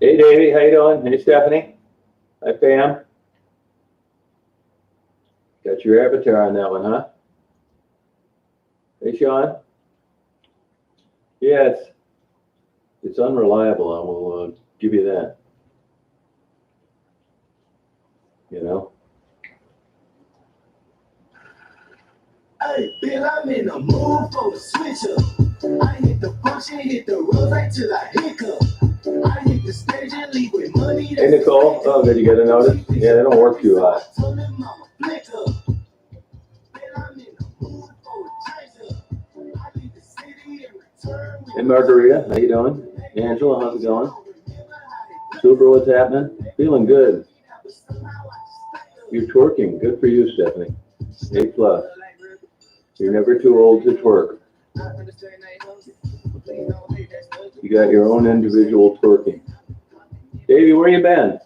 Hey, Davey, how you doing? Hey, Stephanie. Hi, Pam. Got your avatar on that one, huh? Hey, Sean. Yes, it's unreliable. I will give you that. You know. Hey, Bill, I'm in the mood for a switch up. I hit the function, hit the road right till I hiccup. I hit the stage and leave with money. Hey, Nicole. Oh, did you get a notice? Yeah, they don't work too hot. Hey, Margarita, how you doing? Angela, how's it going? Super, what's happening? Feeling good. You're twerking. Good for you, Stephanie. A+. You're never too old to twerk. You got your own individual twerking. Davey, where you been?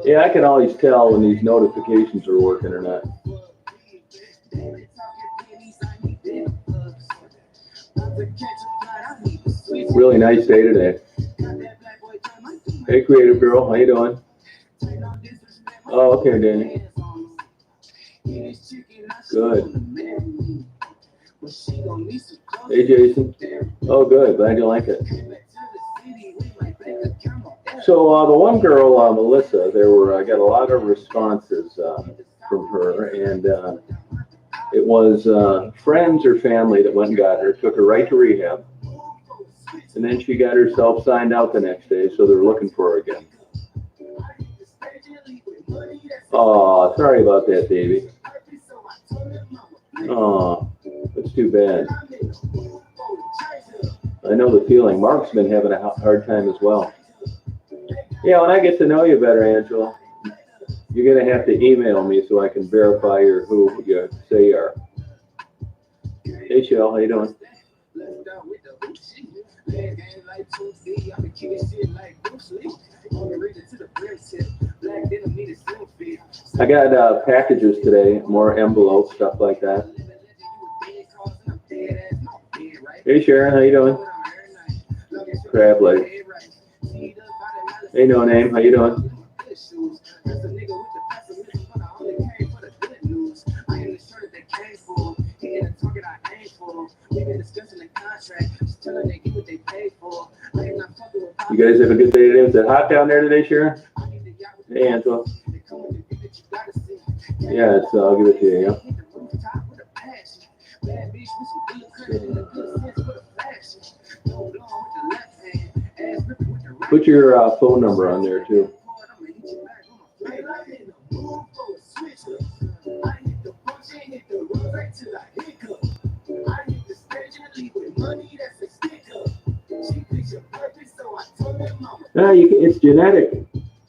Yeah, I can always tell when these notifications are working or not. Really nice day today. Hey, creative girl, how you doing? Oh, okay, Danny. Good. Hey, Jason. Oh, good. Glad you like it. So the one girl, Melissa, I got a lot of responses from her, and it was friends or family that went and got her, took her right to rehab, and then she got herself signed out the next day, so they're looking for her again. Oh, sorry about that, baby. Oh, that's too bad. I know the feeling. Mark's been having a hard time as well. Yeah, when I get to know you better, Angela, you're going to have to email me so I can verify who you say you are. Hey, Shell, how you doing? I got packages today, more envelopes, stuff like that. Hey, Sharon, how you doing? Crab leg. Hey, No Name, how you doing? You guys have a good day today? Is it hot down there today, Sharon? Hey, Angela. Yeah, I'll give it to you, yeah. Put your phone number on there, too. It's genetic,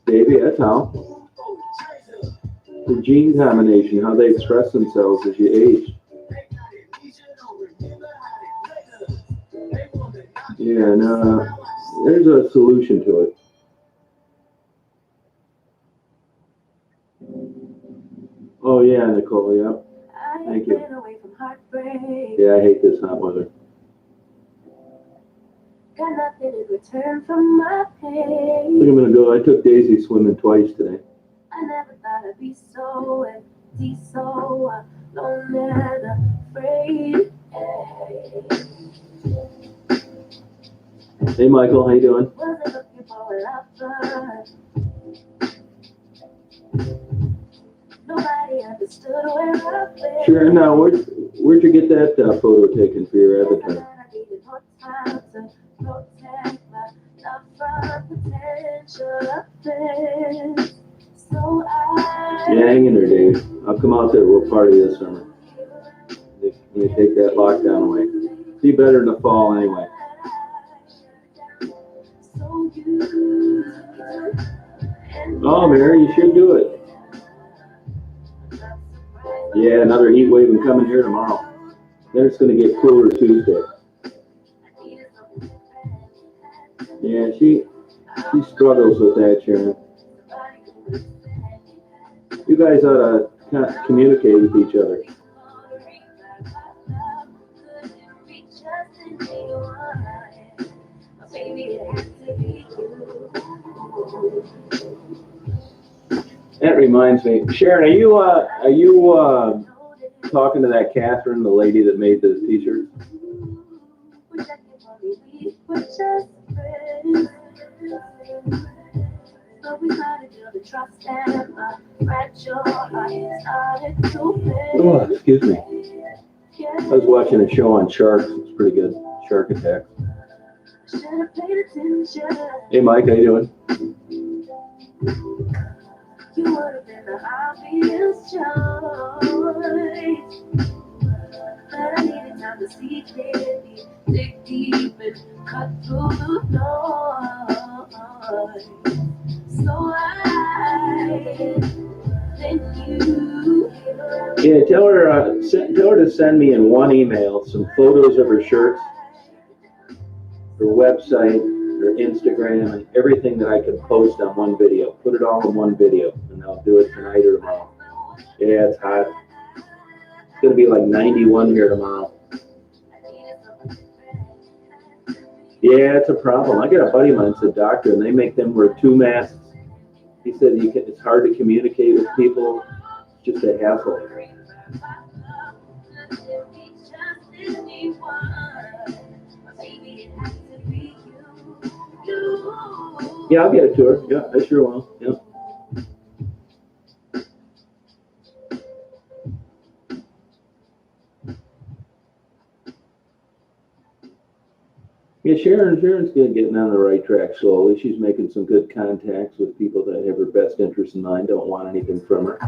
baby, that's how. The gene combination, how they express themselves as you age. Yeah, no, there's a solution to it. Oh, yeah, Nicole, yeah. Thank you. Yeah, I hate this hot weather. Got nothing in return from my pain. I think I'm gonna go. I took Daisy swimming twice today. I never thought I'd be so empty, so alone and afraid. Hey, Michael, how you doing? Nobody understood where I've been. Sure. Now, where'd you get that photo taken for your avatar? Yeah, hang in there, Dave. I'll come out there. We'll party this summer. Let me take that lockdown away. Be better in the fall anyway. Oh, Mary, you should do it. Yeah, another heat wave and coming here tomorrow. Then it's going to get cooler Tuesday. Yeah, she struggles with that, Sharon. You guys ought to communicate with each other. That reminds me, Sharon, are you talking to that Catherine, the lady that made the T-shirt? Oh, excuse me. I was watching a show on sharks. It's pretty good. Shark Attack. Hey, Mike, how you doing? You would have been the obvious choice, but I needed time to see clearly, dig deep and cut through the noise. So then you. Yeah, tell her to send me in one email some photos of her shirts, her website, her Instagram, and everything that I can post on one video. Put it all in one video, and I'll do it tonight or tomorrow. Yeah, it's hot. It's going to be like 91 here tomorrow. Yeah, it's a problem. I got a buddy of mine that's a doctor, and they make them wear 2 masks. He said it's hard to communicate with people. It's just a hassle. Yeah, I'll get a tour. Yeah, I sure will. Yeah. Yeah, Sharon's getting on the right track slowly. She's making some good contacts with people that have her best interest in mind, don't want anything from her.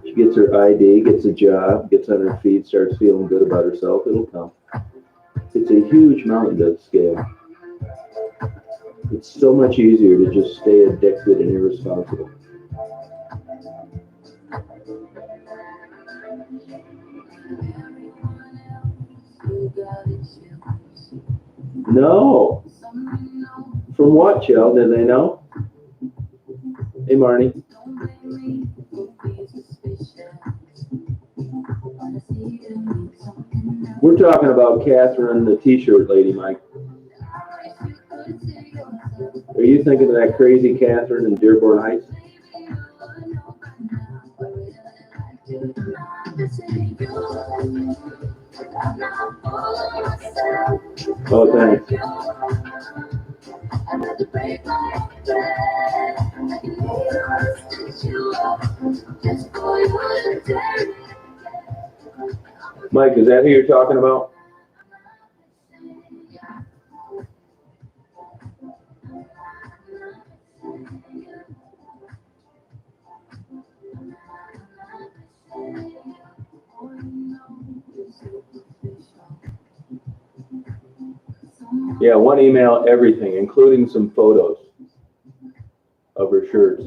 She gets her ID, gets a job, gets on her feet, starts feeling good about herself. It'll come. It's a huge mountain to scale. It's so much easier to just stay addicted and irresponsible. No. From what, Joe? Did they know? Hey, Marnie. We're talking about Catherine, the T-shirt lady, Mike. Are you thinking of that crazy Catherine in Dearborn Heights? Oh, thanks. Mike, is that who you're talking about? Yeah, one email, everything, including some photos of her shirts.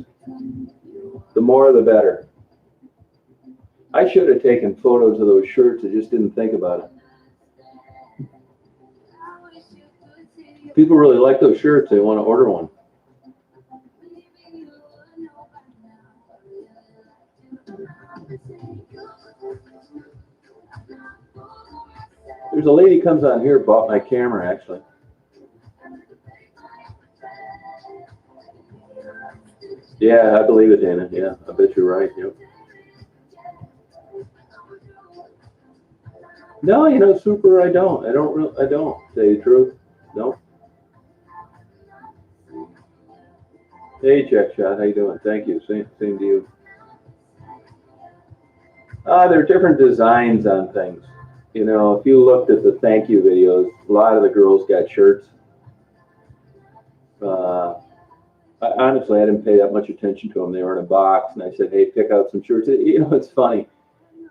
The more, the better. I should have taken photos of those shirts. I just didn't think about it. People really like those shirts. They want to order one. There's a lady comes on here, bought my camera, actually. Yeah, I believe it, Dana. Yeah, I bet you're right. Yep. No, Super, I don't tell you the truth. No. Hey, Check Shot, how you doing? Thank you. Same to you. There are different designs on things. If you looked at the thank you videos, a lot of the girls got shirts. Honestly, I didn't pay that much attention to them. They were in a box, and I said, hey, pick out some shirts. It's funny.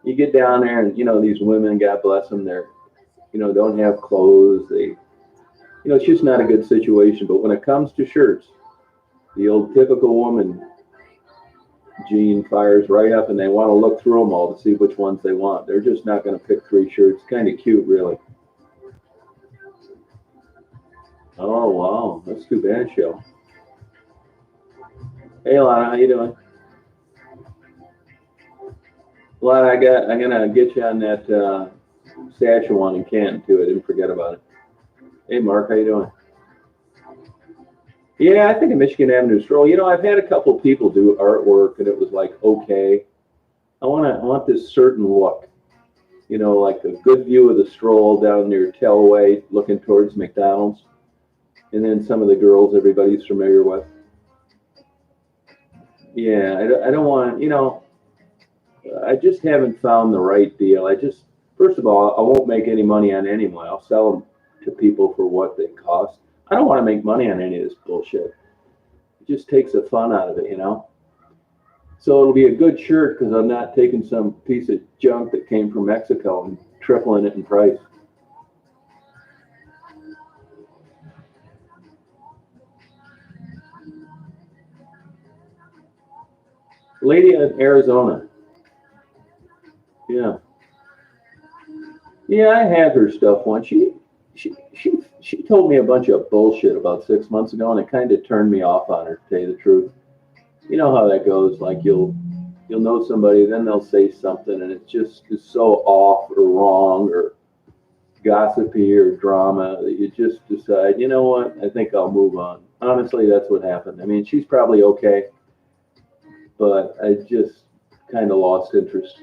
You get down there, and, these women, God bless them, they're, don't have clothes. They, it's just not a good situation. But when it comes to shirts, the old typical woman gene fires right up, and they want to look through them all to see which ones they want. They're just not going to pick 3 shirts. Kind of cute, really. Oh, wow. That's too bad, Shell. Hey, Lana, how you doing? Lana, I'm gonna get you on that Saskatchewan in Canton too. I didn't forget about it. Hey, Mark, how you doing? Yeah, I think a Michigan Avenue stroll. You know, I've had a couple people do artwork, and it was like, okay, I want this certain look. You know, like a good view of the stroll down near Telway, looking towards McDonald's, and then some of the girls everybody's familiar with. Yeah, I don't want, you know, I just haven't found the right deal. First of all, I won't make any money on anyone. I'll sell them to people for what they cost. I don't want to make money on any of this bullshit. It just takes the fun out of it, you know? So it'll be a good shirt because I'm not taking some piece of junk that came from Mexico and tripling it in price. Lady in Arizona. Yeah. Yeah, I had her stuff once. She told me a bunch of bullshit about 6 months ago, and it kind of turned me off on her, to tell you the truth. You know how that goes. Like you'll know somebody, then they'll say something, and it just is so off or wrong or gossipy or drama that you just decide, you know what? I think I'll move on. Honestly, that's what happened. I mean, she's probably okay, but I just kind of lost interest.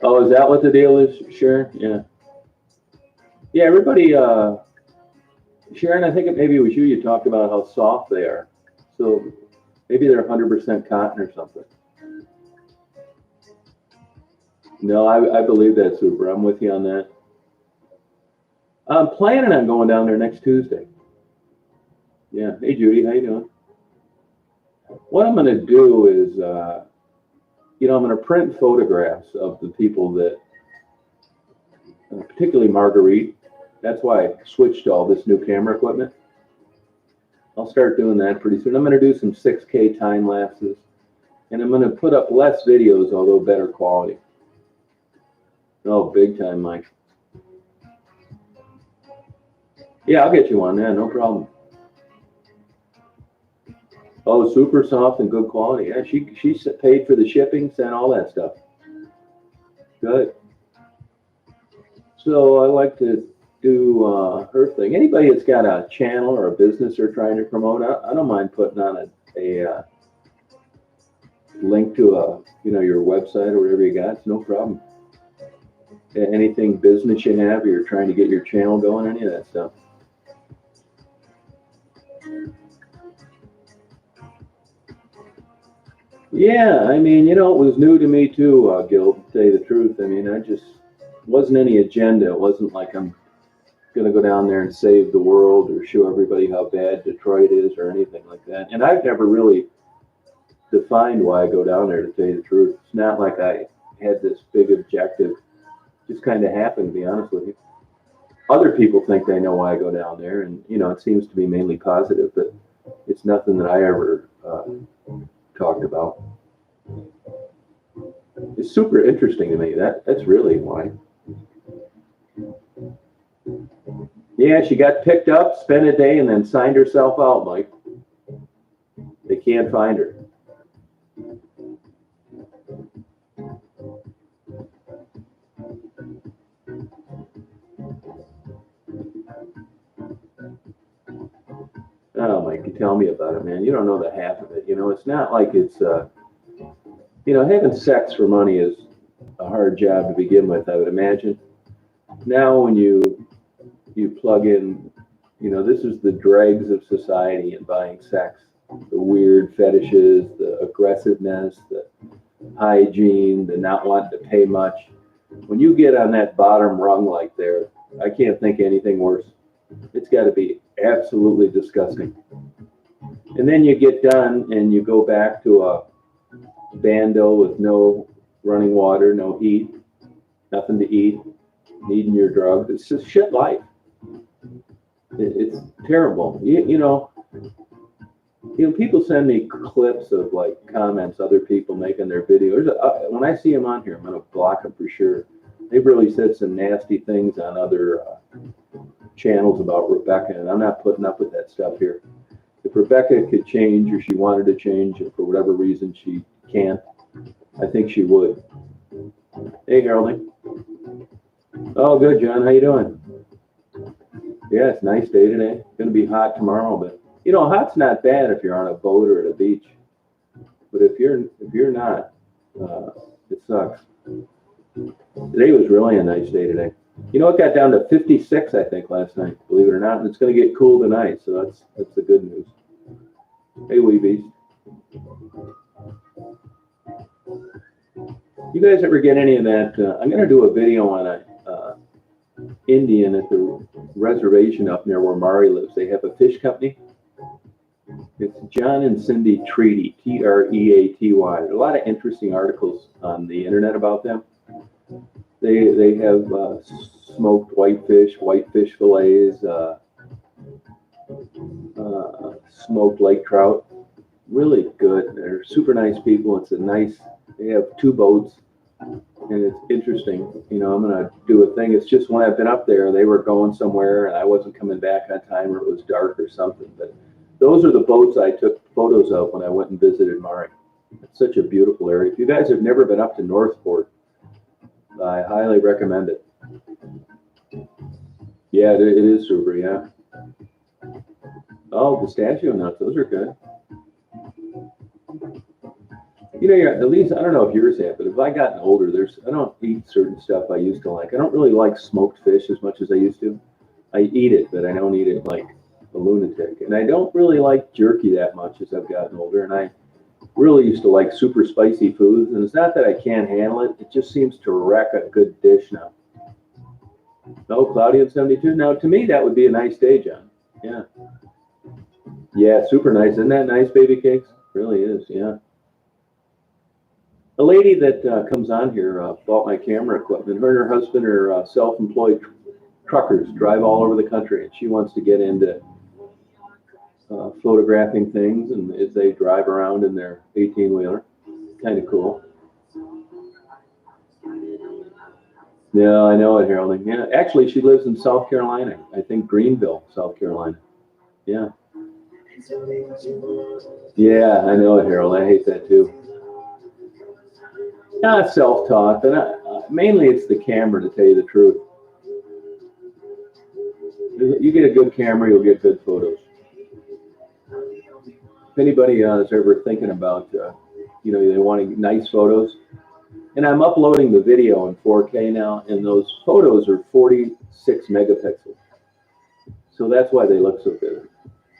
Oh, is that what the deal is, Sharon? Yeah. Yeah, everybody, Sharon, I think maybe it was you. You talked about how soft they are. So maybe they're 100% cotton or something. No, I believe that, Super. I'm with you on that. I'm planning on going down there next Tuesday. Yeah. Hey, Judy, how you doing? What I'm going to do is, you know, I'm going to print photographs of the people that, particularly Marguerite. That's why I switched to all this new camera equipment. I'll start doing that pretty soon. I'm going to do some 6K time lapses, and I'm going to put up less videos, although better quality. Oh, big time, Mike. Yeah, I'll get you one. Yeah, no problem. Oh, super soft and good quality. Yeah, she paid for the shipping, sent all that stuff. Good. So I like to do her thing. Anybody that's got a channel or a business they're trying to promote, I don't mind putting on a link to your website or whatever you got. It's no problem. Anything business you have, or you're trying to get your channel going, any of that stuff. Yeah, I mean, you know, it was new to me too, Gil, to tell you the truth. I mean, I just wasn't any agenda. It wasn't like I'm going to go down there and save the world or show everybody how bad Detroit is or anything like that. And I've never really defined why I go down there, to tell you the truth. It's not like I had this big objective. It just kind of happened, to be honest with you. Other people think they know why I go down there, and, you know, it seems to be mainly positive, but it's nothing that I ever talked about. It's super interesting to me. That's really why. Yeah, she got picked up, spent a day, and then signed herself out, Mike. They can't find her. Oh, Mike, you tell me about it, man. You don't know the half of it. You know, it's not like it's, you know, having sex for money is a hard job to begin with, I would imagine. Now, when you plug in, you know, this is the dregs of society in buying sex. The weird fetishes, the aggressiveness, the hygiene, the not wanting to pay much. When you get on that bottom rung like there, I can't think of anything worse. It's got to be absolutely disgusting. And then you get done and you go back to a bando with no running water, no heat, nothing to eat, needing your drugs. It's just shit life. It's terrible. You know, people send me clips of like comments other people make in their videos. When I see them on here, I'm going to block them for sure. They've really said some nasty things on other channels about Rebecca, and I'm not putting up with that stuff here. If Rebecca could change, or she wanted to change, and for whatever reason she can't, I think she would. Hey, Haroldie. Oh, good, John. How you doing? Yeah, it's a nice day today. It's going to be hot tomorrow, but you know, hot's not bad if you're on a boat or at a beach. But if you're not, it sucks. Today was really a nice day today. You know, it got down to 56, I think, last night. Believe it or not, and it's going to get cool tonight. So that's the good news. Hey, wee beast. You guys ever get any of that? I'm going to do a video on a Indian at the reservation up near where Mari lives. They have a fish company. It's John and Cindy Treaty, Treaty. There are a lot of interesting articles on the internet about them. They have smoked whitefish fillets, smoked lake trout. Really good. They're super nice people. They have 2 boats, and it's interesting. You know, I'm gonna do a thing. It's just when I've been up there, they were going somewhere, and I wasn't coming back on time, or it was dark or something. But those are the boats I took photos of when I went and visited Mari. It's such a beautiful area. If you guys have never been up to Northport, I highly recommend it. Yeah, it is super, yeah. Oh, pistachio nuts, those are good. You know, at least, I don't know if yours have, but if I gotten older, I don't eat certain stuff I used to like. I don't really like smoked fish as much as I used to. I eat it, but I don't eat it like a lunatic. And I don't really like jerky that much as I've gotten older. And I really used to like super spicy foods. And it's not that I can't handle it. It just seems to wreck a good dish now. No, cloudy at 72. Now, to me, that would be a nice day, John. Yeah. Yeah, super nice. Isn't that nice, baby cakes? Really is, yeah. A lady that comes on here bought my camera equipment. Her and her husband are self-employed truckers, drive all over the country, and she wants to get into photographing things, and as they drive around in their 18-wheeler, kind of cool. Yeah, I know it, Harold. Yeah, actually, she lives in South Carolina. I think Greenville, South Carolina. Yeah. Yeah, I know it, Harold. I hate that too. Not self-taught, but mainly it's the camera, to tell you the truth. You get a good camera, you'll get good photos. If anybody is ever thinking about, you know, they want nice photos, and I'm uploading the video in 4K now, and those photos are 46 megapixels. So that's why they look so good.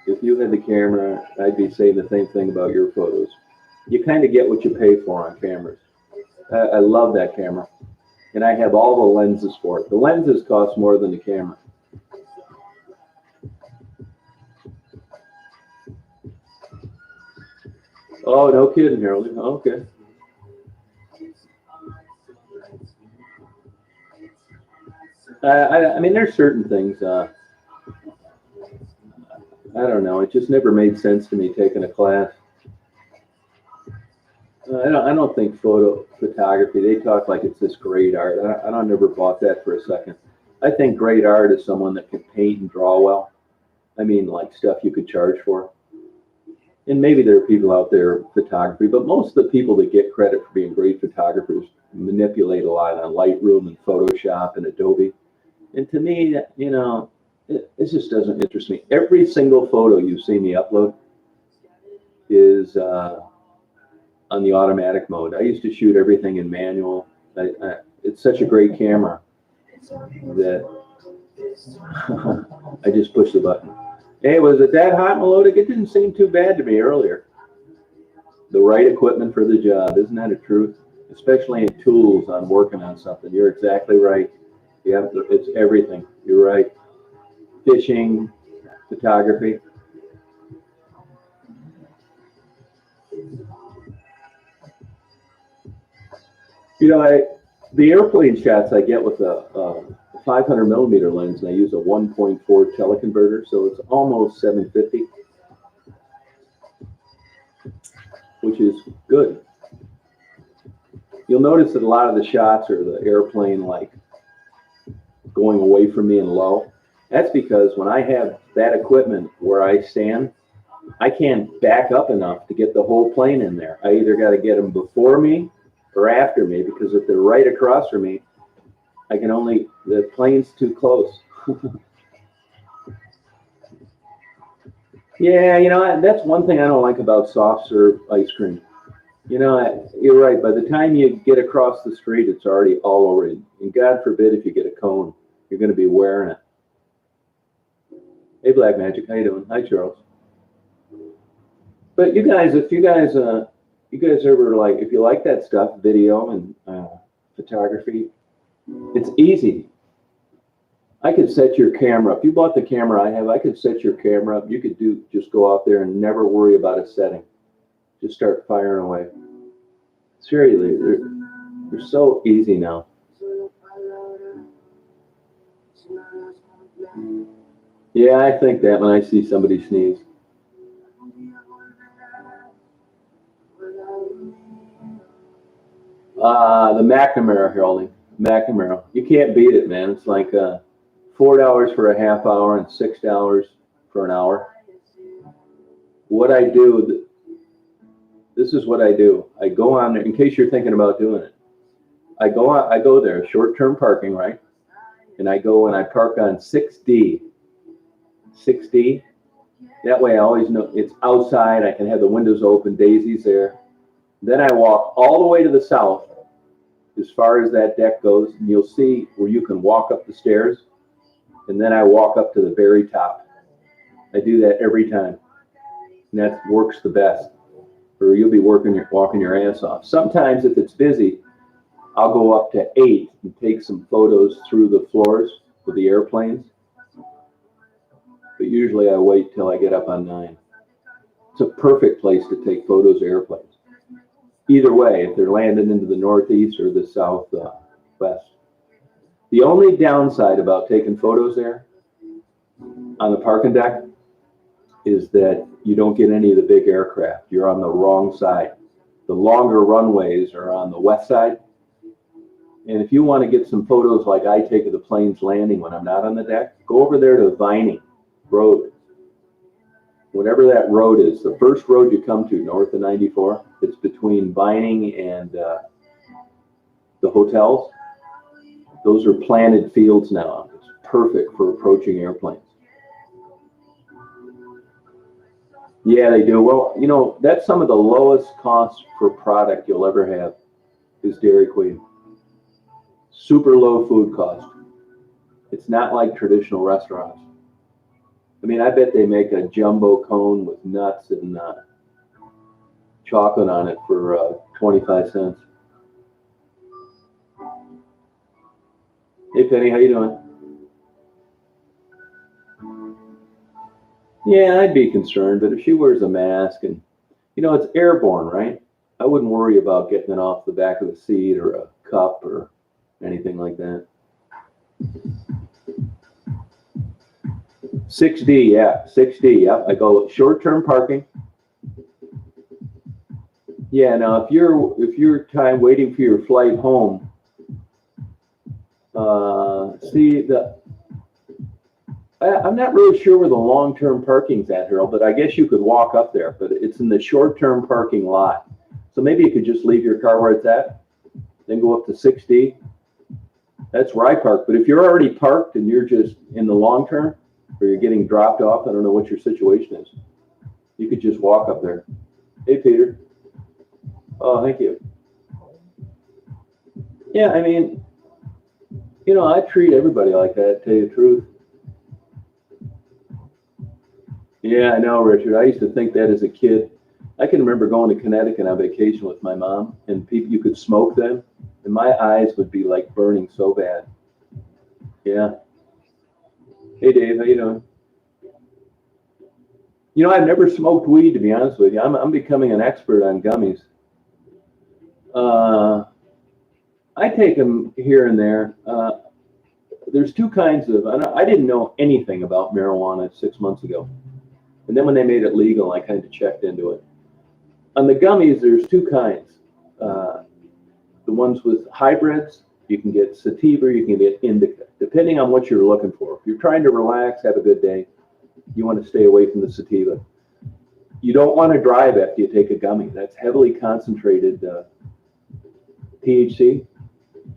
If you had the camera, I'd be saying the same thing about your photos. You kind of get what you pay for on cameras. I love that camera, and I have all the lenses for it. The lenses cost more than the camera. Oh, no kidding, Harold. Okay. I mean, there's certain things. I don't know. It just never made sense to me taking a class. I don't think photography. They talk like it's this great art. I don't never bought that for a second. I think great art is someone that can paint and draw well. I mean, like stuff you could charge for. And maybe there are people out there photography, but most of the people that get credit for being great photographers manipulate a lot on Lightroom and Photoshop and Adobe. And to me, you know, it just doesn't interest me. Every single photo you see me upload is on the automatic mode. I used to shoot everything in manual. It's such a great camera that I just push the button. Hey, was it that hot, Melodic? It didn't seem too bad to me earlier. The right equipment for the job, isn't that a truth? Especially in tools on working on something. You're exactly right. Yeah, it's everything. You're right. Fishing, photography. You know, the airplane shots I get with a 500 millimeter lens, and I use a 1.4 teleconverter, so it's almost 750, which is good. You'll notice that a lot of the shots are the airplane like going away from me and low. That's because when I have that equipment where I stand, I can't back up enough to get the whole plane in there. I either got to get them before me or after me, because if they're right across from me, the plane's too close. Yeah, that's one thing I don't like about soft serve ice cream. You're right. By the time you get across the street, it's already all over you. And God forbid if you get a cone, you're going to be wearing it. Hey, Black Magic, how you doing? Hi, Charles. But you guys, if you guys ever like, if you like that stuff, video and photography, it's easy. I could set your camera. If you bought the camera I have, I could set your camera up. You could just go out there and never worry about a setting. Just start firing away. Seriously, they're so easy now. Yeah, I think that when I see somebody sneeze. The McNamara, Harolding. McNamara. You can't beat it, man. It's like $4 for a half hour and $6 for an hour. What I do, this is what I do. I go on there, in case you're thinking about doing it. I go there, short-term parking, right? And I go and I park on 6D. 6D. That way I always know it's outside. I can have the windows open. Daisy's there. Then I walk all the way to the south, as far as that deck goes, and you'll see where you can walk up the stairs. And then I walk up to the very top. I do that every time. And that works the best. Or you'll be walking your ass off. Sometimes if it's busy, I'll go up to 8 and take some photos through the floors with the airplanes. But usually I wait till I get up on 9. It's a perfect place to take photos of airplanes. Either way, if they're landing into the northeast or the southwest. The only downside about taking photos there on the parking deck is that you don't get any of the big aircraft. You're on the wrong side. The longer runways are on the west side. And if you want to get some photos like I take of the planes landing when I'm not on the deck, go over there to Vining Road. Whatever that road is, the first road you come to north of 94, it's between Vining and the hotels. Those are planted fields now. It's perfect for approaching airplanes. Yeah, they do. Well, that's some of the lowest cost per product you'll ever have is Dairy Queen. Super low food cost. It's not like traditional restaurants. I mean, I bet they make a jumbo cone with nuts and chocolate on it for 25 cents. Hey, Penny, how you doing? Yeah, I'd be concerned, but if she wears a mask and, it's airborne, right? I wouldn't worry about getting it off the back of the seat or a cup or anything like that. 6D, yeah, 6D, yeah. I go short-term parking. Yeah, now if you're time waiting for your flight home, I'm not really sure where the long-term parking's at, Harold, but I guess you could walk up there, but it's in the short-term parking lot. So maybe you could just leave your car where it's at, then go up to 6D. That's where I park. But if you're already parked and you're just in the long-term, or you're getting dropped off, I don't know what your situation is. You could just walk up there. Hey, Peter. Oh, thank you. Yeah, I mean, I treat everybody like that, to tell you the truth. Yeah, I know, Richard. I used to think that as a kid. I can remember going to Connecticut on vacation with my mom, and you could smoke then, and my eyes would be like burning so bad. Yeah. Hey, Dave, how you doing? I've never smoked weed, to be honest with you. I'm becoming an expert on gummies. I take them here and there. There's two kinds of. I didn't know anything about marijuana 6 months ago, and then when they made it legal, I kind of checked into it. On the gummies, there's two kinds. The ones with hybrids, you can get sativa, you can get indica, depending on what you're looking for. If you're trying to relax, have a good day, you want to stay away from the sativa. You don't want to drive after you take a gummy. That's heavily concentrated THC,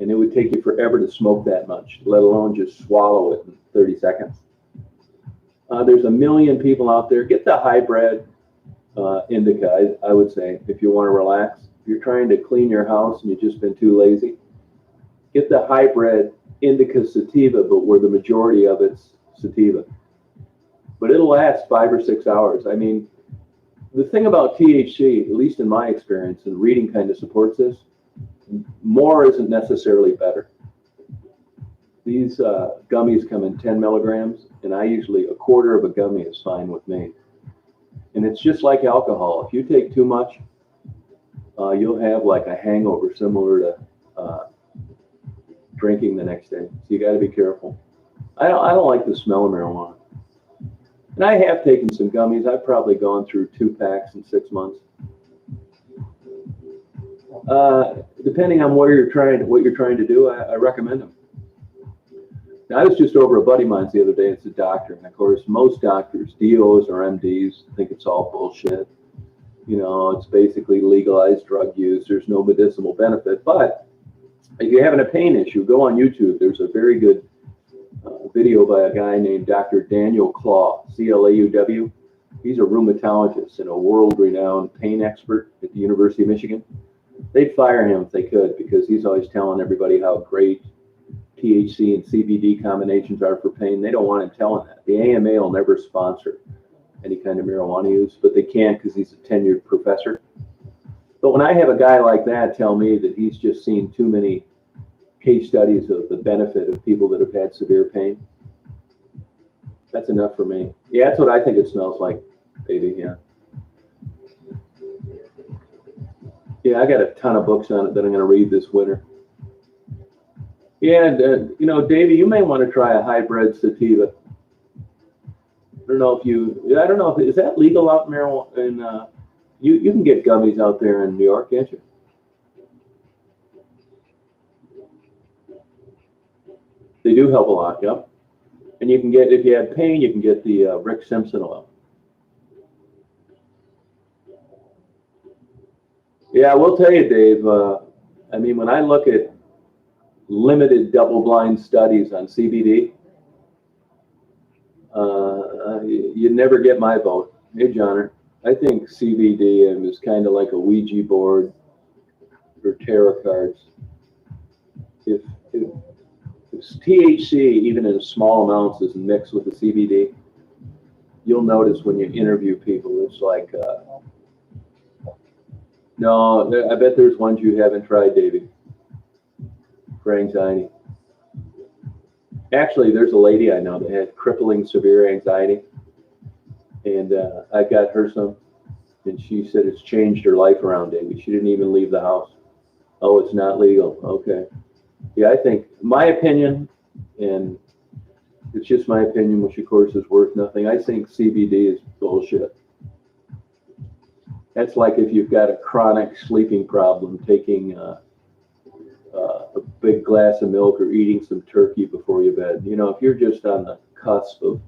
and it would take you forever to smoke that much, let alone just swallow it in 30 seconds. There's a million people out there. Get the hybrid indica, I would say, if you want to relax. If you're trying to clean your house and you've just been too lazy, get the hybrid indica sativa, but where the majority of it's sativa. But it'll last 5 or 6 hours. I mean, the thing about THC, at least in my experience, and reading kind of supports this, more isn't necessarily better. These gummies come in 10 milligrams, and I usually, a quarter of a gummy is fine with me. And it's just like alcohol. If you take too much, you'll have like a hangover similar to drinking the next day. So you got to be careful. I don't like the smell of marijuana. And I have taken some gummies. I've probably gone through 2 packs in 6 months. Depending on what you're trying to do, I recommend them. Now, I was just over a buddy of mine's the other day. It's a doctor, and of course, most doctors, DOs or MDs, think it's all bullshit. You know, it's basically legalized drug use. There's no medicinal benefit. But if you're having a pain issue, go on YouTube. There's a very good video by a guy named Dr. Daniel Claw, C-L-A-U-W. He's a rheumatologist and a world-renowned pain expert at the University of Michigan. They'd fire him if they could, because he's always telling everybody how great THC and CBD combinations are for pain. They don't want him telling that. The AMA will never sponsor any kind of marijuana use, but they can't because he's a tenured professor. But when I have a guy like that tell me that he's just seen too many case studies of the benefit of people that have had severe pain, that's enough for me. Yeah, that's what I think it smells like, baby. Yeah. Yeah, I got a ton of books on it that I'm going to read this winter. Yeah, and you know, Davey, you may want to try a hybrid sativa. I don't know if is that legal out in marijuana? And you can get gummies out there in New York, can't you? They do help a lot, yep. And you can get, if you have pain, you can get the Rick Simpson oil. Yeah, I will tell you, Dave, I mean, when I look at limited double-blind studies on CBD, you'd never get my vote. Hey, Johnner, I think CBD is kind of like a Ouija board or tarot cards. If THC, even in small amounts, is mixed with the CBD, you'll notice when you interview people, it's like, no, I bet there's ones you haven't tried, David, for anxiety. Actually, there's a lady I know that had crippling severe anxiety, and I got her some, and she said it's changed her life around, David. She didn't even leave the house. Oh, it's not legal. Okay. Yeah, I think, my opinion, and it's just my opinion, which of course is worth nothing, I think CBD is bullshit. That's like if you've got a chronic sleeping problem, taking a big glass of milk or eating some turkey before you bed. You know, if you're just on the cusp of,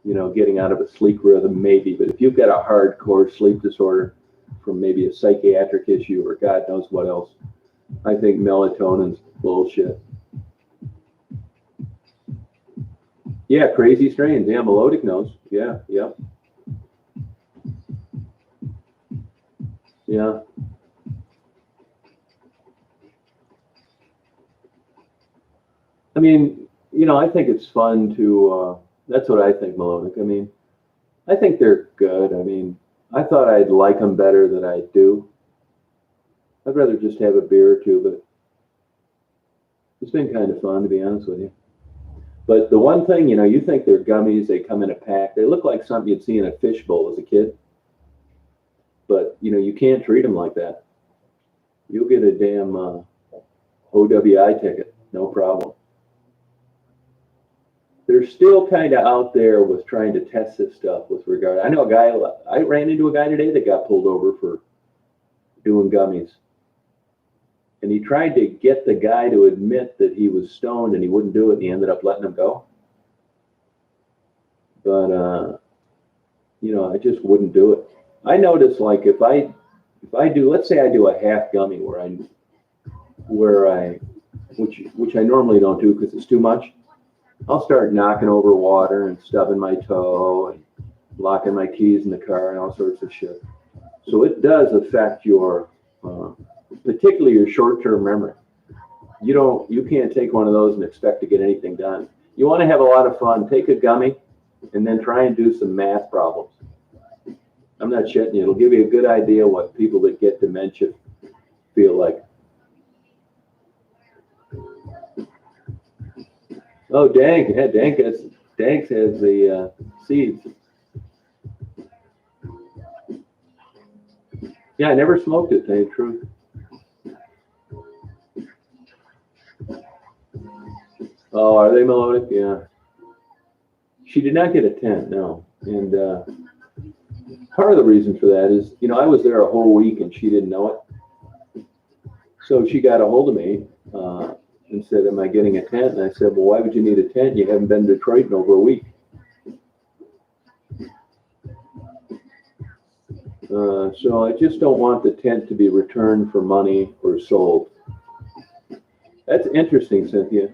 you know, getting out of a sleep rhythm, maybe. But if you've got a hardcore sleep disorder from maybe a psychiatric issue or God knows what else, I think melatonin's bullshit. Yeah, crazy strains. Yeah, melodic notes. Yeah, yep. Yeah. I mean, you know, I think it's fun to, that's what I think, melodic. I mean, I think they're good. I mean, I thought I'd like them better than I do. I'd rather just have a beer or two, but it's been kind of fun, to be honest with you. But the one thing, you know, you think they're gummies, they come in a pack. They look like something you'd see in a fishbowl as a kid. But, you know, you can't treat them like that. You'll get a damn OWI ticket, no problem. They're still kind of out there with trying to test this stuff with regard. I know a guy, I ran into a guy today that got pulled over for doing gummies. And he tried to get the guy to admit that he was stoned, and he wouldn't do it, and he ended up letting him go. But, you know, I just wouldn't do it. I notice, like, if I do, let's say I do a half gummy which I normally don't do because it's too much. I'll start knocking over water and stubbing my toe and locking my keys in the car and all sorts of shit. So it does affect your, particularly your short-term memory. You can't take one of those and expect to get anything done. You want to have a lot of fun. Take a gummy and then try and do some math problems. I'm not shitting you. It'll give you a good idea what people that get dementia feel like. Oh, Dank. Yeah, Dank has the seeds. Yeah, I never smoked it, to tell you the truth. Oh, are they melodic? Yeah. She did not get a tent, no. And part of the reason for that is, I was there a whole week and she didn't know it. So she got a hold of me and said, am I getting a tent? And I said, well, why would you need a tent? You haven't been to Detroit in over a week. So I just don't want the tent to be returned for money or sold. That's interesting, Cynthia.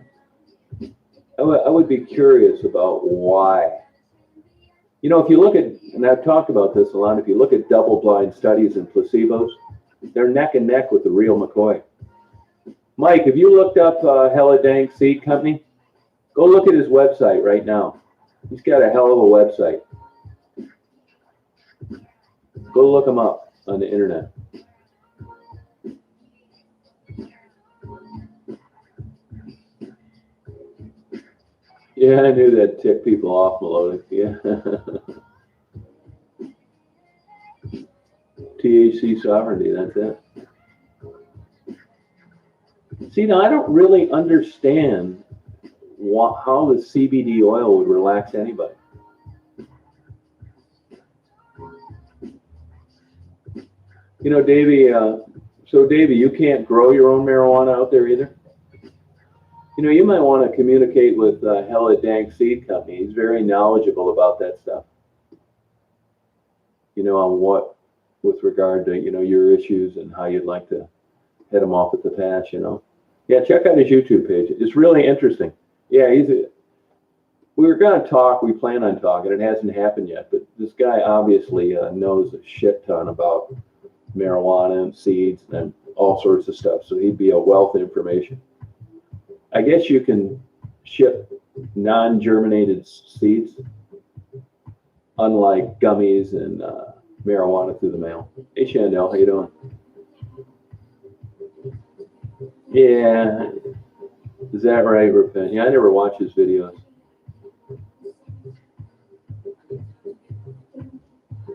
I would be curious about why. If you look at, and I've talked about this a lot, if you look at double-blind studies and placebos, they're neck and neck with the real McCoy. Mike, have you looked up Hella Dank Seed Company? Go look at his website right now. He's got a hell of a website. Go look him up on the internet. Yeah, I knew that ticked people off, Melodic. Yeah. THC sovereignty, that's it. See, now I don't really understand how the CBD oil would relax anybody. Davey, Davey, you can't grow your own marijuana out there either? You might want to communicate with Hella Dank Seed Company. He's very knowledgeable about that stuff. On what, with regard to, your issues and how you'd like to head him off at the pass, Yeah, check out his YouTube page. It's really interesting. Yeah, we were going to talk. We plan on talking. It hasn't happened yet, but this guy obviously knows a shit ton about marijuana and seeds and all sorts of stuff. So he'd be a wealth of information. I guess you can ship non-germinated seeds, unlike gummies and marijuana through the mail. Hey, Chandel, how you doing? Yeah, is that right, Repent? Yeah, I never watch his videos.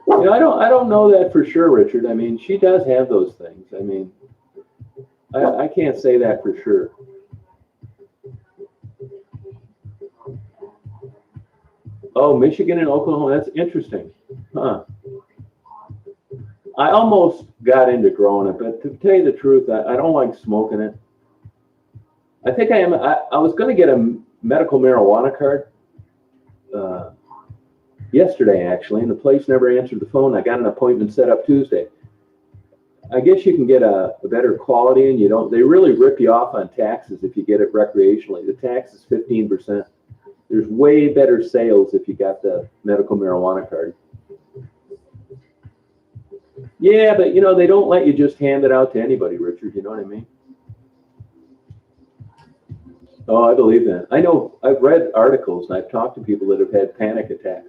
I don't know that for sure, Richard. I mean, she does have those things. I mean, I can't say that for sure. Oh, Michigan and Oklahoma, that's interesting. Huh. I almost got into growing it, but to tell you the truth, I don't like smoking it. I think I was going to get a medical marijuana card yesterday, actually, and the place never answered the phone. I got an appointment set up Tuesday. I guess you can get a better quality, and they really rip you off on taxes if you get it recreationally. The tax is 15%. There's way better sales if you got the medical marijuana card. Yeah, but they don't let you just hand it out to anybody, Richard. You know what I mean? Oh, I believe that. I know. I've read articles and I've talked to people that have had panic attacks.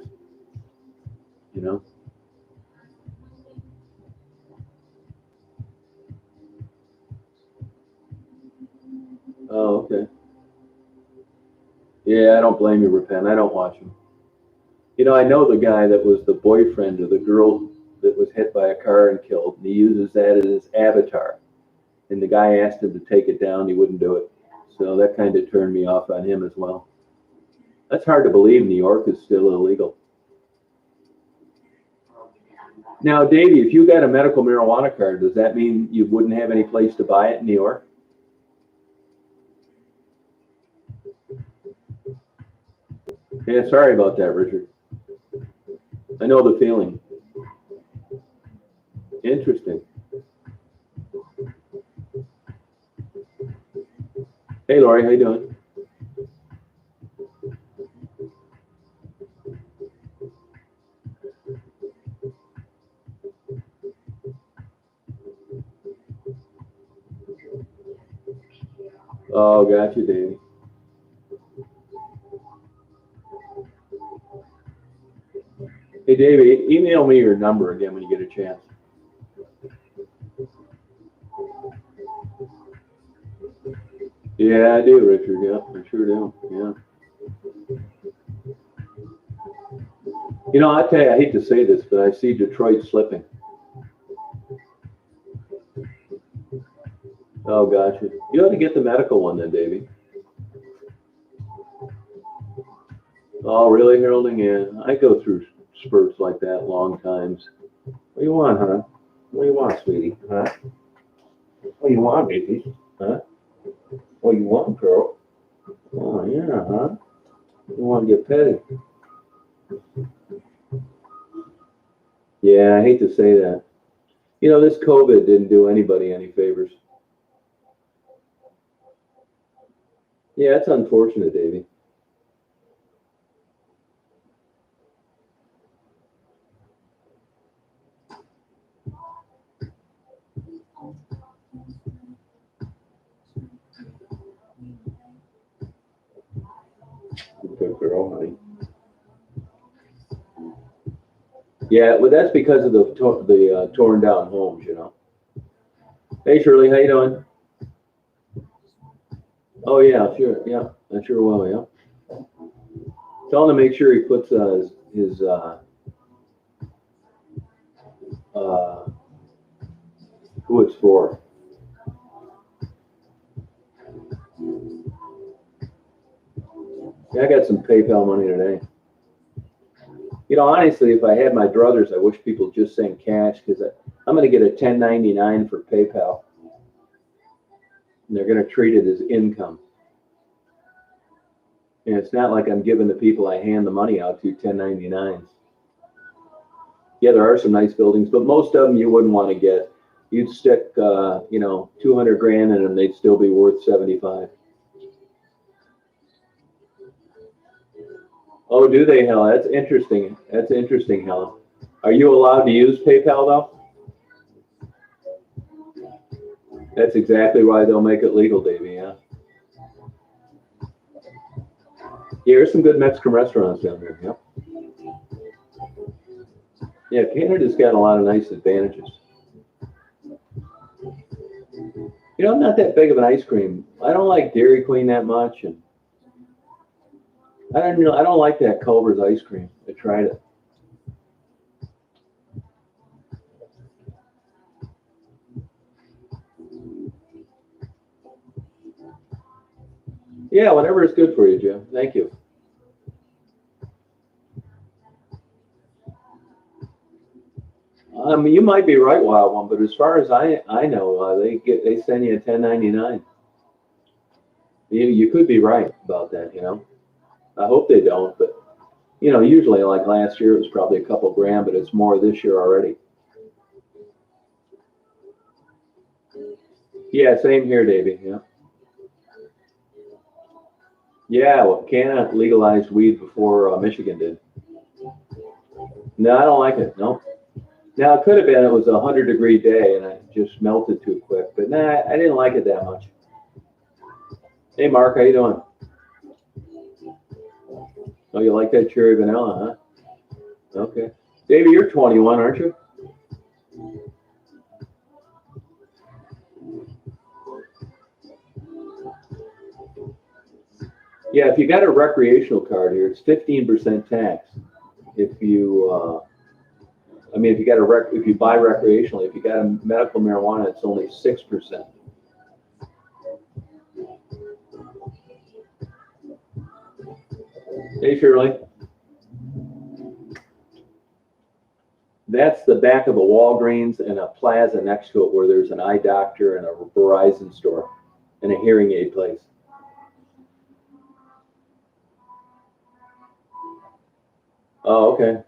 Oh, okay. Yeah, I don't blame you, Repent. I don't watch him. I know the guy that was the boyfriend of the girl that was hit by a car and killed, and he uses that as his avatar. And the guy asked him to take it down, he wouldn't do it. So that kind of turned me off on him as well. That's hard to believe New York is still illegal. Now, Davey, if you got a medical marijuana card, does that mean you wouldn't have any place to buy it in New York? Yeah, sorry about that, Richard. I know the feeling. Interesting. Hey, Lori, how you doing? Oh, got you, Davey. Hey, Davey, email me your number again when you get a chance. Yeah, I do, Richard. Yeah, I sure do. Yeah. You know, I tell you, I hate to say this, but I see Detroit slipping. Oh, gotcha. You ought to get the medical one then, Davey. Oh, really, Harolding? Yeah, I go through spurts like that long times. What do you want, huh? What do you want, sweetie? Huh? What do you want, baby? Huh? What do you want, girl? Oh, yeah, huh? You want to get petted? Yeah, I hate to say that. You know, this COVID didn't do anybody any favors. Yeah, it's unfortunate, Davey. Good girl, honey. Yeah, well, that's because of the torn down homes, you know. Hey, Shirley, how you doing? Oh yeah, sure, yeah, I sure will, yeah. Tell him to make sure he puts his uh, who it's for. Yeah, I got some PayPal money today. You know, honestly, if I had my druthers, I wish people just sent cash because I'm going to get a 1099 for PayPal, and they're going to treat it as income. And it's not like I'm giving the people I hand the money out to 1099s. Yeah, there are some nice buildings, but most of them you wouldn't want to get. You'd stick, 200 grand in them, they'd still be worth 75. Oh, do they, Helen? That's interesting. That's interesting, Helen. Are you allowed to use PayPal though? That's exactly why they'll make it legal, Davey. Yeah. Yeah, there's some good Mexican restaurants down there. Yep. Yeah, Canada's got a lot of nice advantages. You know, I'm not that big of an ice cream. I don't like Dairy Queen that much, and I don't like that Culver's ice cream. I tried it. Yeah, whatever is good for you, Jim. Thank you. You might be right, Wild One, but as far as I know, they send you a 1099. You could be right about that. You know, I hope they don't, but usually like last year it was probably a couple grand, but it's more this year already. Yeah, same here, Davey. Yeah. Yeah, well, Canada legalized weed before Michigan did. No, I don't like it. No. Now it could have been it was a 100-degree day and it just melted too quick, but nah, I didn't like it that much. Hey, Mark, how you doing? Oh, you like that cherry vanilla, huh? Okay. Davey, you're 21, aren't you? Yeah, if you got a recreational card here, it's 15% tax. If you, if you got if you buy recreationally, if you got a medical marijuana, it's only 6%. Hey, Shirley. That's the back of a Walgreens and a plaza next to it where there's an eye doctor and a Verizon store and a hearing aid place. Oh, okay.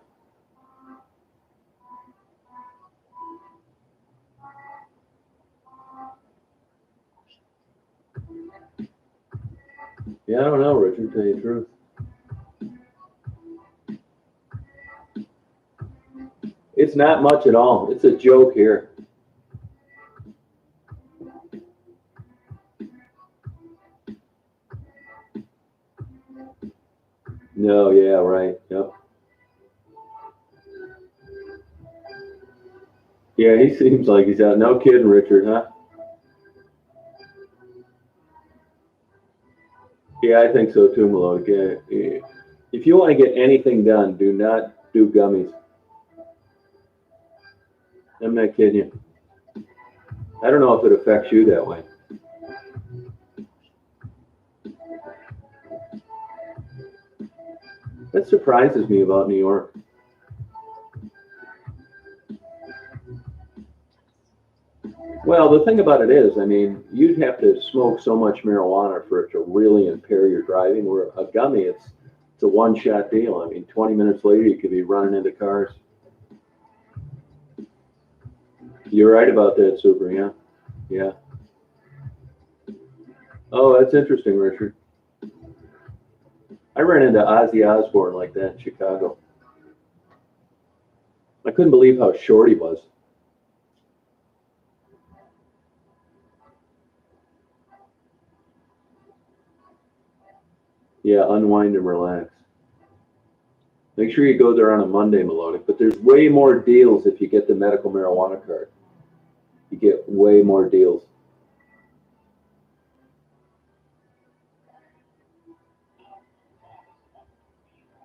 Yeah, I don't know, Richard, to tell you the truth. It's not much at all. It's a joke here. No, yeah, right. Yep. Yeah, he seems like he's out. No kidding, Richard, huh? Yeah, I think so too, Malone. Yeah, yeah. If you want to get anything done, do not do gummies. I'm not kidding you. I don't know if it affects you that way. That surprises me about New York. Well, the thing about it is, I mean, you'd have to smoke so much marijuana for it to really impair your driving. Where a gummy, it's a one-shot deal. I mean, 20 minutes later, you could be running into cars. You're right about that, Super. Yeah, yeah. Oh, that's interesting, Richard. I ran into Ozzy Osbourne like that in Chicago. I couldn't believe how short he was. Yeah, unwind and relax. Make sure you go there on a Monday, Melodic. But there's way more deals if you get the medical marijuana card. You get way more deals.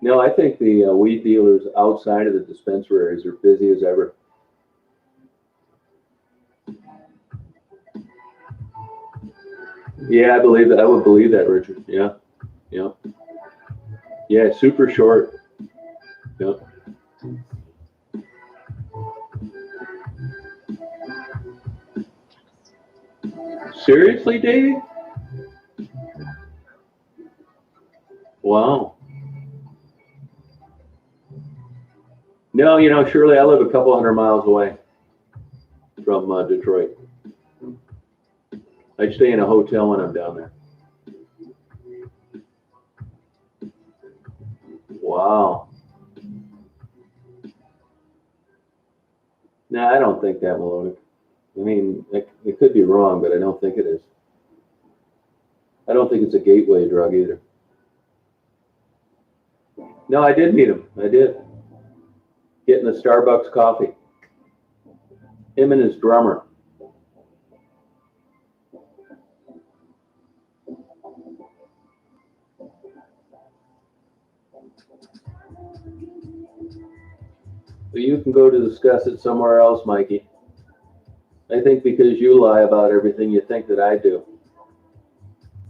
No, I think the weed dealers outside of the dispensaries are busy as ever. Yeah, I believe that. I would believe that, Richard. Yeah, yeah, yeah. Super short. Yeah. Seriously, Davey? Wow. No, Shirley, I live a couple hundred miles away from Detroit. I stay in a hotel when I'm down there. Wow. No, I don't think that, Melodic. I mean, it could be wrong, but I don't think it is. I don't think it's a gateway drug either. No, I did meet him. I did. Getting the Starbucks coffee. Him and his drummer. But you can go to discuss it somewhere else, Mikey. I think because you lie about everything, you think that I do.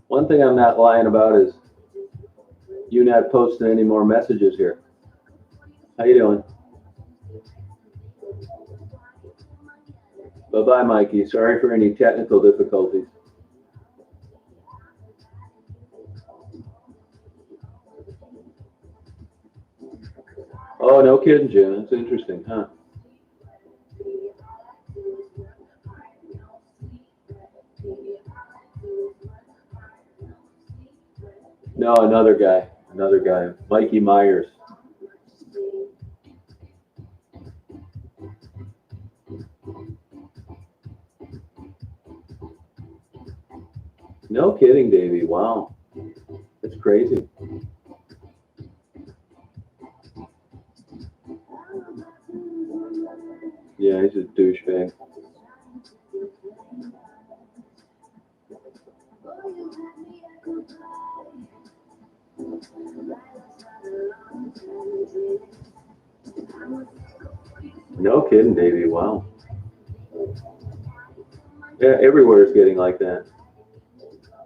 One thing I'm not lying about is you not posting any more messages here. How you doing? Bye-bye, Mikey. Sorry for any technical difficulties. Oh, no kidding, Jim. That's interesting, huh? No, another guy. Another guy. Mikey Myers. No kidding, Davey. Wow. That's crazy. Yeah, he's a douchebag. No kidding, Davey. Wow. Yeah, everywhere is getting like that.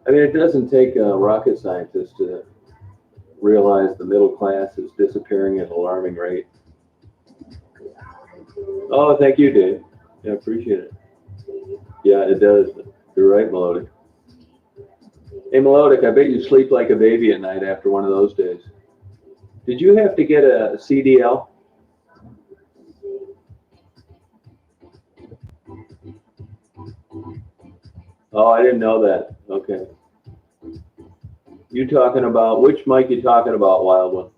I mean, it doesn't take a rocket scientist to realize the middle class is disappearing at an alarming rate. Oh, thank you, Dave. Yeah, appreciate it. Yeah, it does. You're right, Melodic. Hey, Melodic, I bet you sleep like a baby at night after one of those days. Did you have to get a CDL? Oh, I didn't know that. Okay. You talking about which mic you talking about, Wild One?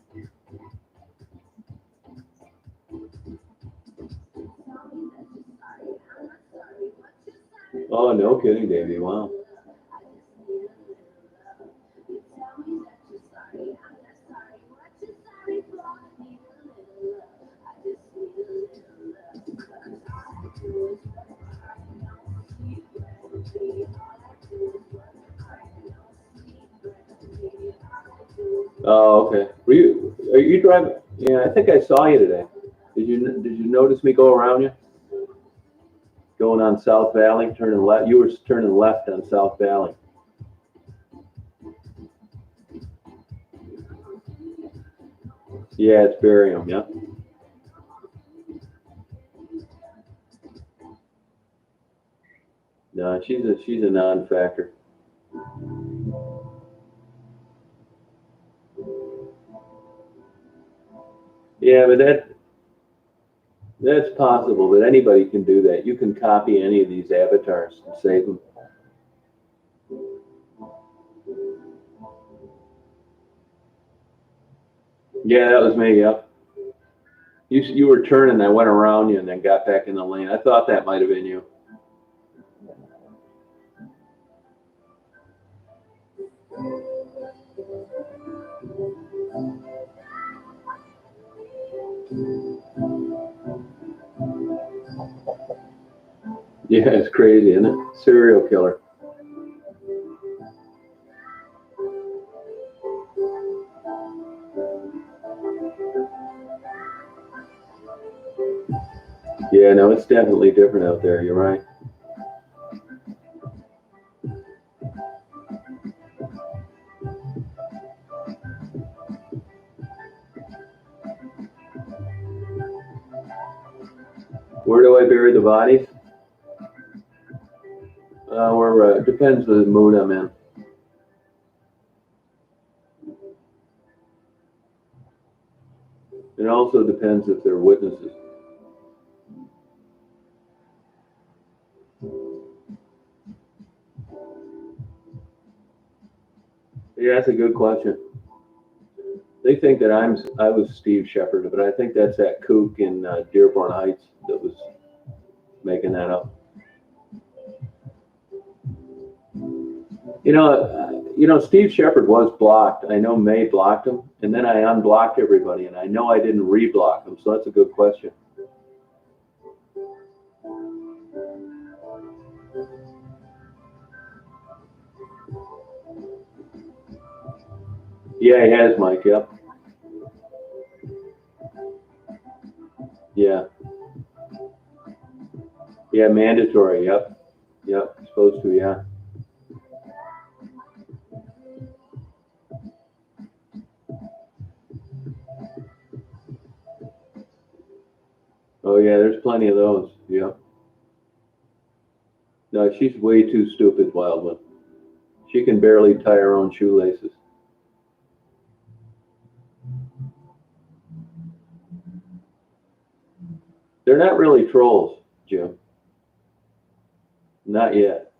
Oh, no kidding, Davey. Wow. Oh, okay. Are you driving? Yeah, I think I saw you today. Did you notice me go around you? Going on South Valley, turning left. You were turning left on South Valley. Yeah, it's barium. Yeah. No, she's a non-factor. Yeah, but that's possible. But anybody can do that. You can copy any of these avatars and save them. Yeah, that was me. Yep. You were turning. I went around you and then got back in the lane. I thought that might have been you. Yeah, it's crazy, isn't it? Serial killer. Yeah, no, it's definitely different out there. You're right. Where do I bury the bodies? Where depends the mood I'm in. It also depends if they're witnesses. Yeah, that's a good question. They think that I was Steve Shepard, but I think that's that kook in Dearborn Heights that was making that up. Steve Shepard was blocked. I know May blocked him, and then I unblocked everybody, and I know I didn't reblock him. So that's a good question. Yeah, he has, Mike. Yep. Yeah. Yeah, mandatory. Yep. Yep. Supposed to. Yeah. Oh yeah, there's plenty of those. Yep. No, she's way too stupid, Wildman. She can barely tie her own shoelaces. They're not really trolls, Jim. Not yet.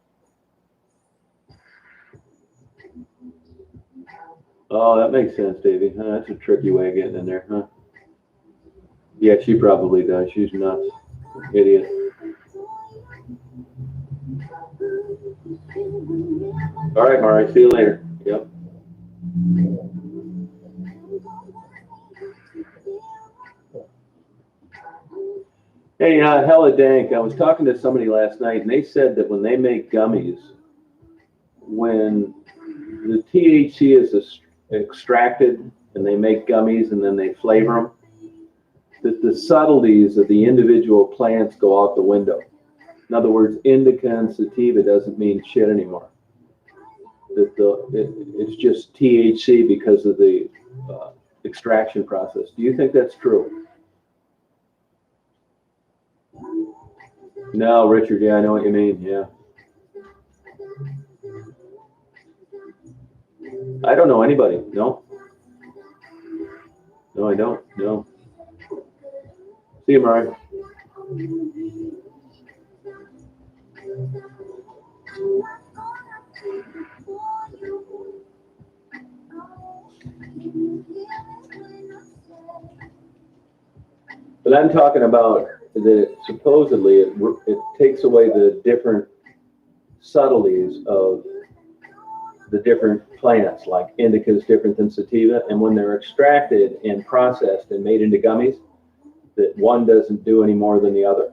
Oh, that makes sense, Davey. Huh, that's a tricky way of getting in there, huh? Yeah, she probably does. She's nuts. Idiot. All right, Mari. See you later. Yep. Hey, hella dank. I was talking to somebody last night, and they said that when they make gummies, when the THC is extracted and they make gummies and then they flavor them, that the subtleties of the individual plants go out the window. In other words, indica and sativa doesn't mean shit anymore. It's just THC because of the extraction process. Do you think that's true? No, Richard. Yeah, I know what you mean. Yeah. I don't know anybody. No. No, I don't. No. See you, Mari. But I'm talking about that supposedly it takes away the different subtleties of the different plants, like indica is different than sativa, and when they're extracted and processed and made into gummies, that one doesn't do any more than the other.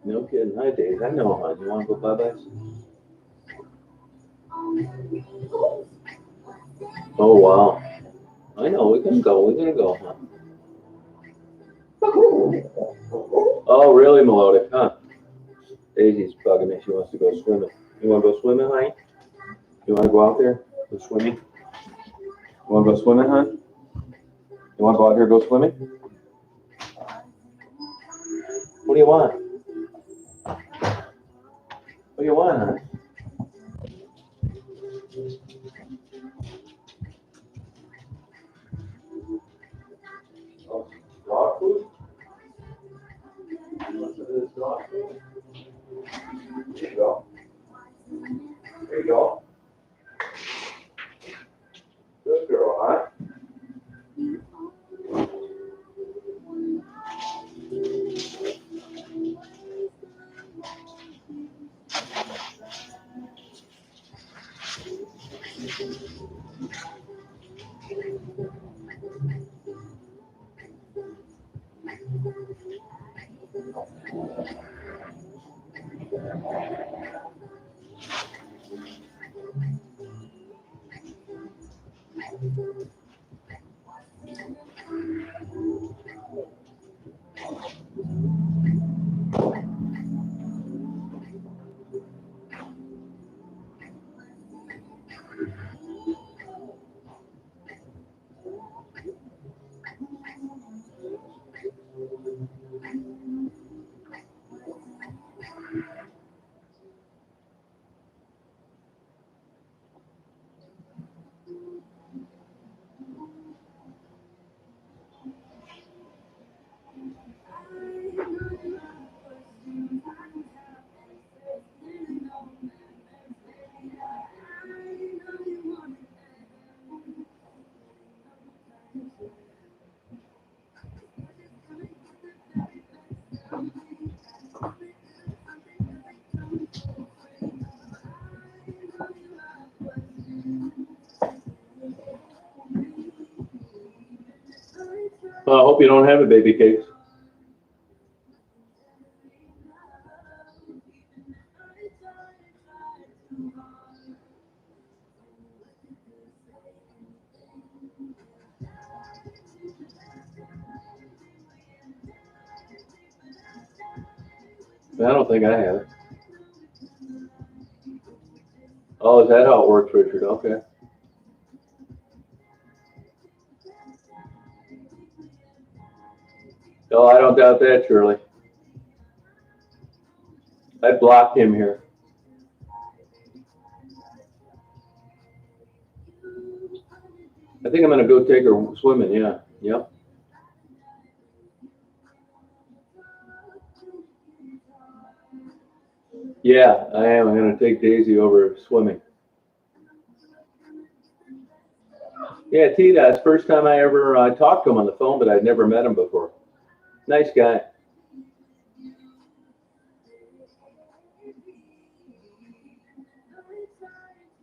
No kidding. in. Hi, Dave. I know, hon. You want to go bye-bye? Oh, wow. I know. We're going to go. We're going to go, huh? Oh, really, Melodic, huh? Daisy's bugging me. She wants to go swimming. You want to go swimming, honey? You want to go out there? Go swimming? You want to go swimming, hon? You want to go out here and go swimming? What do you want? What do you want, hon? Oh, dog food? You want some of this dog food? There you go. There you go. Good girl, huh? Well, I hope you don't have a baby cakes. I don't think I have it. Oh, is that how it works, Richard? Okay. Oh, I don't doubt that, Shirley. I blocked him here. I think I'm going to go take her swimming, yeah. Yep. Yeah, I am. I'm going to take Daisy over swimming. Yeah, Tita, it's the first time I ever talked to him on the phone, but I'd never met him before. Nice guy.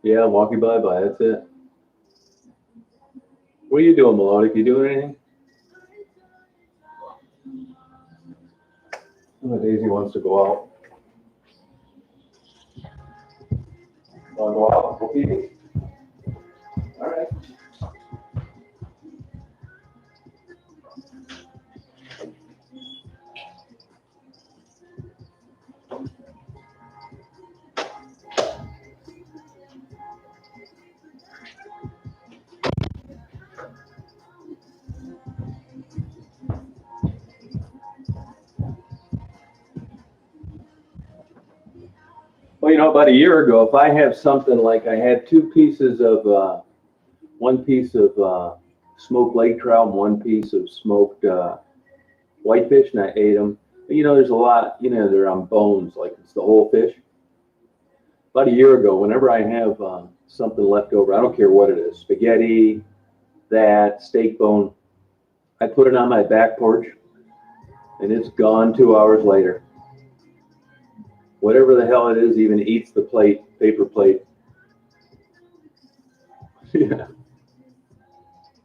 Yeah, walkie bye-bye, that's it. What are you doing, Melodic? You doing anything? Oh, Daisy wants to go out. Want to go out? Go pee? All right. Well, you know, about a year ago, if I have something like I had two pieces of, one piece of smoked lake trout and one piece of smoked whitefish, and I ate them. But, you know, there's a lot, you know, they're on bones, like it's the whole fish. About a year ago, whenever I have something left over, I don't care what it is, spaghetti, that, steak bone, I put it on my back porch, and it's gone 2 hours later. Whatever the hell it is even eats the plate, paper plate. Yeah.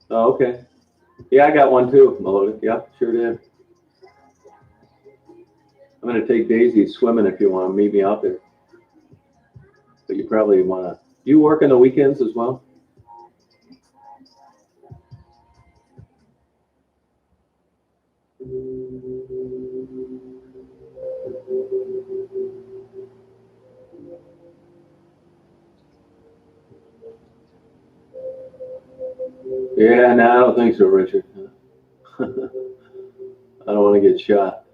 Oh, okay. Yeah, I got one too, Melodic. Yeah, sure did. I'm I'm going to take Daisy swimming if you want to meet me out there. But you probably want to. You work on the weekends as well? Yeah, no, I don't think so, Richard. I don't want to get shot.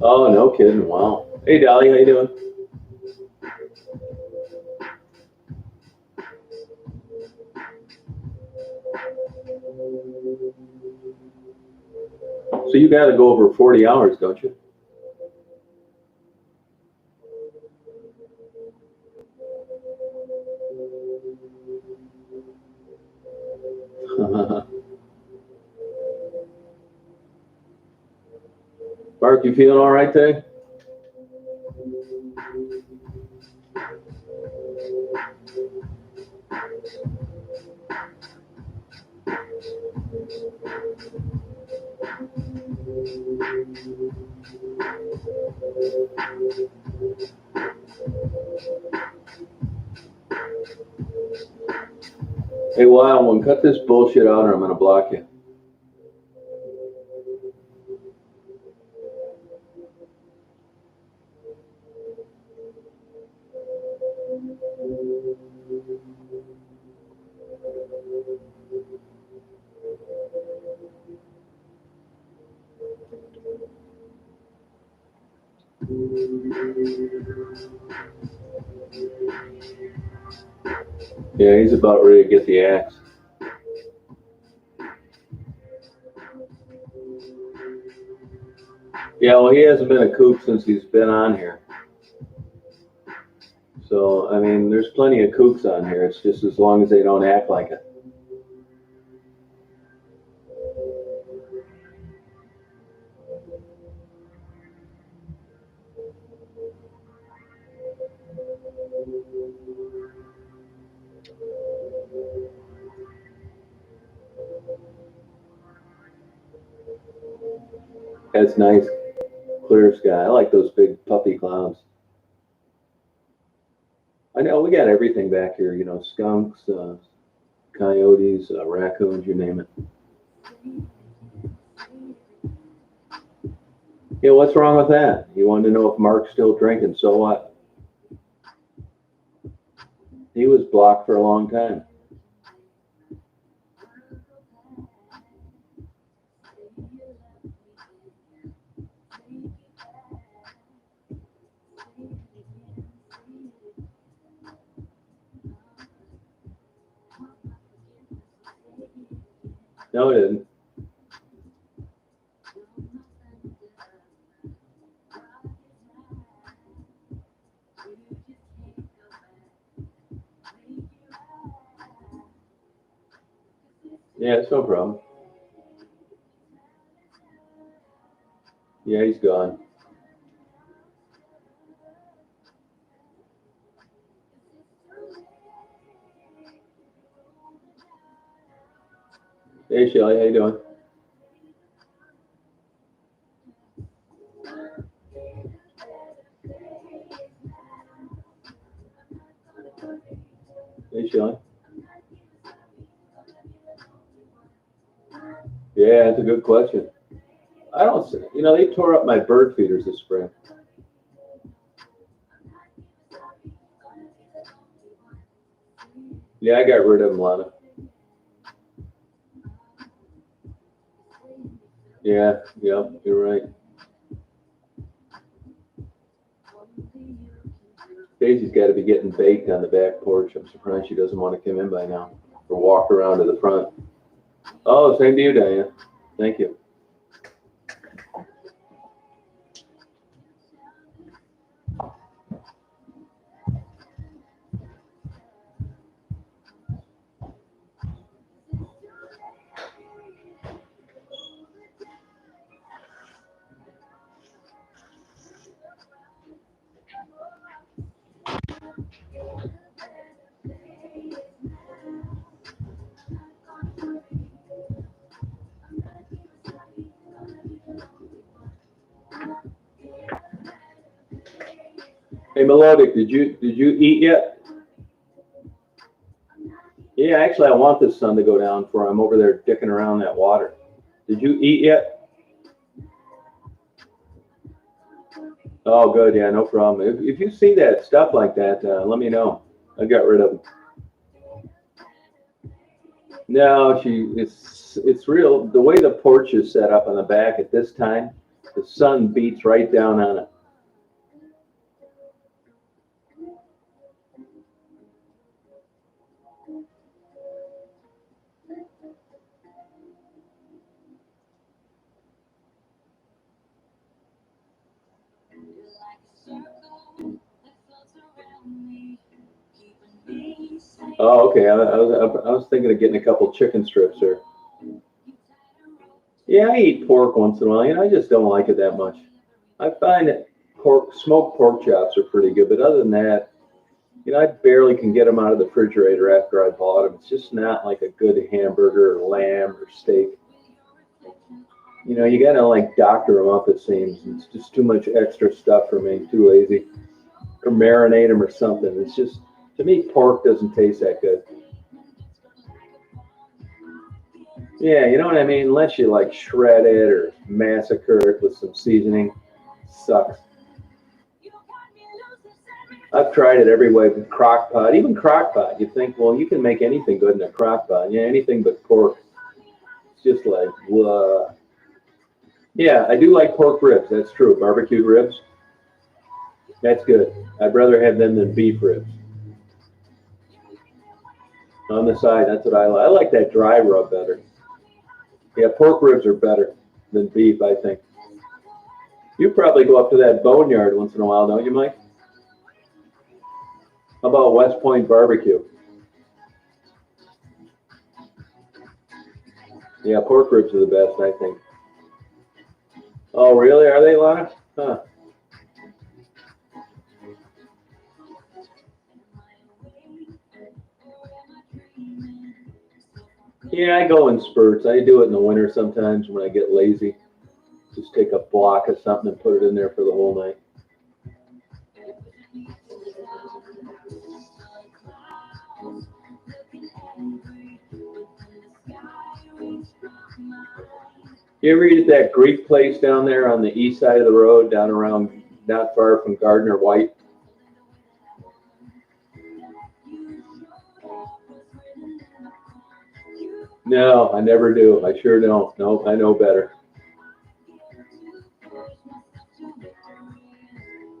Oh, no kidding. Wow. Hey, Dolly, how you doing? So you got to go over 40 hours, don't you? Mark, you feeling all right today? Hey, Wild One, cut this bullshit out or I'm going to block you. Yeah, he's about ready to get the axe. Yeah, well, he hasn't been a kook since he's been on here. So, I mean, there's plenty of kooks on here. It's just as long as they don't act like it. That's nice, clear sky. I like those big puffy clouds. I know we got everything back here, you know, skunks, coyotes, raccoons, you name it. Yeah, what's wrong with that? You wanted to know if Mark's still drinking, so what? He was blocked for a long time. No, he didn't. Yeah, it's no problem. Yeah, he's gone. Hey, Shelly, how you doing? Hey, Shelly. Yeah, that's a good question. I don't see, you know, they tore up my bird feeders this spring. Yeah, I got rid of them, Lana. Yeah, yep, you're right. Daisy's got to be getting baked on the back porch. I'm surprised she doesn't want to come in by now or walk around to the front. Oh, same to you, Diane. Thank you. Hey, Melodic, did you eat yet? Yeah, actually, I want this sun to go down for I'm over there dicking around that water. Did you eat yet? Oh, good. Yeah, no problem. If you see that stuff like that, let me know. I got rid of them. No, it's real. The way the porch is set up on the back at this time, the sun beats right down on it. Oh, okay. I was thinking of getting a couple chicken strips there. Yeah, I eat pork once in a while. I just don't like it that much. I find that smoked pork chops are pretty good, but other than that, I barely can get them out of the refrigerator after I bought them. It's just not like a good hamburger or lamb or steak. You gotta like doctor them up. It seems it's just too much extra stuff for me. Too lazy, or marinate them or something. It's just to me, pork doesn't taste that good. Yeah, you know what I mean. Unless you like shred it or massacre it with some seasoning, sucks. I've tried it every way, but crock pot, even crock pot. You think, well, you can make anything good in a crock pot. Yeah, anything but pork. It's just like, whoa. Yeah, I do like pork ribs. That's true. Barbecued ribs, that's good. I'd rather have them than beef ribs. On the side, that's what I like. I like that dry rub better. Yeah, pork ribs are better than beef, I think. You probably go up to that boneyard once in a while, don't you, Mike? How about West Point barbecue? Yeah, pork ribs are the best, I think. Oh, really? Are they, Lana? Huh. Yeah, I go in spurts. I do it in the winter sometimes when I get lazy. Just take a block of something and put it in there for the whole night. You ever eat at that Greek place down there on the east side of the road, down around not far from Gardner White? No, I never do. I sure don't. No, I know better.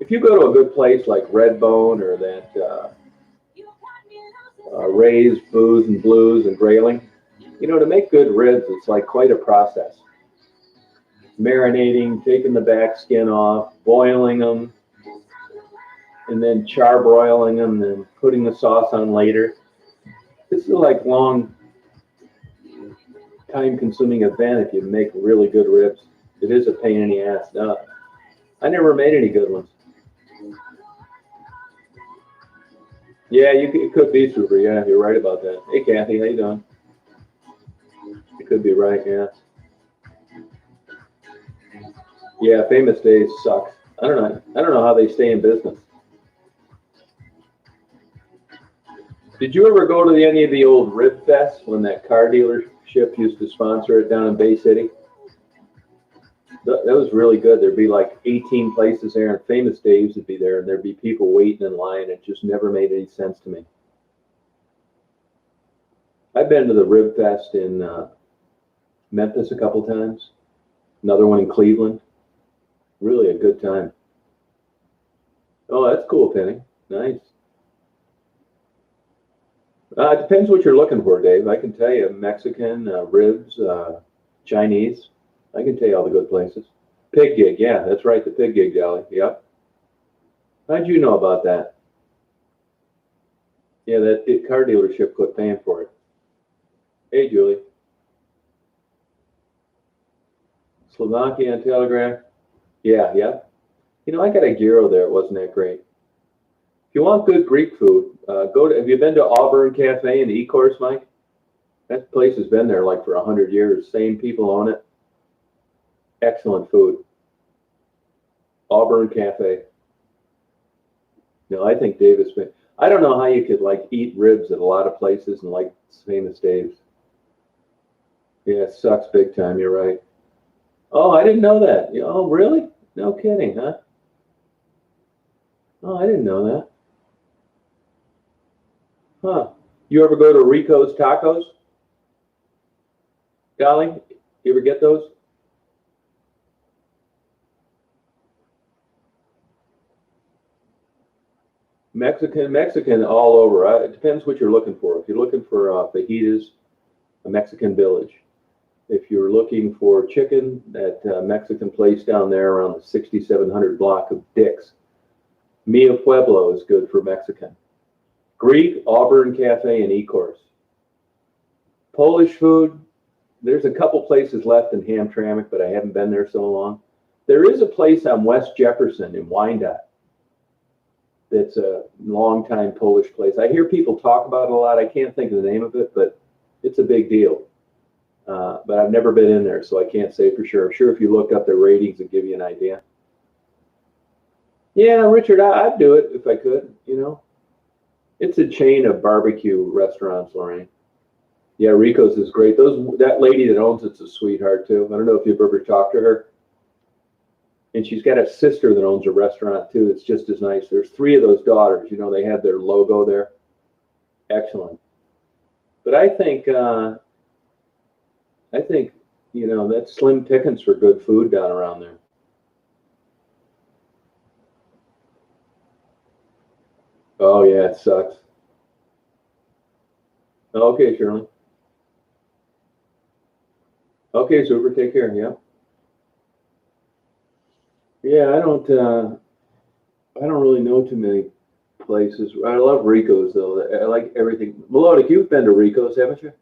If you go to a good place like Redbone or that Ray's Booze and Blues and Grayling, to make good ribs, it's like quite a process. Marinating, taking the back skin off, boiling them, and then charbroiling them, and putting the sauce on later. This is like long, time-consuming event if you make really good ribs. It is a pain in the ass. No, I never made any good ones. Yeah, it could be super. Yeah, you're right about that. Hey, Kathy, how you doing? You could be right. Yeah. Yeah, Famous Days sucks. I don't know. I don't know how they stay in business. Did you ever go to any of the old Rib Fests when that car dealership used to sponsor it down in Bay City? That was really good. There'd be like 18 places there, and Famous Dave's would be there, and there'd be people waiting in line. It just never made any sense to me. I've been to the Rib Fest in Memphis a couple times. Another one in Cleveland. Really a good time. Oh, that's cool, Penny. Nice. It depends what you're looking for, Dave. I can tell you Mexican, ribs, Chinese. I can tell you all the good places. Pig Gig, yeah, that's right, the Pig Gig Deli. Yep. How'd you know about that? Yeah, that car dealership quit paying for it. Hey, Julie. Slovakia and Telegraph. Yeah, yeah. I got a gyro there. It wasn't that great. If you want good Greek food, go to. Have you been to Auburn Cafe in Ecorse, Mike? That place has been there like for 100 years. Same people own it. Excellent food. Auburn Cafe. No, I think Davis. I don't know how you could like eat ribs at a lot of places and like famous Dave's. Yeah, it sucks big time. You're right. Oh, I didn't know that. Oh, really? No kidding, huh? Oh, I didn't know that. Huh. You ever go to Rico's Tacos? Golly, you ever get those? Mexican all over. It depends what you're looking for. If you're looking for fajitas, a Mexican village. If you're looking for chicken, that Mexican place down there around the 6700 block of Dick's. Mia Pueblo is good for Mexican. Greek, Auburn Cafe, and Ecourse. Polish food, there's a couple places left in Hamtramck, but I haven't been there so long. There is a place on West Jefferson in Wyandotte that's a long-time Polish place. I hear people talk about it a lot. I can't think of the name of it, but it's a big deal. But I've never been in there, so I can't say for sure. I'm sure if you looked up their ratings, it'd give you an idea. Yeah, Richard, I'd do it if I could, you know. It's a chain of barbecue restaurants, Lorraine. Yeah, Rico's is great. That lady that owns it's a sweetheart too. I don't know if you've ever talked to her. And she's got a sister that owns a restaurant too. It's just as nice. There's three of those daughters. You know, they have their logo there. Excellent. But I think you know that's slim pickings for good food down around there. Oh yeah, it sucks. Okay, Shirley. Okay, super. Take care. Yeah. Yeah, I don't really know too many places. I love Rico's though. I like everything. Melodic, you've been to Rico's, haven't you?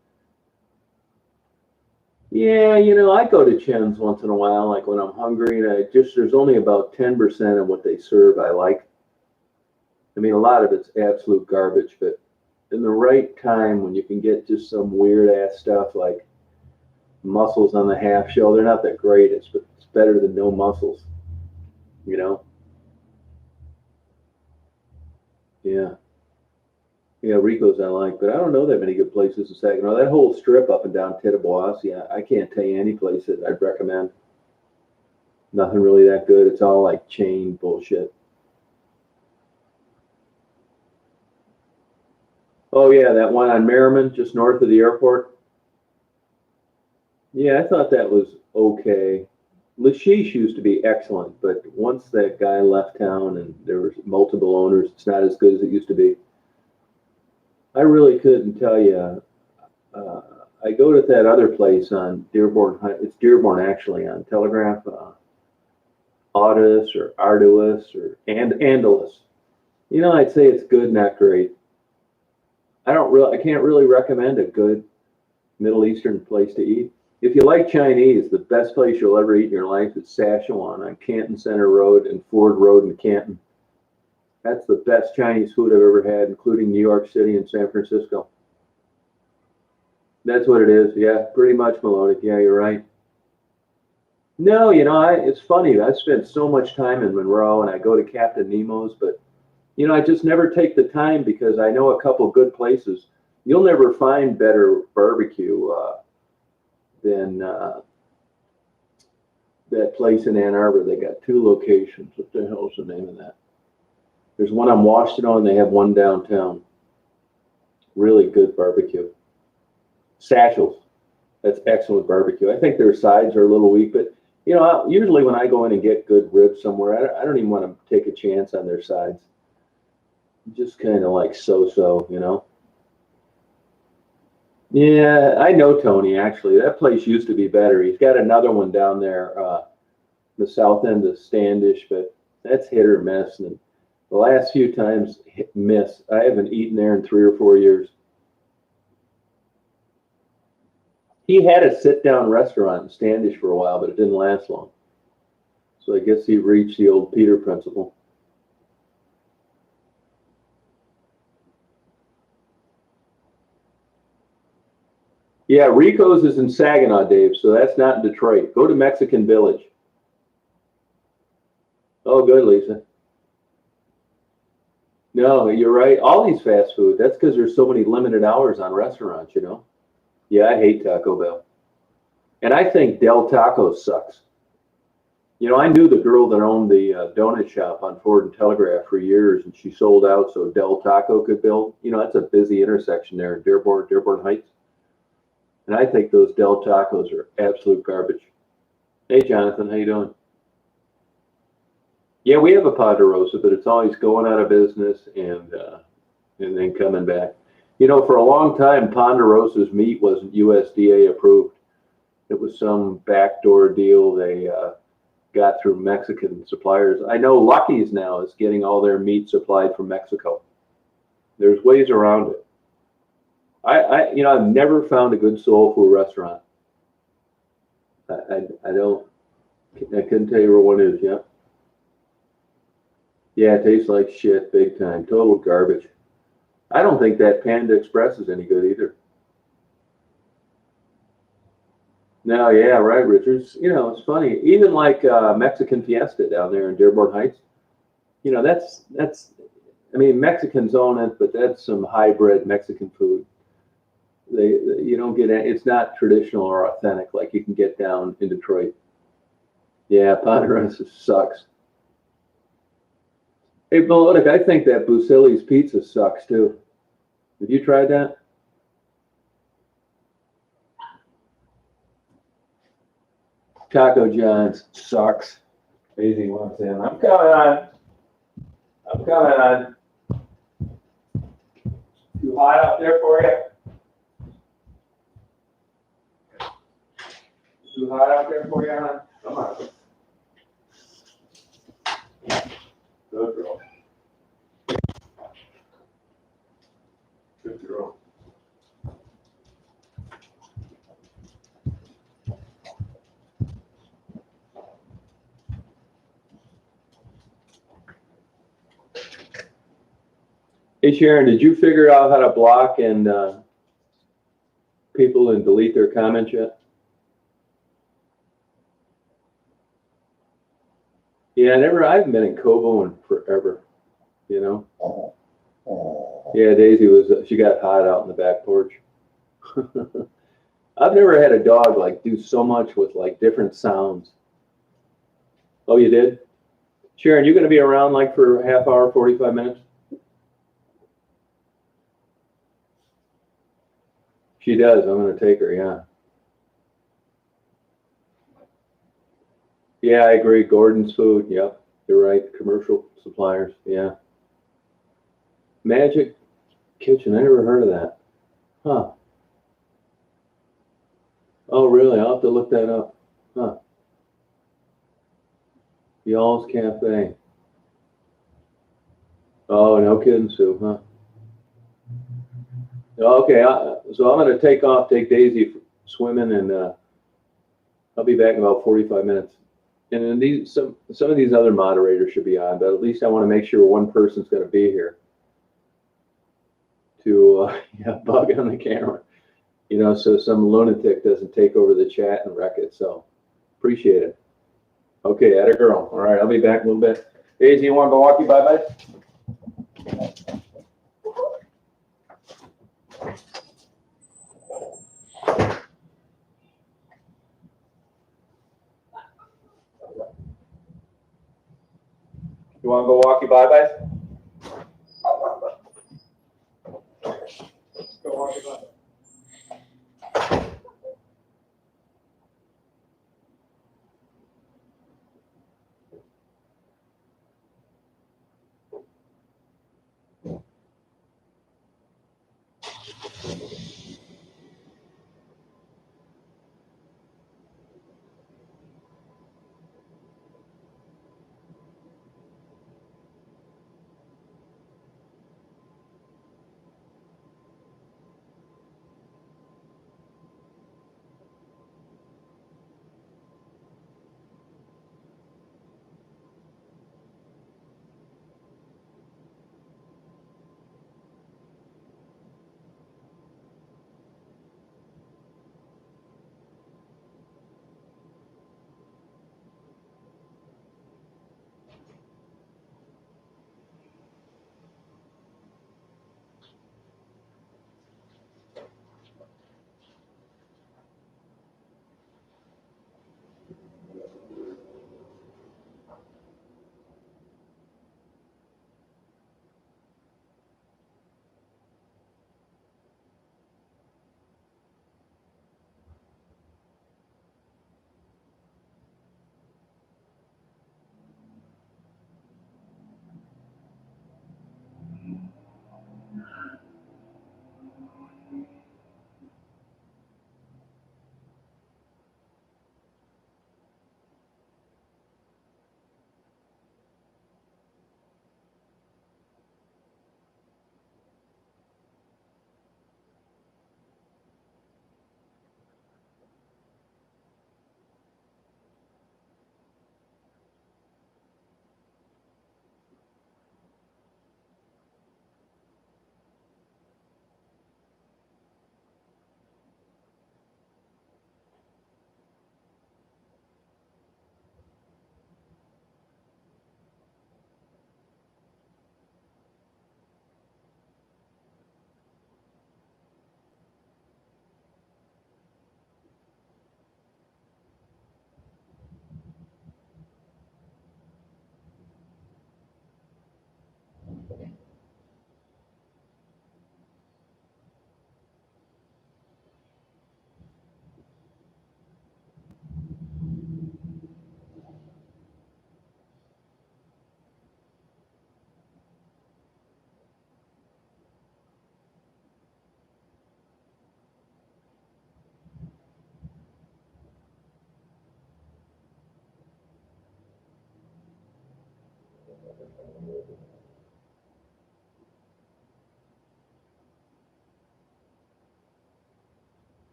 Yeah, you know, I go to Chen's once in a while, like when I'm hungry, and there's only about 10% of what they serve I like. I mean, a lot of it's absolute garbage, but in the right time, when you can get just some weird ass stuff like mussels on the half shell, they're not the greatest, but it's better than no mussels, you know? Yeah. Yeah, Rico's I like, but I don't know that many good places in Saginaw. That whole strip up and down Tittabawassee, I can't tell you any place that I'd recommend. Nothing really that good. It's all like chain bullshit. Oh yeah, that one on Merriman, just north of the airport. Yeah, I thought that was okay. Lashish used to be excellent, but once that guy left town and there was multiple owners, it's not as good as it used to be. I really couldn't tell you. Uh, I go to that other place on Dearborn. It's Dearborn actually on Telegraph, Audis or Arduous or Andalus. You know, I'd say it's good, not great. I can't really recommend a good Middle Eastern place to eat. If you like Chinese, the best place you'll ever eat in your life is Szechuan on Canton Center Road and Ford Road in Canton. That's the best Chinese food I've ever had, including New York City and San Francisco. That's what it is. Yeah, pretty much melodic. Yeah, you're right. No, you know, it's funny. I spent so much time in Monroe and I go to Captain Nemo's, but, you know, I just never take the time because I know a couple good places. You'll never find better barbecue than that place in Ann Arbor. They got two locations. What the hell's the name of that? There's one on Washington and they have one downtown. Really good barbecue. Satchels. That's excellent barbecue. I think their sides are a little weak, but you know, usually when I go in and get good ribs somewhere, I don't even want to take a chance on their sides. Just kind of like so-so, you know. Yeah, I know Tony actually. That place used to be better. He's got another one down there, the south end of Standish, but that's hit or miss. And the last few times, miss. I haven't eaten there in 3 or 4 years. He had a sit-down restaurant in Standish for a while, but it didn't last long. So I guess he reached the old Peter principle. Yeah, Rico's is in Saginaw, Dave, so that's not in Detroit. Go to Mexican Village. Oh, good, Lisa. No, you're right. All these fast food, that's because there's so many limited hours on restaurants, you know? Yeah, I hate Taco Bell. And I think Del Taco sucks. You know, I knew the girl that owned the donut shop on Ford and Telegraph for years, and she sold out so Del Taco could build. You know, that's a busy intersection there in Dearborn Heights. And I think those Del Tacos are absolute garbage. Hey, Jonathan, how you doing? Yeah, we have a Ponderosa, but it's always going out of business and then coming back. You know, for a long time, Ponderosa's meat wasn't USDA approved. It was some backdoor deal they got through Mexican suppliers. I know Lucky's now is getting all their meat supplied from Mexico. There's ways around it. You know, I've never found a good soul food restaurant. I don't. I couldn't tell you where one is. Yeah. Yeah, it tastes like shit, big time. Total garbage. I don't think that Panda Express is any good either. No, yeah, right, Richards. You know, it's funny. Even like Mexican Fiesta down there in Dearborn Heights. You know, that's. I mean, Mexicans own it, but that's some hybrid Mexican food. You don't get it's not traditional or authentic like you can get down in Detroit. Yeah, Ponderosa sucks. Hey, Melodic, I think that Busili's pizza sucks too. Have you tried that? Taco John's sucks. Easy ones in. I'm coming on. I'm coming on. Too hot out there for you? Too hot out there for you, huh? Come on. Good girl. Good girl. Hey Sharon, did you figure out how to block and people and delete their comments yet? Yeah, I haven't been in Kovo in forever, you know? Yeah, Daisy she got hot out in the back porch. I've never had a dog like do so much with like different sounds. Oh, you did? Sharon, you gonna be around like for a half hour, 45 minutes? She does, I'm gonna take her, yeah. Yeah, I agree, Gordon's Food, yep, you're right, commercial suppliers, yeah. Magic Kitchen, I never heard of that. Huh. Oh, really? I'll have to look that up. Huh. Y'all's Cafe. Oh, no kidding, Sue, huh? Okay, so I'm going to take off, take Daisy swimming, and I'll be back in about 45 minutes. And then some of these other moderators should be on, but at least I want to make sure one person's going to be here to yeah, bug on the camera, you know, so some lunatic doesn't take over the chat and wreck it. So appreciate it. Okay, atta girl. All right, I'll be back in a little bit. Daisy, you want to go walk you bye-bye? You want to go walk you bye-bye? Go walk you bye-bye.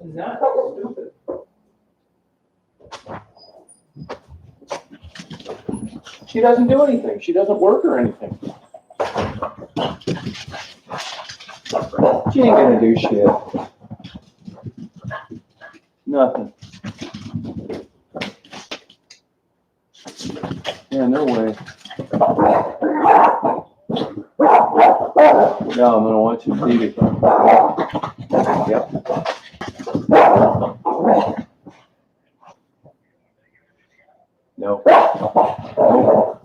He's not stupid. She doesn't do anything. She doesn't work or anything. She ain't gonna do shit. Nothing. Yeah, no way. No, I'm gonna watch the TV. Yep. No.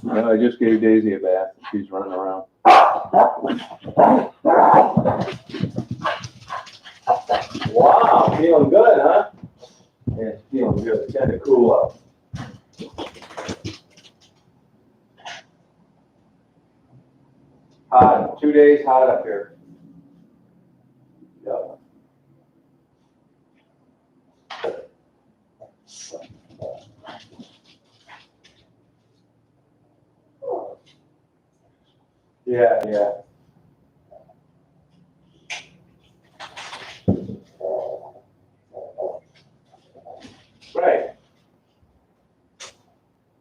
No, I just gave Daisy a bath. She's running around. Wow, feeling good, huh? Yeah, it's feeling good. It's kind of cool out. Hot. 2 days hot up here. Yep. Yeah.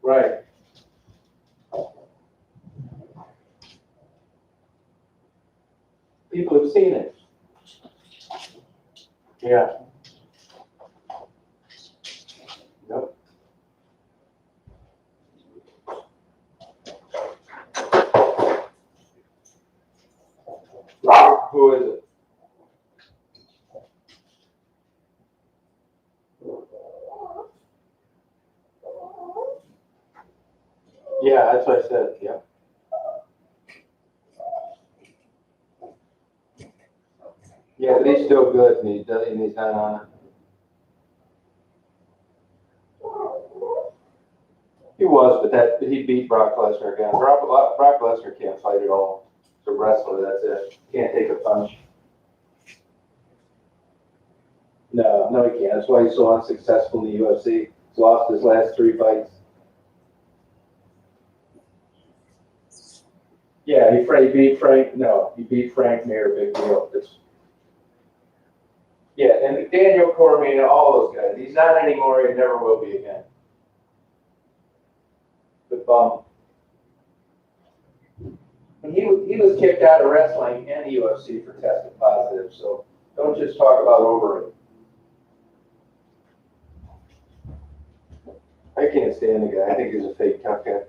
Right. People have seen it. Yeah. Yep. Who is it? Yeah, that's what I said. Yeah. Yeah, but he's still good, and he's not on it. He was, but he beat Brock Lesnar again. Brock Lesnar can't fight at all. It's a wrestler. That's it. Can't take a punch. No, he can't. That's why he's so unsuccessful in the UFC. He's lost his last 3 fights. Yeah, he beat Frank. No, he beat Frank Mir. Big deal. Yeah, and Daniel Cormier, all those guys. He's not anymore. He never will be again. The bum. And he was kicked out of wrestling and the UFC for testing positive. So don't just talk about over it. I can't stand the guy. I think he's a fake tough guy.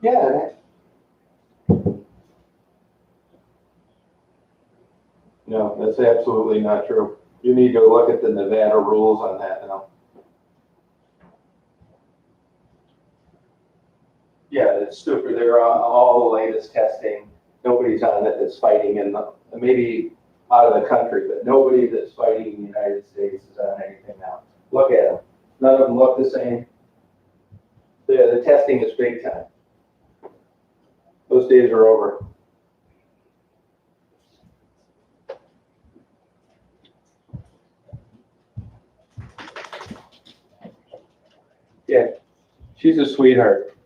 Yeah. No, that's absolutely not true. You need to look at the Nevada rules on that now. Yeah, it's stupid. They're on all the latest testing. Nobody's on it that's fighting maybe out of the country, but nobody that's fighting in the United States is on anything now. Look at them. None of them look the same. The testing is big time. Those days are over. Yeah, she's a sweetheart.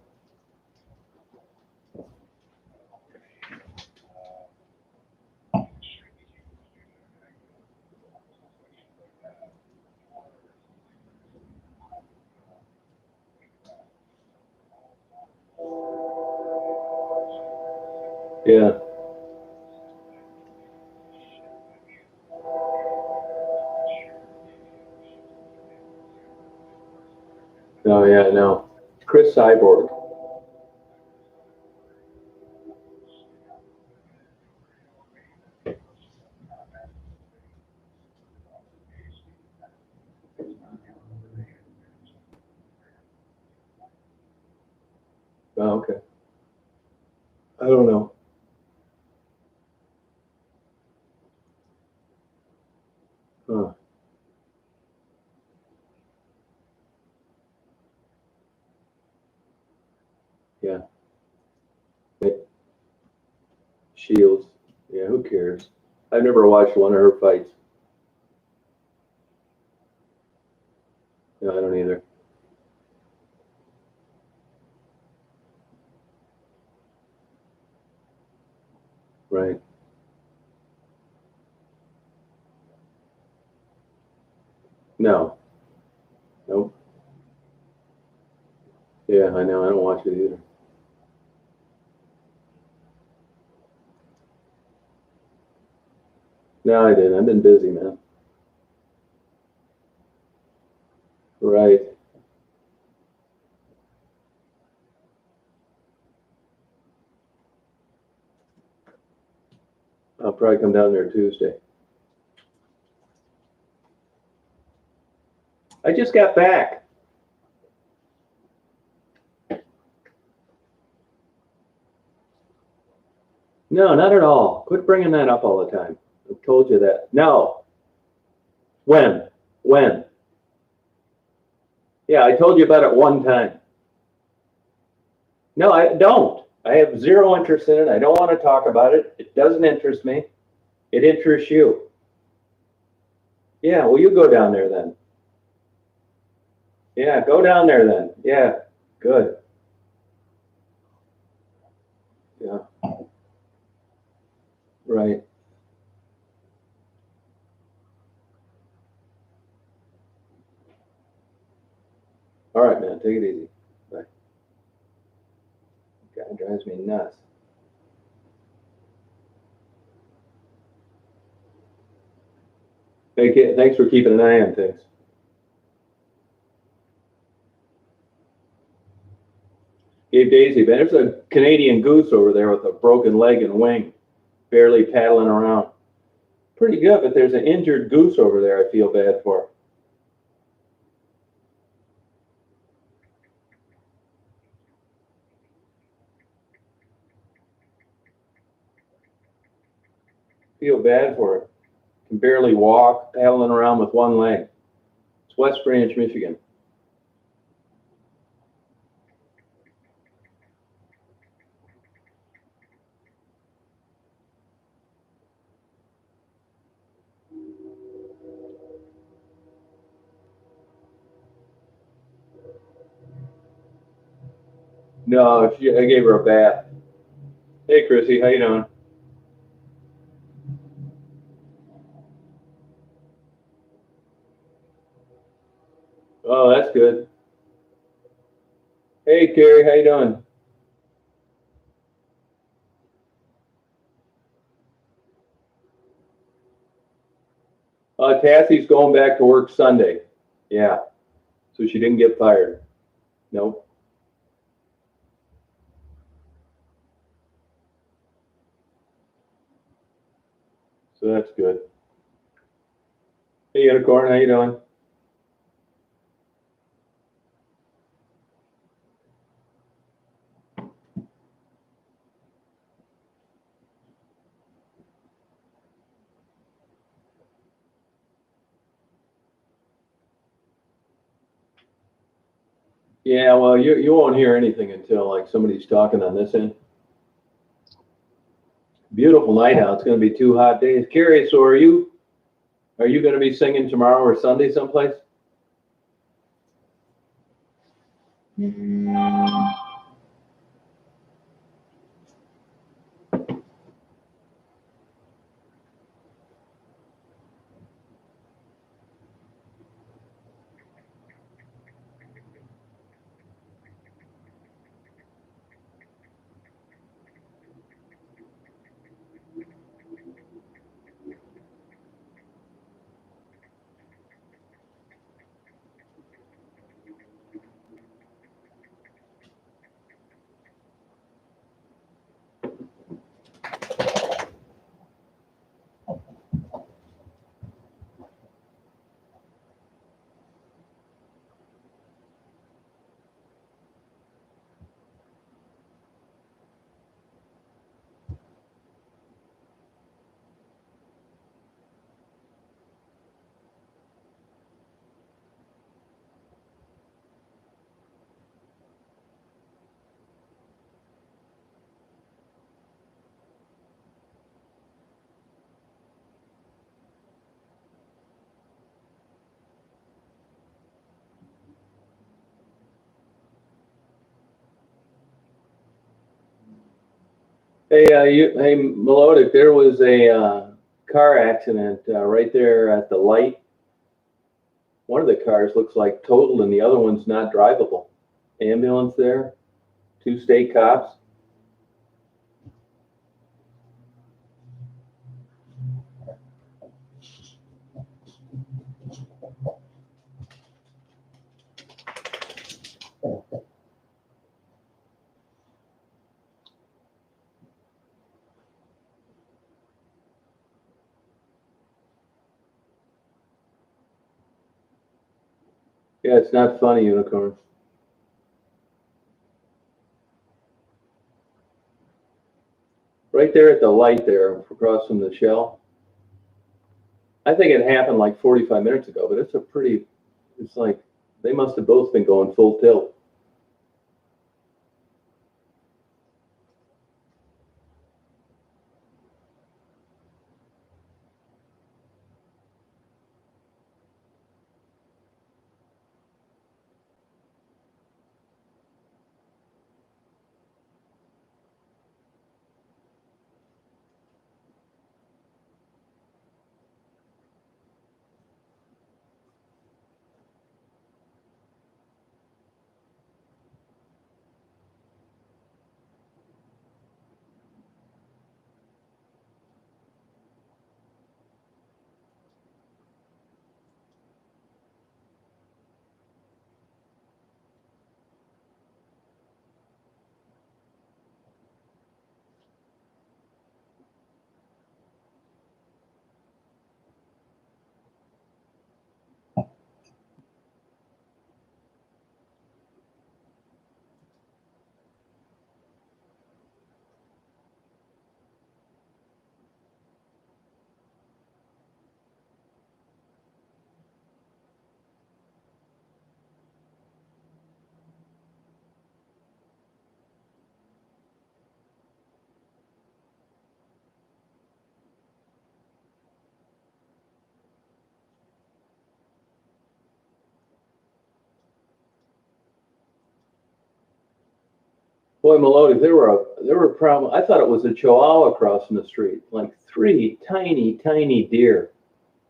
Yeah. Oh yeah, no. Chris Cyborg. Oh, okay. I don't know. Huh. Yeah. Shields. Yeah, who cares? I've never watched one of her fights. No, I don't either. Right. No. Nope. Yeah, I know. I don't watch it either. No, I didn't. I've been busy, man. Right. I'll probably come down there Tuesday. I just got back. No, not at all. Quit bringing that up all the time. I've told you that. No. When? When? Yeah, I told you about it one time. No, I don't. I have zero interest in it. I don't want to talk about it. It doesn't interest me. It interests you. Yeah, well, you go down there then. Yeah, go down there then. Yeah, good. Yeah, right. All right, man, take it easy. Bye. Guy drives me nuts. Hey, thanks for keeping an eye on things. Hey, Daisy, man, there's a Canadian goose over there with a broken leg and wing, barely paddling around. Pretty good, but there's an injured goose over there I feel bad for. Feel bad for it. Can barely walk, paddling around with one leg. It's West Branch, Michigan. No, I gave her a bath. Hey, Chrissy, how you doing? Oh, that's good. Hey, Carrie, how you doing? Tassie's going back to work Sunday. Yeah, so she didn't get fired. Nope. So that's good. Hey, Unicorn, how you doing? Yeah, well, you won't hear anything until like somebody's talking on this end. Beautiful night out. It's going to be 2 hot days. Carrie, so are you going to be singing tomorrow or Sunday someplace? Hey, Melodic, there was a car accident right there at the light. One of the cars looks like totaled and the other one's not drivable. Ambulance there, two state cops. Yeah, it's not funny, Unicorn. Right there at the light there, across from the Shell. I think it happened like 45 minutes ago, but it's like they must have both been going full tilt. Boy, Melodic, there were problems. I thought it was a Chihuahua crossing the street, like three tiny, tiny deer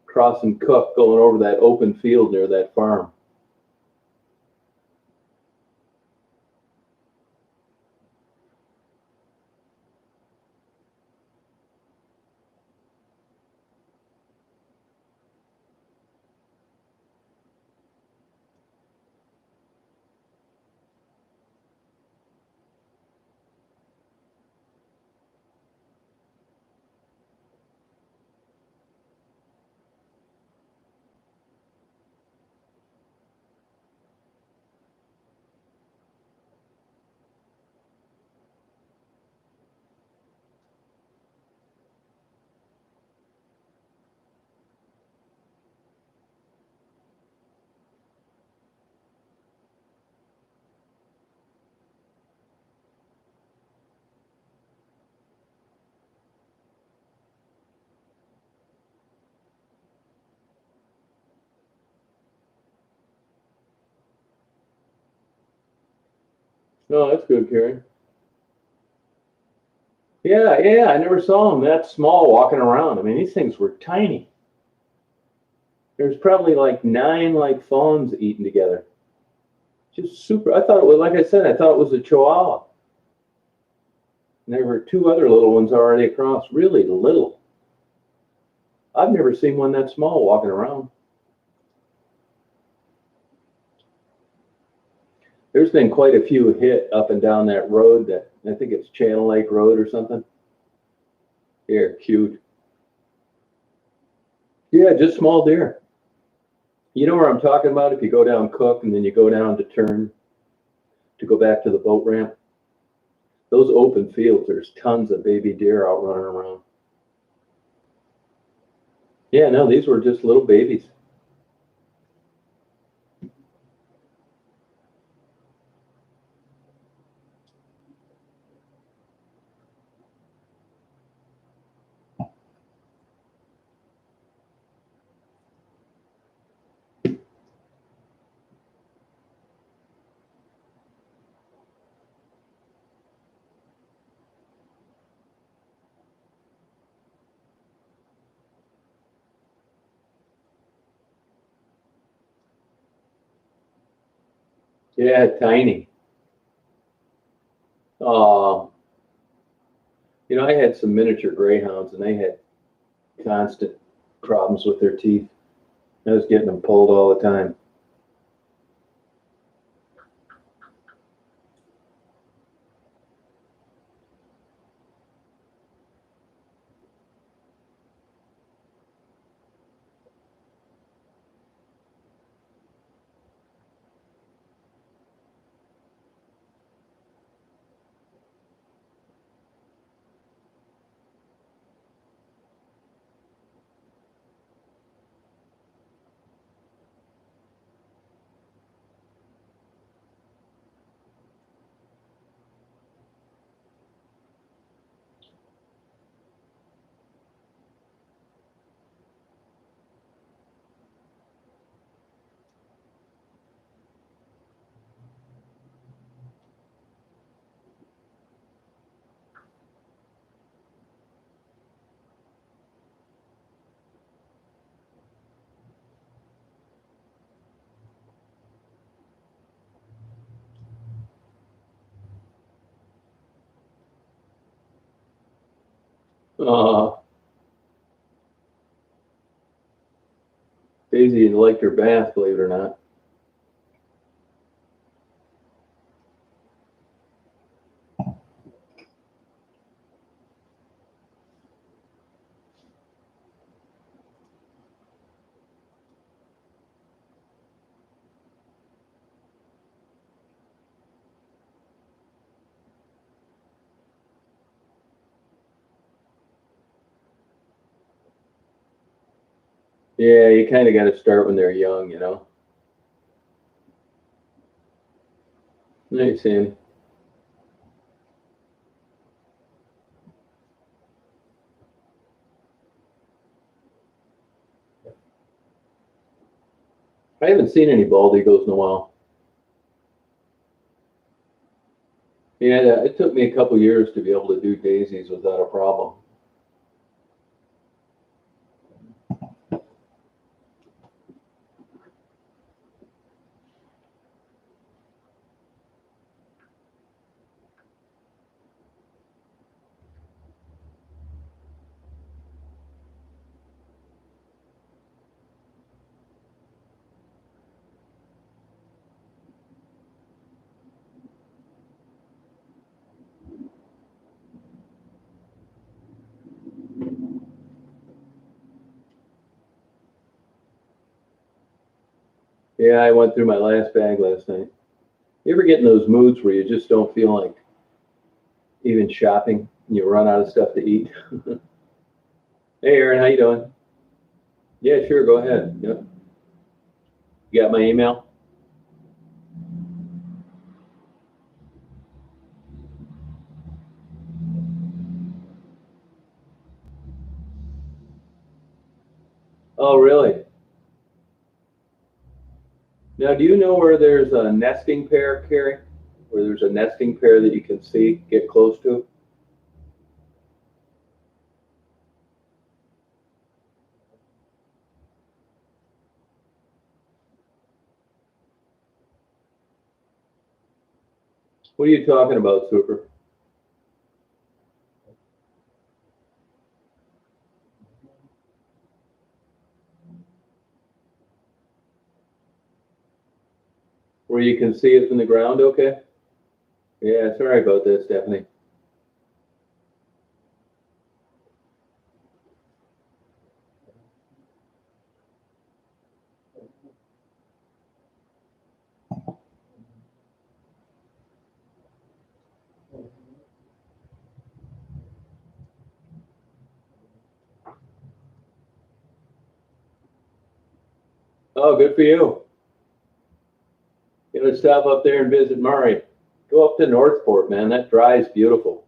crossing Cook, going over that open field near that farm. No, that's good, Karen. Yeah, yeah, I never saw them that small walking around. I mean, these things were tiny. There's probably like nine like fawns eating together. Just super. I thought it was, like I said, I thought it was a Chihuahua. And there were two other little ones already across, really little. I've never seen one that small walking around. There's been quite a few hit up and down that road that I think it's Channel Lake Road or something. They're cute. Yeah, just small deer. You know where I'm talking about? If you go down Cook and then you go down to turn to go back to the boat ramp, those open fields, there's tons of baby deer out running around. Yeah, no, these were just little babies. Yeah, tiny. Uh, I had some miniature greyhounds, and they had constant problems with their teeth. I was getting them pulled all the time. Uh, Daisy liked her bath, believe it or not. Yeah, you kind of got to start when they're young. Nice, Sammy. I haven't seen any bald eagles in a while. Yeah, it took me a couple years to be able to do daisies without a problem. Yeah, I went through my last bag last night. You ever get in those moods where you just don't feel like even shopping and you run out of stuff to eat? Hey, Aaron, how you doing? Yeah, sure, go ahead. Yep. You got my email? Oh, really? Now, do you know where there's a nesting pair, Carrie? Where there's a nesting pair that you can see, get close to? What are you talking about, Super? Where you can see it from the ground, okay? Yeah, sorry about that, Stephanie. Oh, good for you. You gotta stop up there and visit Murray. Go up to Northport, man. That drive's beautiful.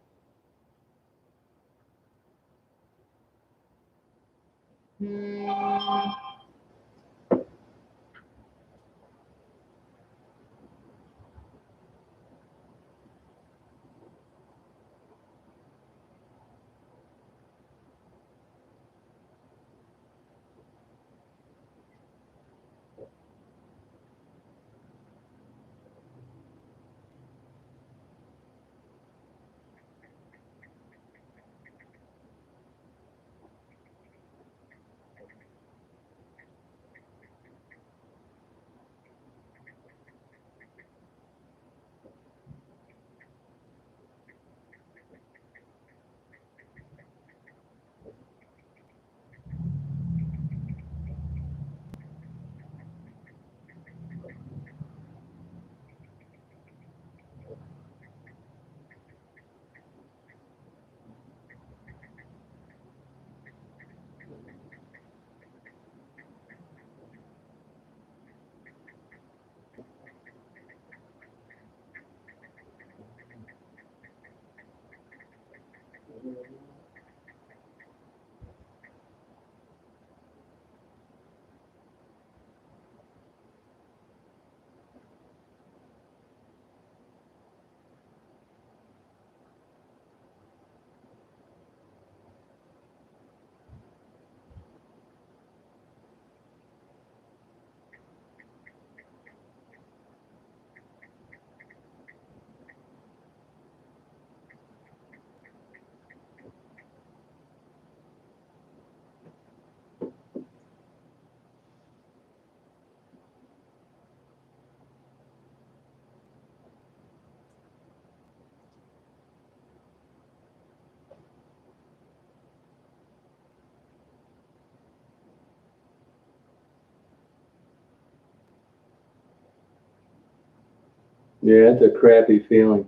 Yeah, it's a crappy feeling.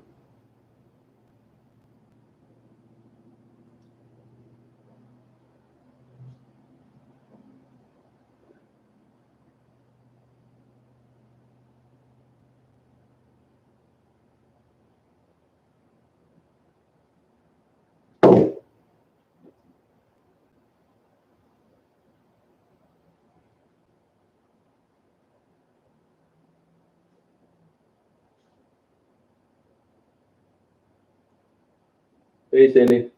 Hey, Cindy.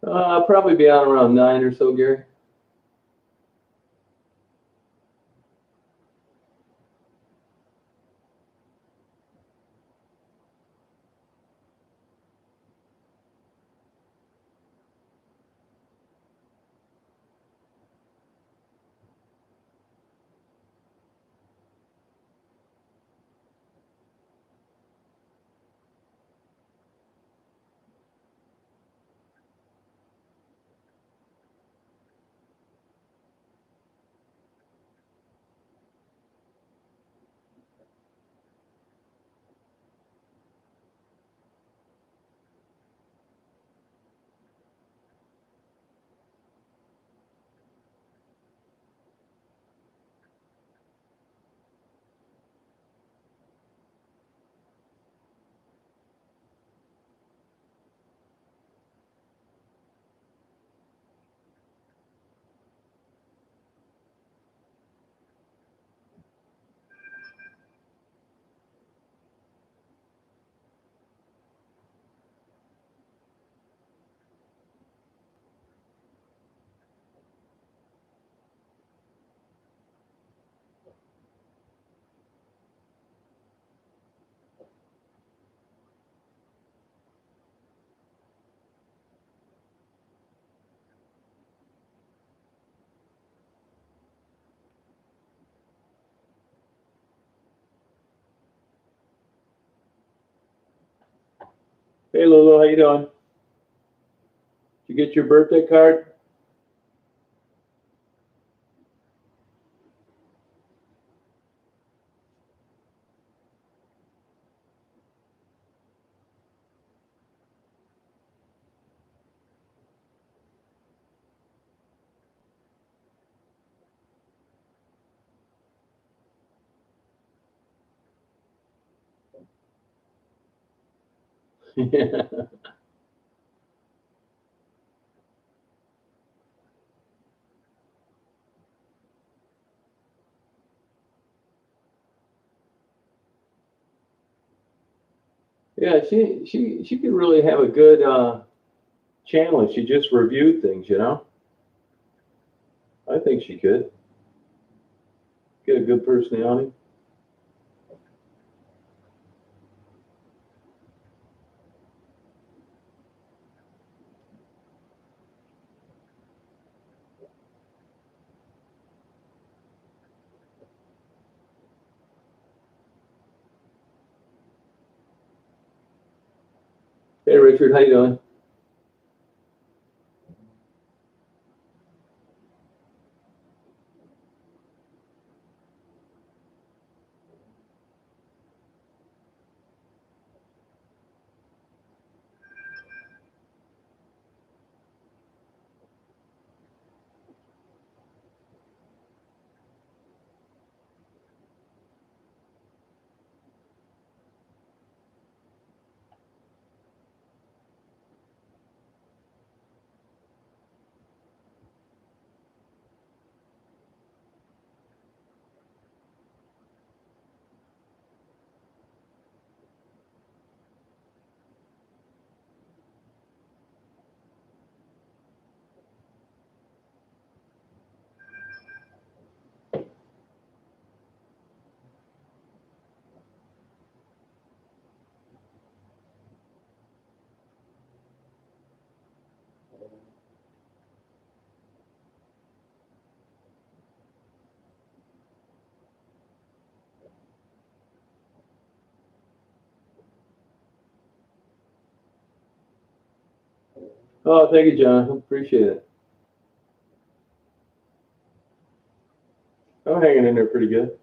I'll probably be on around 9 or so, Gary. Hey, Lulu, how you doing? Did you get your birthday card? Yeah, she could really have a good channel if she just reviewed things, you know? I think she could get a good personality. Hey, Richard, how you doing? Oh, thank you, John. Appreciate it. I'm hanging in there pretty good.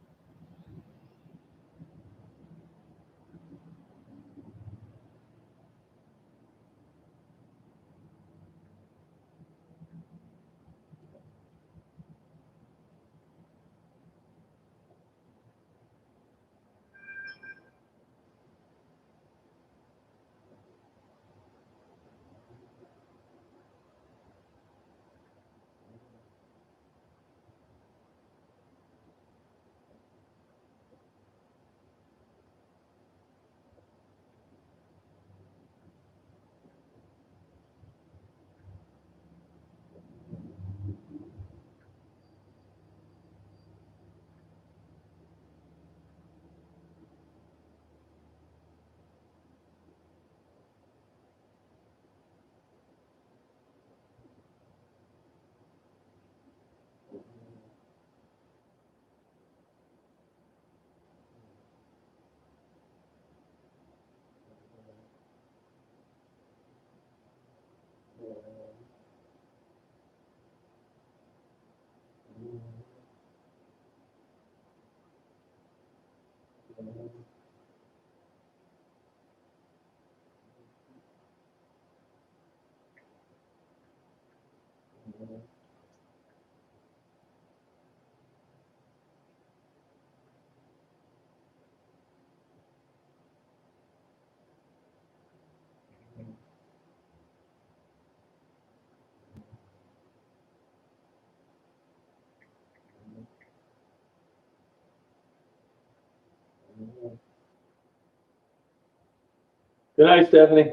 Good night, Stephanie.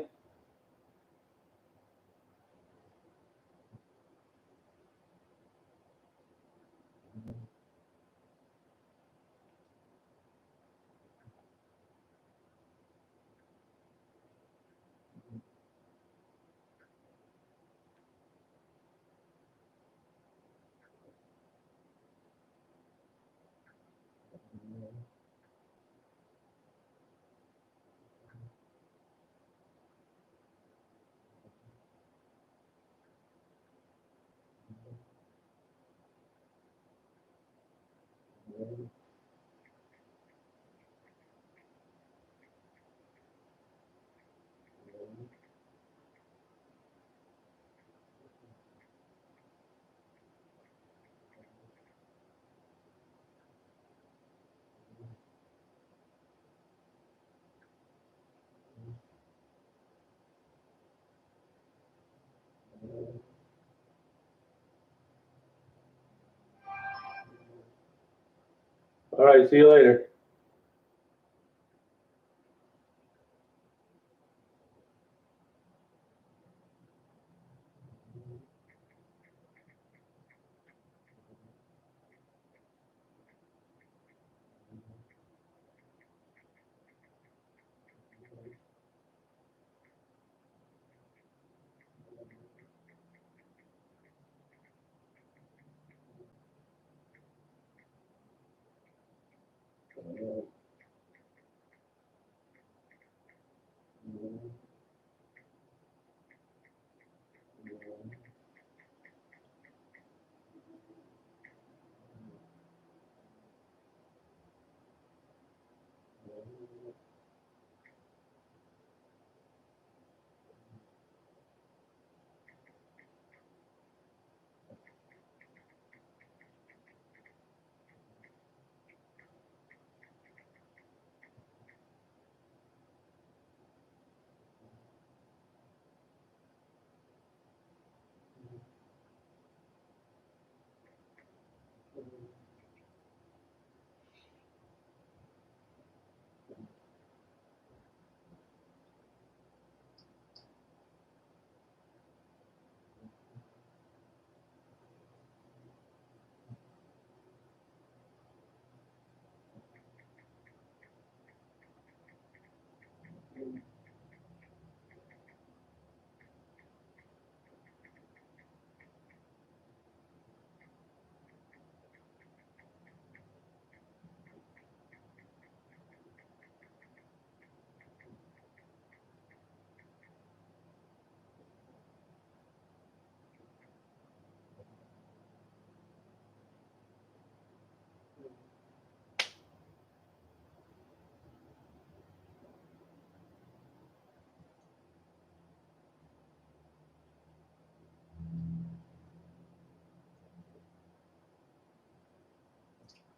All right, see you later.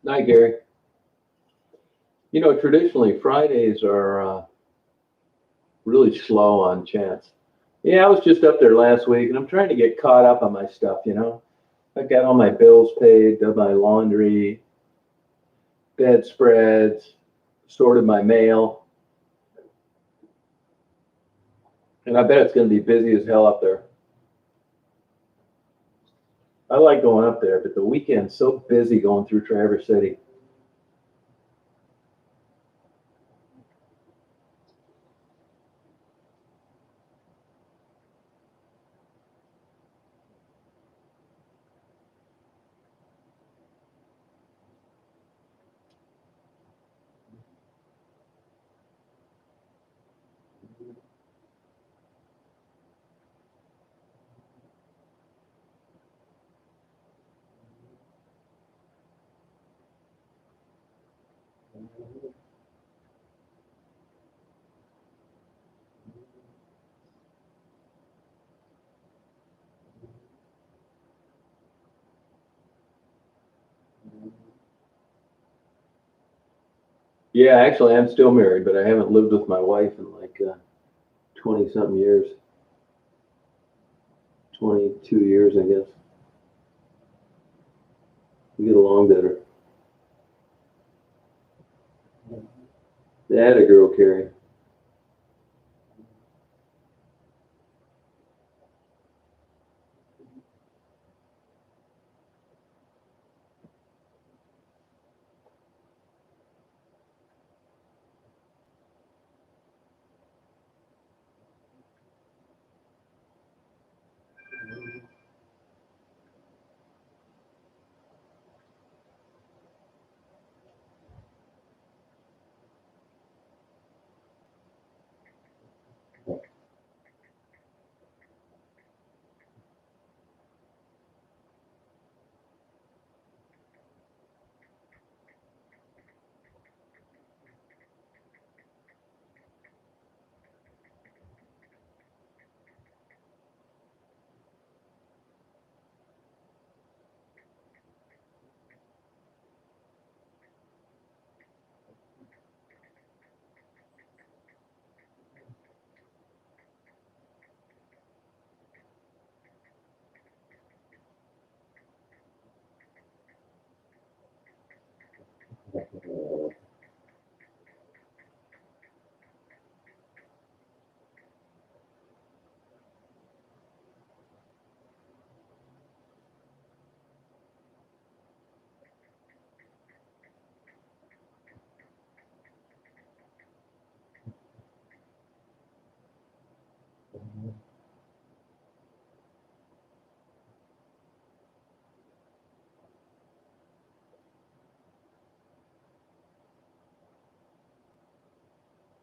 Night, Gary. You know, traditionally Fridays are really slow on chats. Yeah, I was just up there last week, and I'm trying to get caught up on my stuff. You know, I got all my bills paid, done my laundry, bedspreads, sorted my mail, and I bet it's going to be busy as hell up there. I like going up there, but the weekend's so busy going through Traverse City. Yeah, actually, I'm still married, but I haven't lived with my wife in like 20 something years, 22 years, I guess. We get along better. They had a girl, Carrie.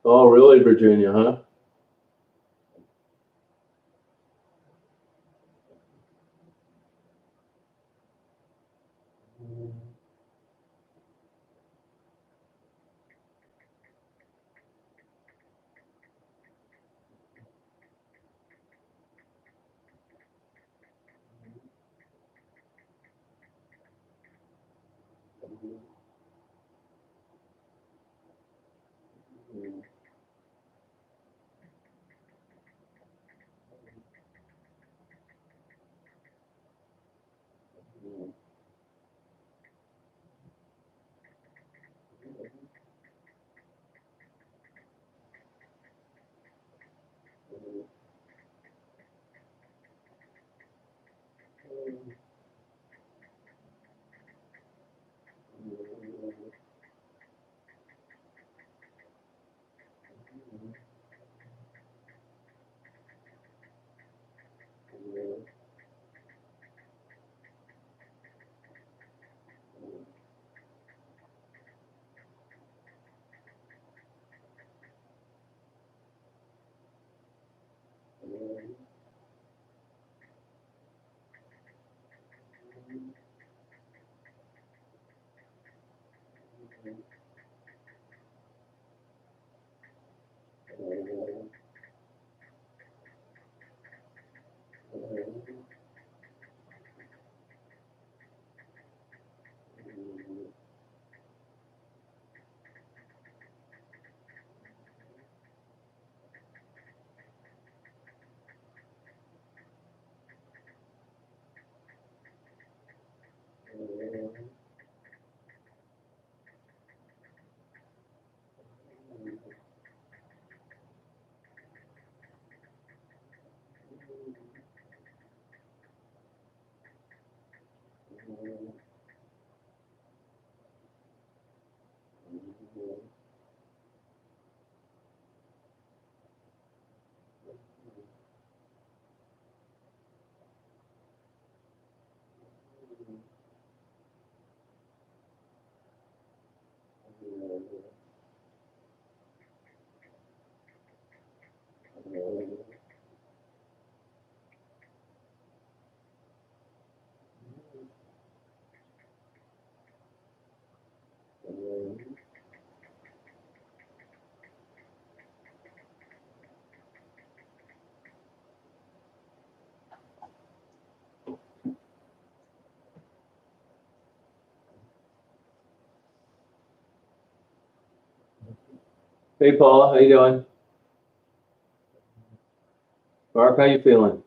Oh, really, Virginia, huh? Hey, Paula, how you doing? Mark, how you feeling?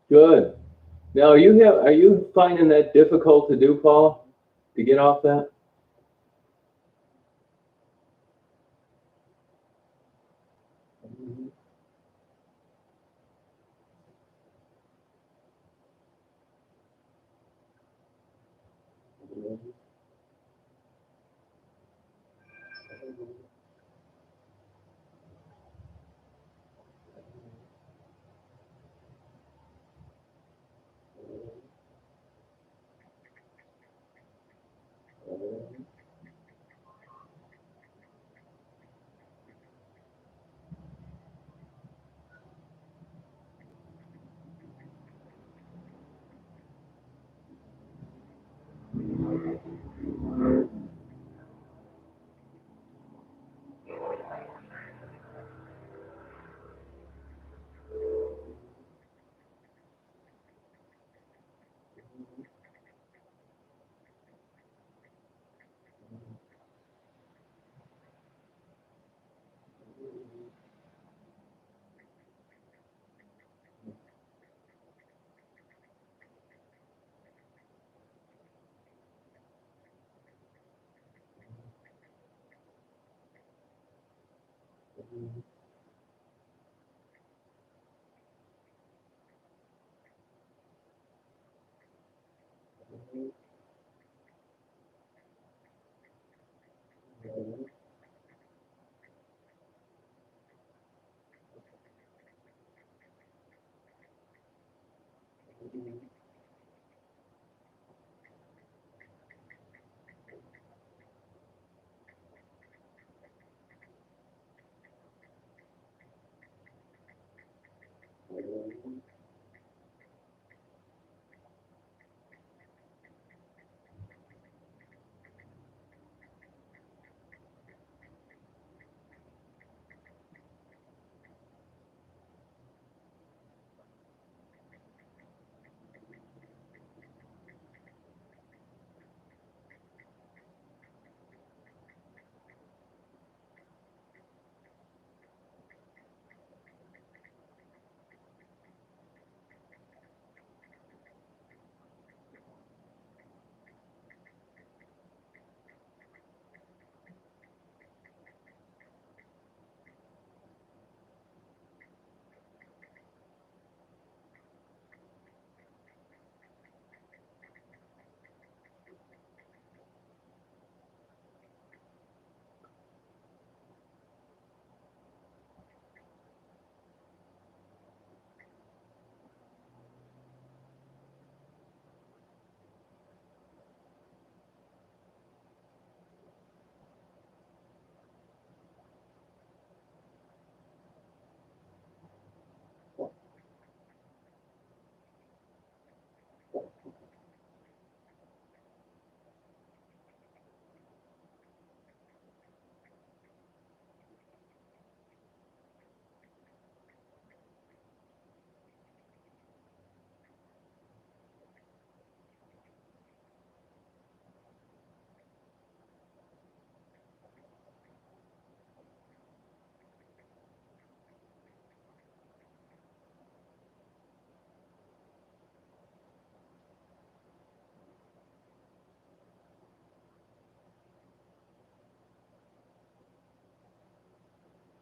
Good. Now, are you finding that difficult to do, Paula, to get off that?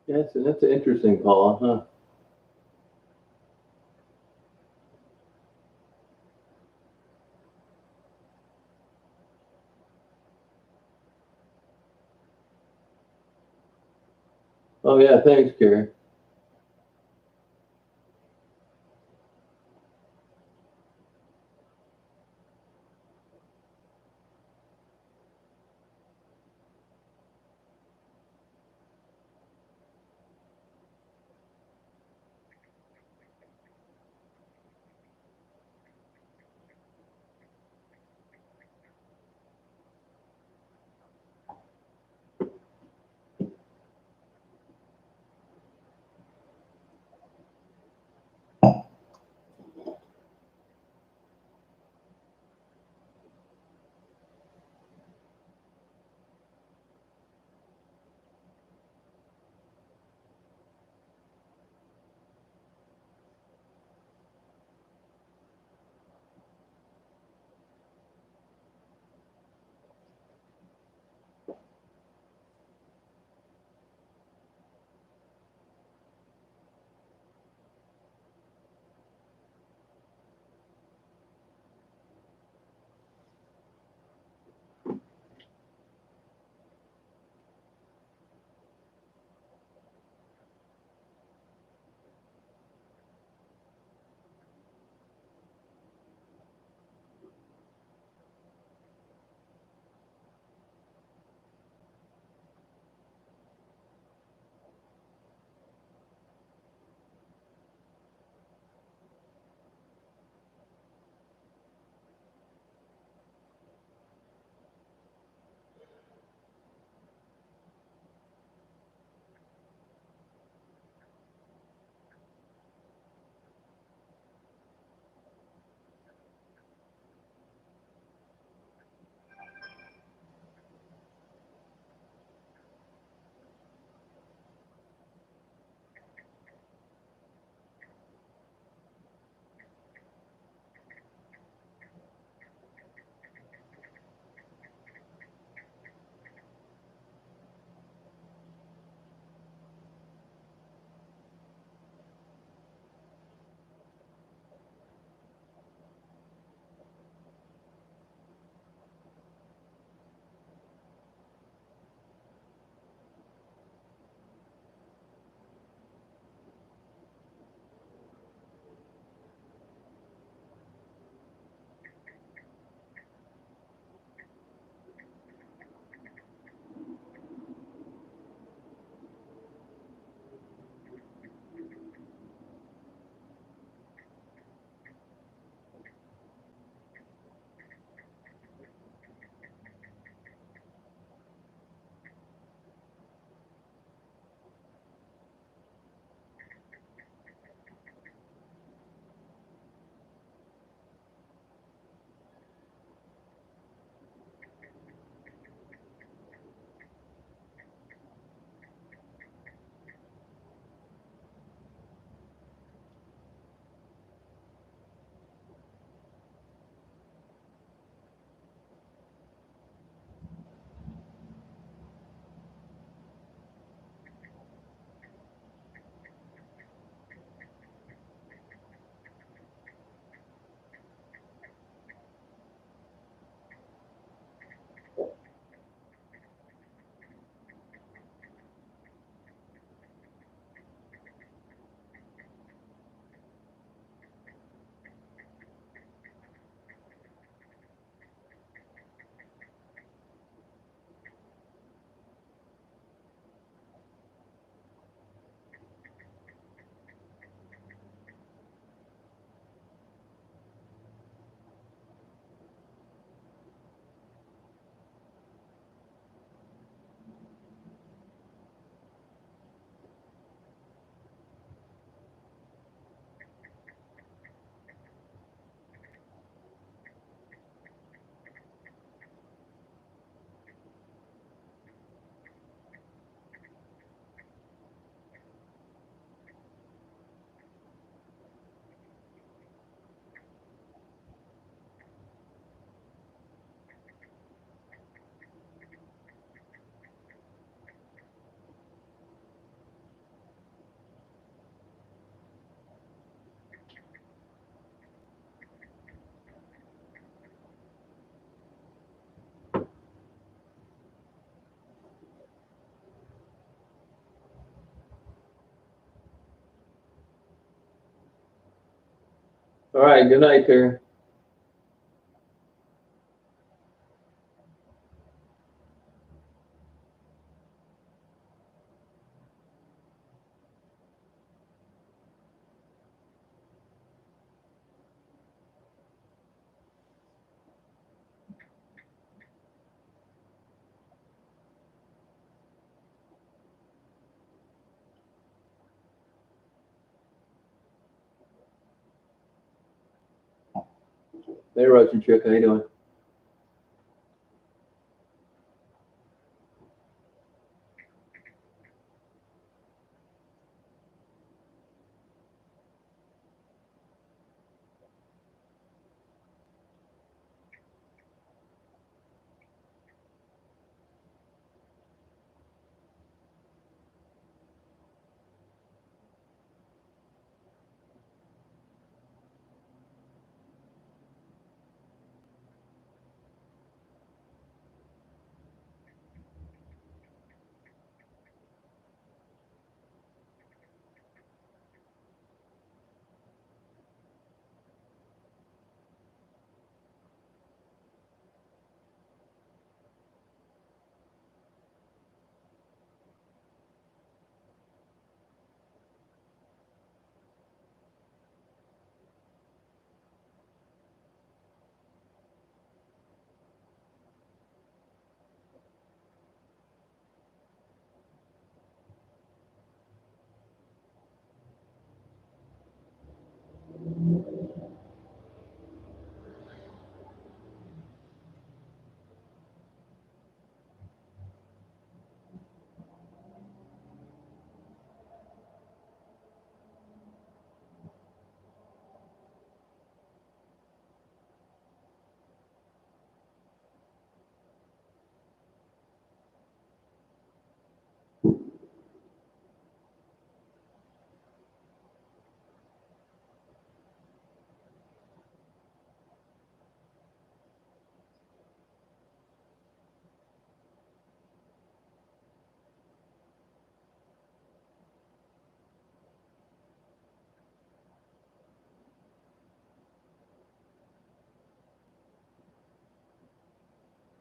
Yes, and that's interesting, Paula, huh? Oh yeah, thanks, Carrie. All right, good night, Terry. Hey, Roger Chick, how you doing?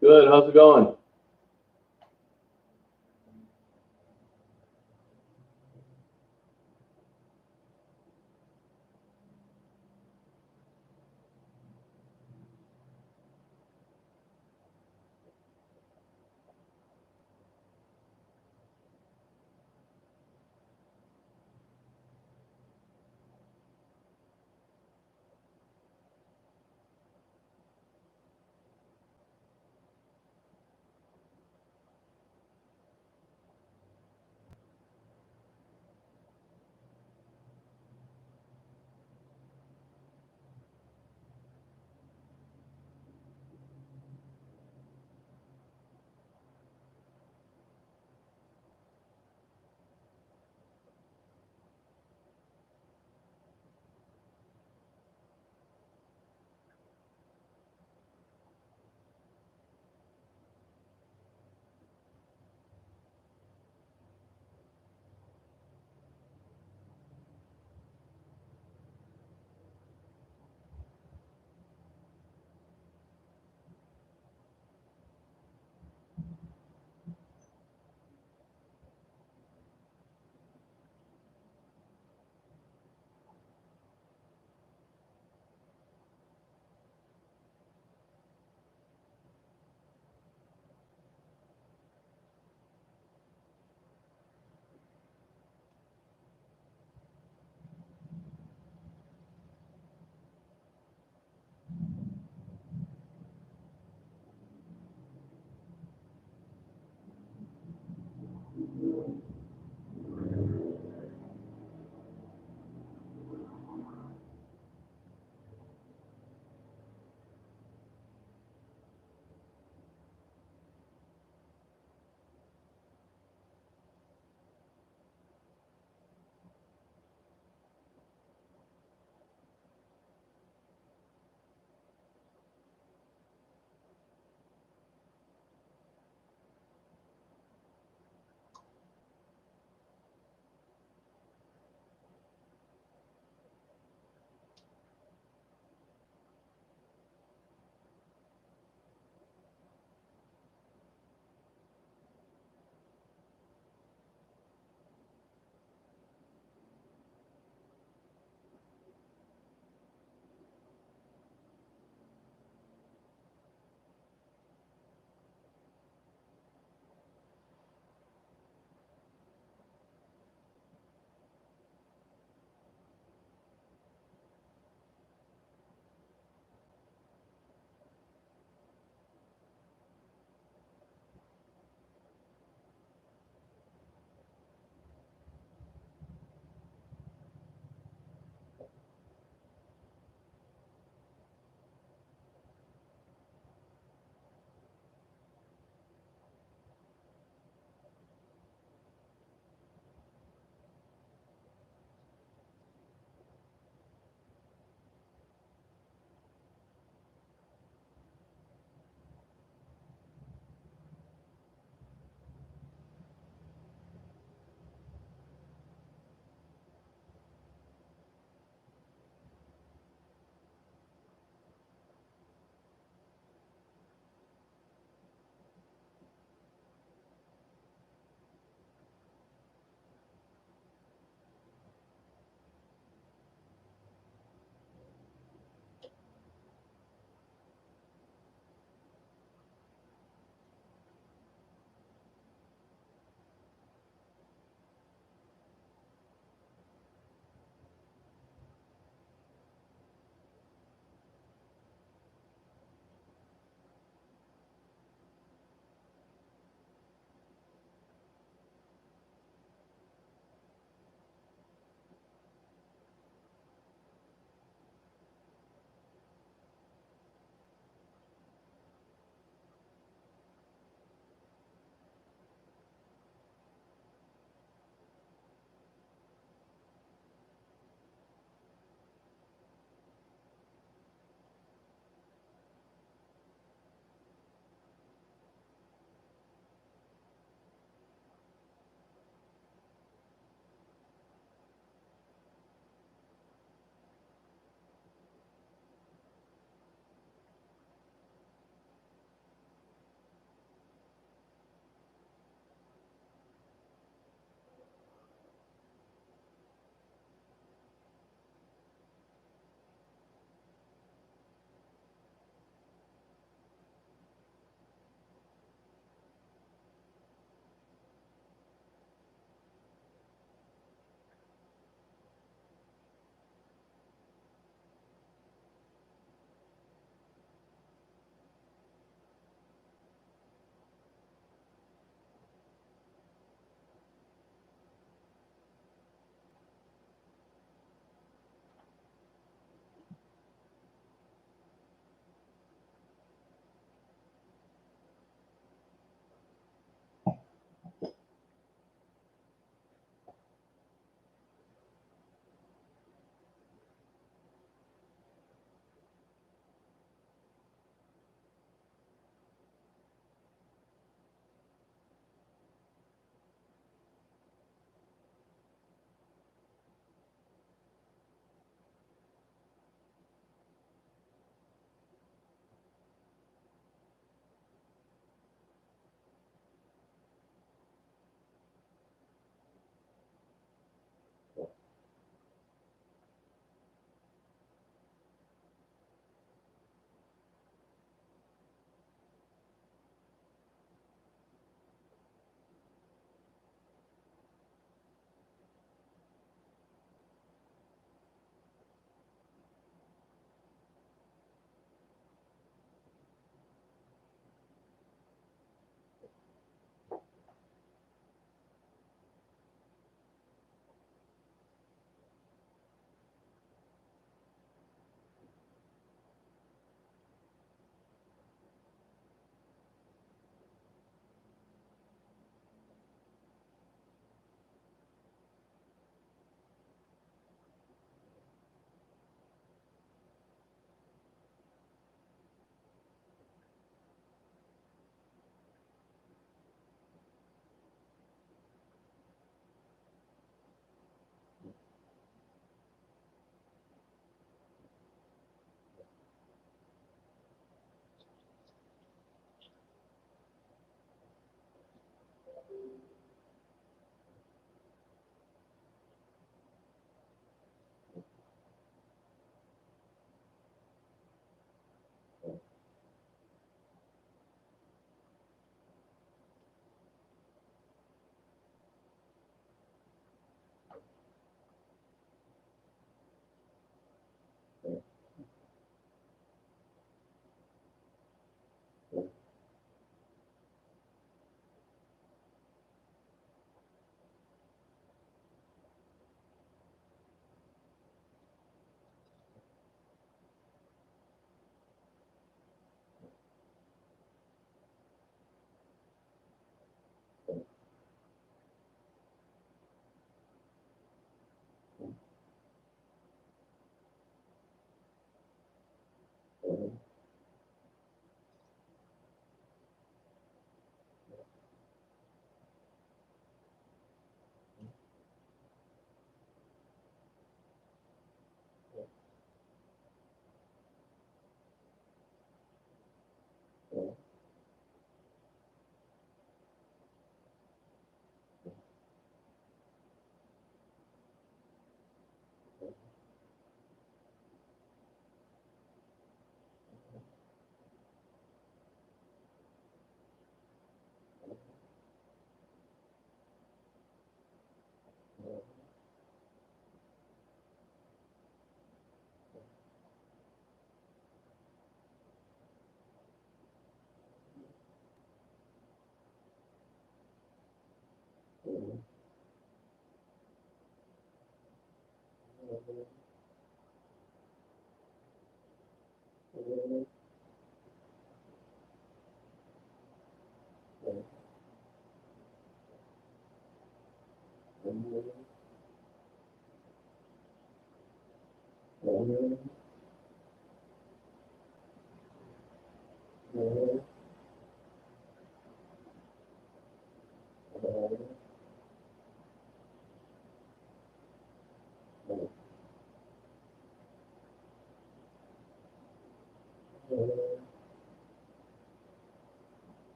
Good, how's it going?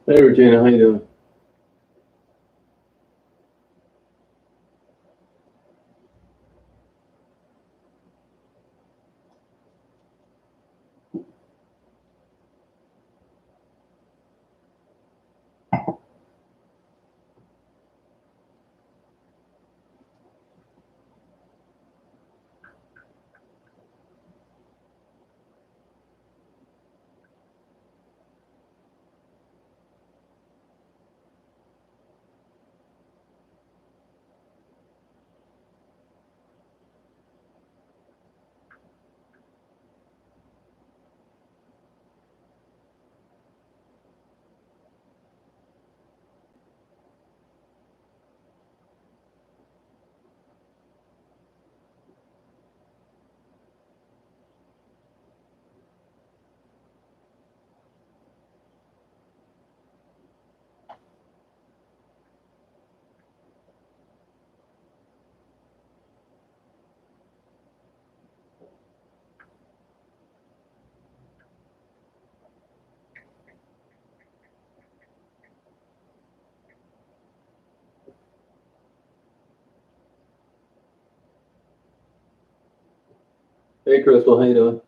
Hey Regina, how you doing? Hey Crystal, how you doing?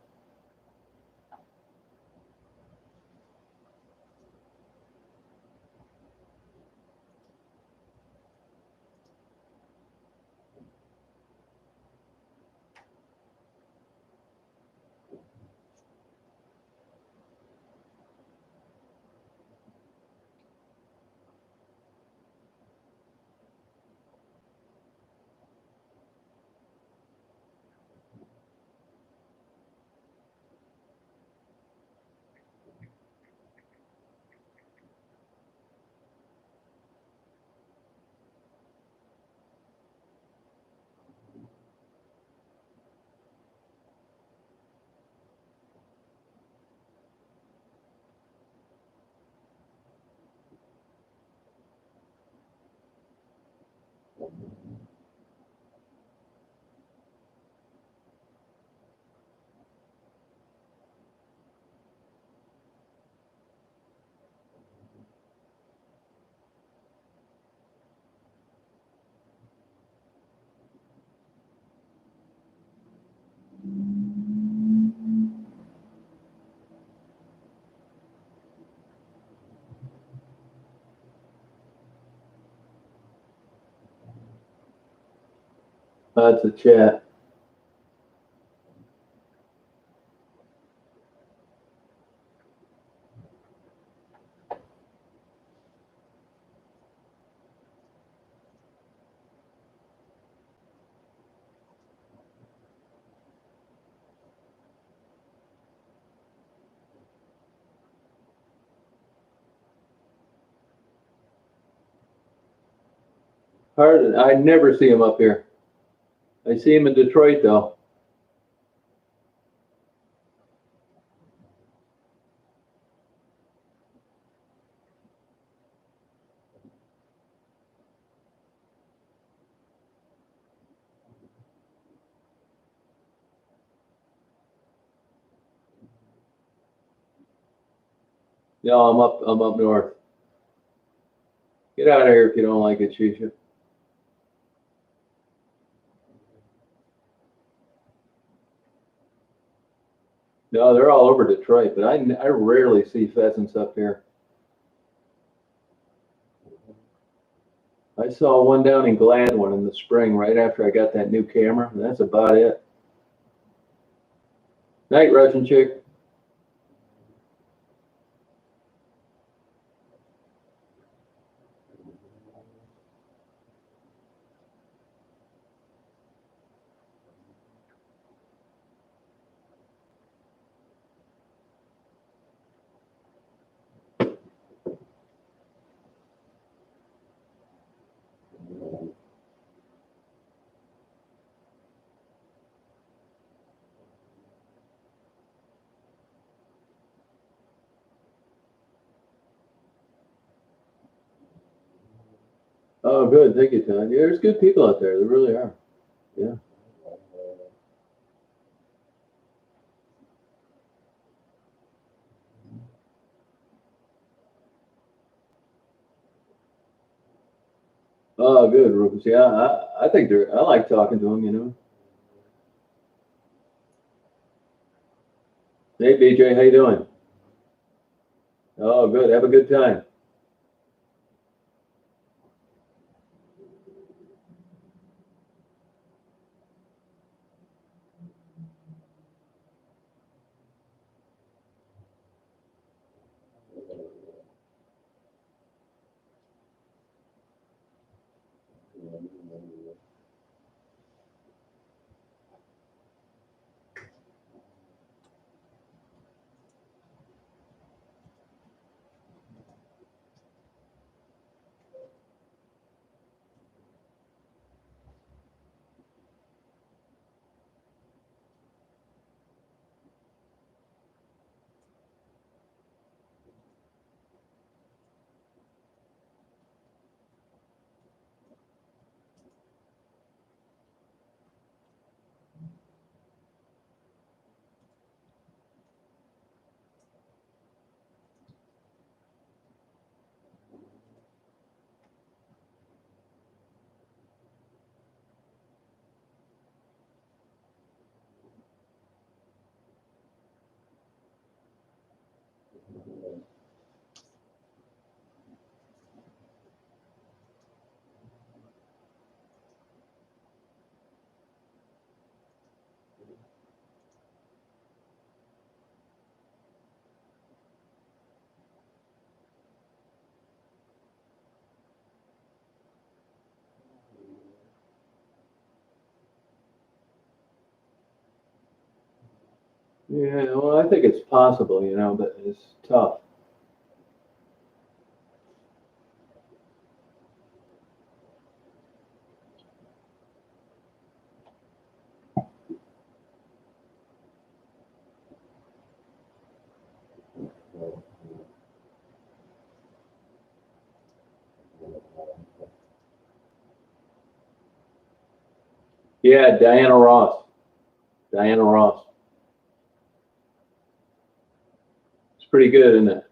It's a chat. Hard. I never see him up here. I see him in Detroit though. No, I'm up. I'm up north. Get out of here if you don't like it, Shisha. No, they're all over Detroit, but I rarely see pheasants up here. I saw one down in Gladwin in the spring, right after I got that new camera. And that's about it. Night, Russian chick. Oh, good. Thank you, Todd. Yeah, there's good people out there. There really are. Yeah. Oh, good, Rufus. Yeah, I think they're. I like talking to them. You know. Hey, BJ, how you doing? Oh, good. Have a good time. Yeah. Well, I think it's possible. You know, but it's tough. Yeah, Diana Ross. Diana Ross. It's pretty good, isn't it?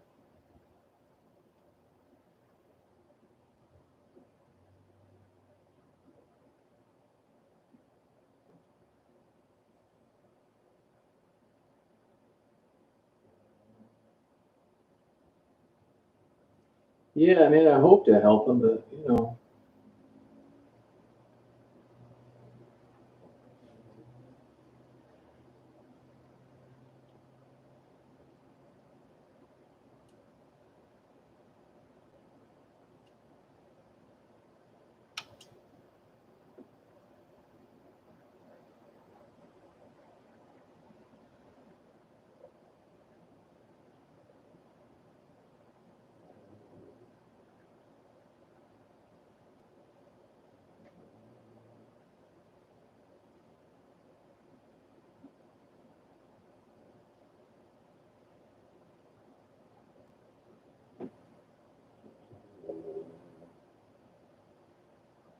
Yeah. I mean, I hope to help them, but you know.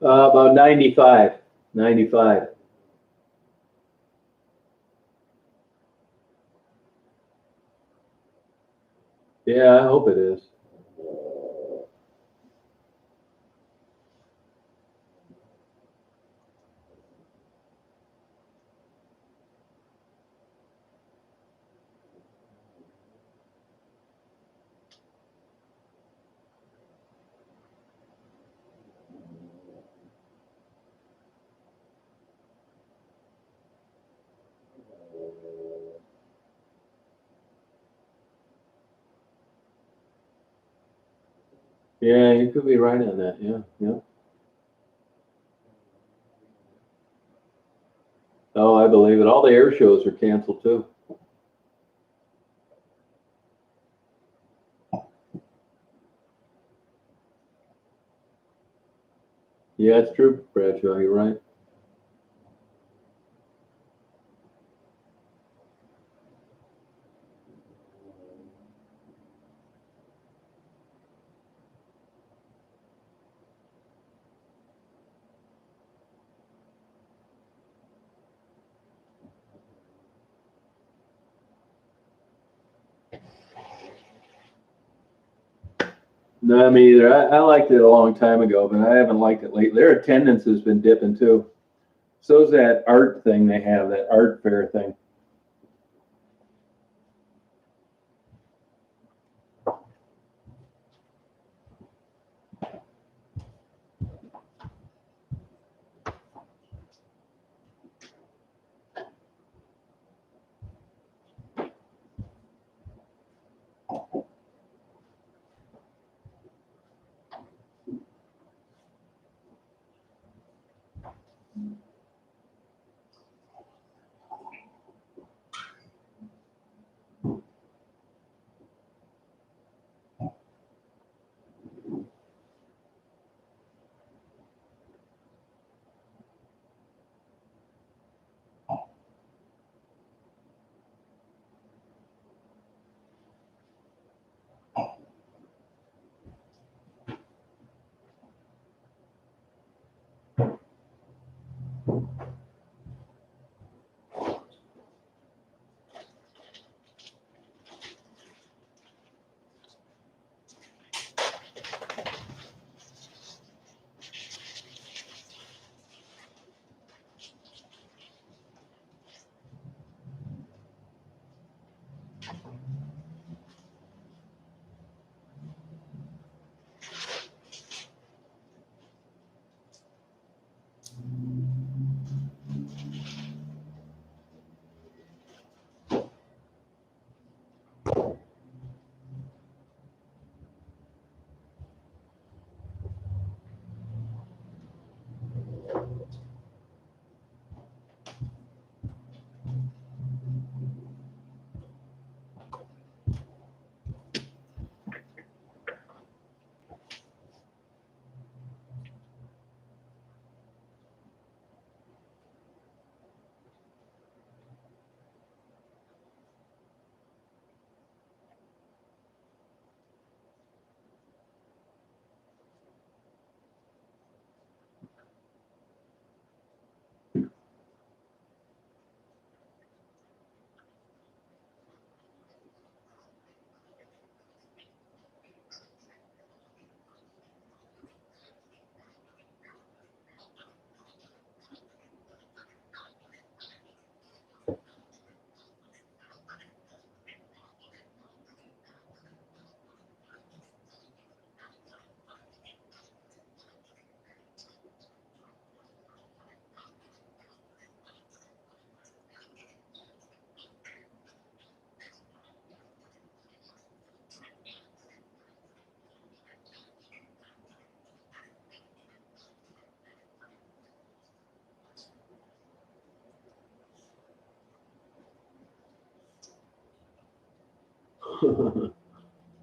About 95. 95. Yeah, I hope it is. Yeah, you could be right on that. Yeah, yeah. Oh, I believe it. All the air shows are canceled too. Yeah, it's true, Bradshaw. You're right. No, me either. I liked it a long time ago, but I haven't liked it lately. Their attendance has been dipping too. So's that art thing they have, that art fair thing.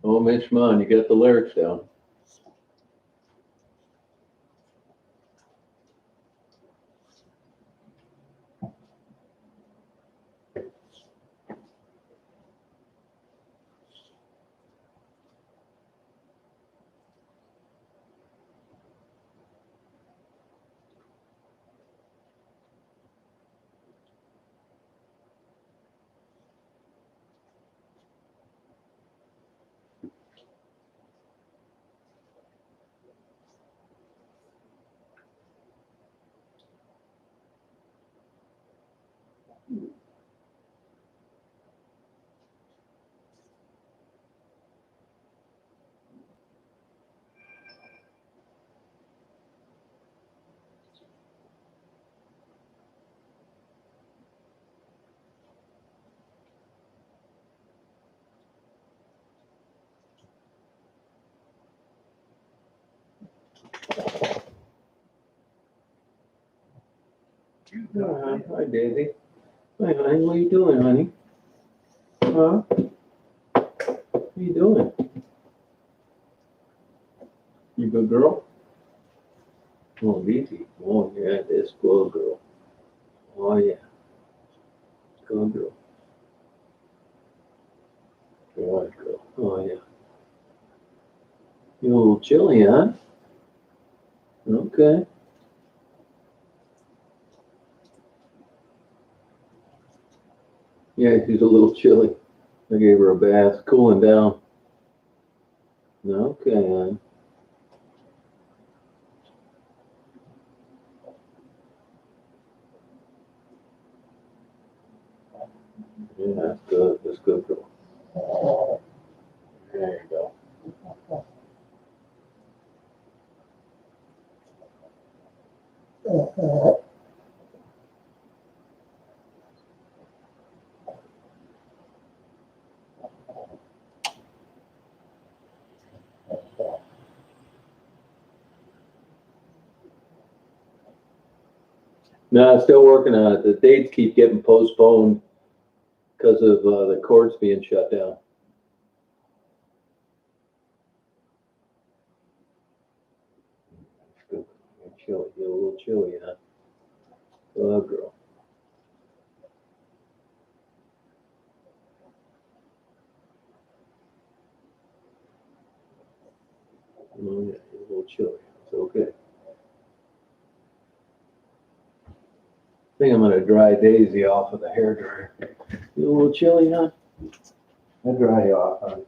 Oh, Mitch Munn, you got the lyrics down. Hi, Daisy. Hi, honey. What are you doing, honey? Huh? What are you doing? You good girl? Oh, Daisy. Oh, yeah, this good girl. Oh, yeah. Good girl. Good girl. Oh, yeah. You a little chilly, huh? Okay. Yeah, she's a little chilly. I gave her a bath, cooling down. Okay. Yeah, that's good. That's good, girl. There you go. No, still working on it. The dates keep getting postponed because of the courts being shut down. It's good. You're chilly. You're a little chilly, huh? Oh, girl. Oh, yeah, you're a little chilly. It's okay. I think I'm gonna dry Daisy off with a hair dryer. You a little chilly, huh? I'll dry you off, huh?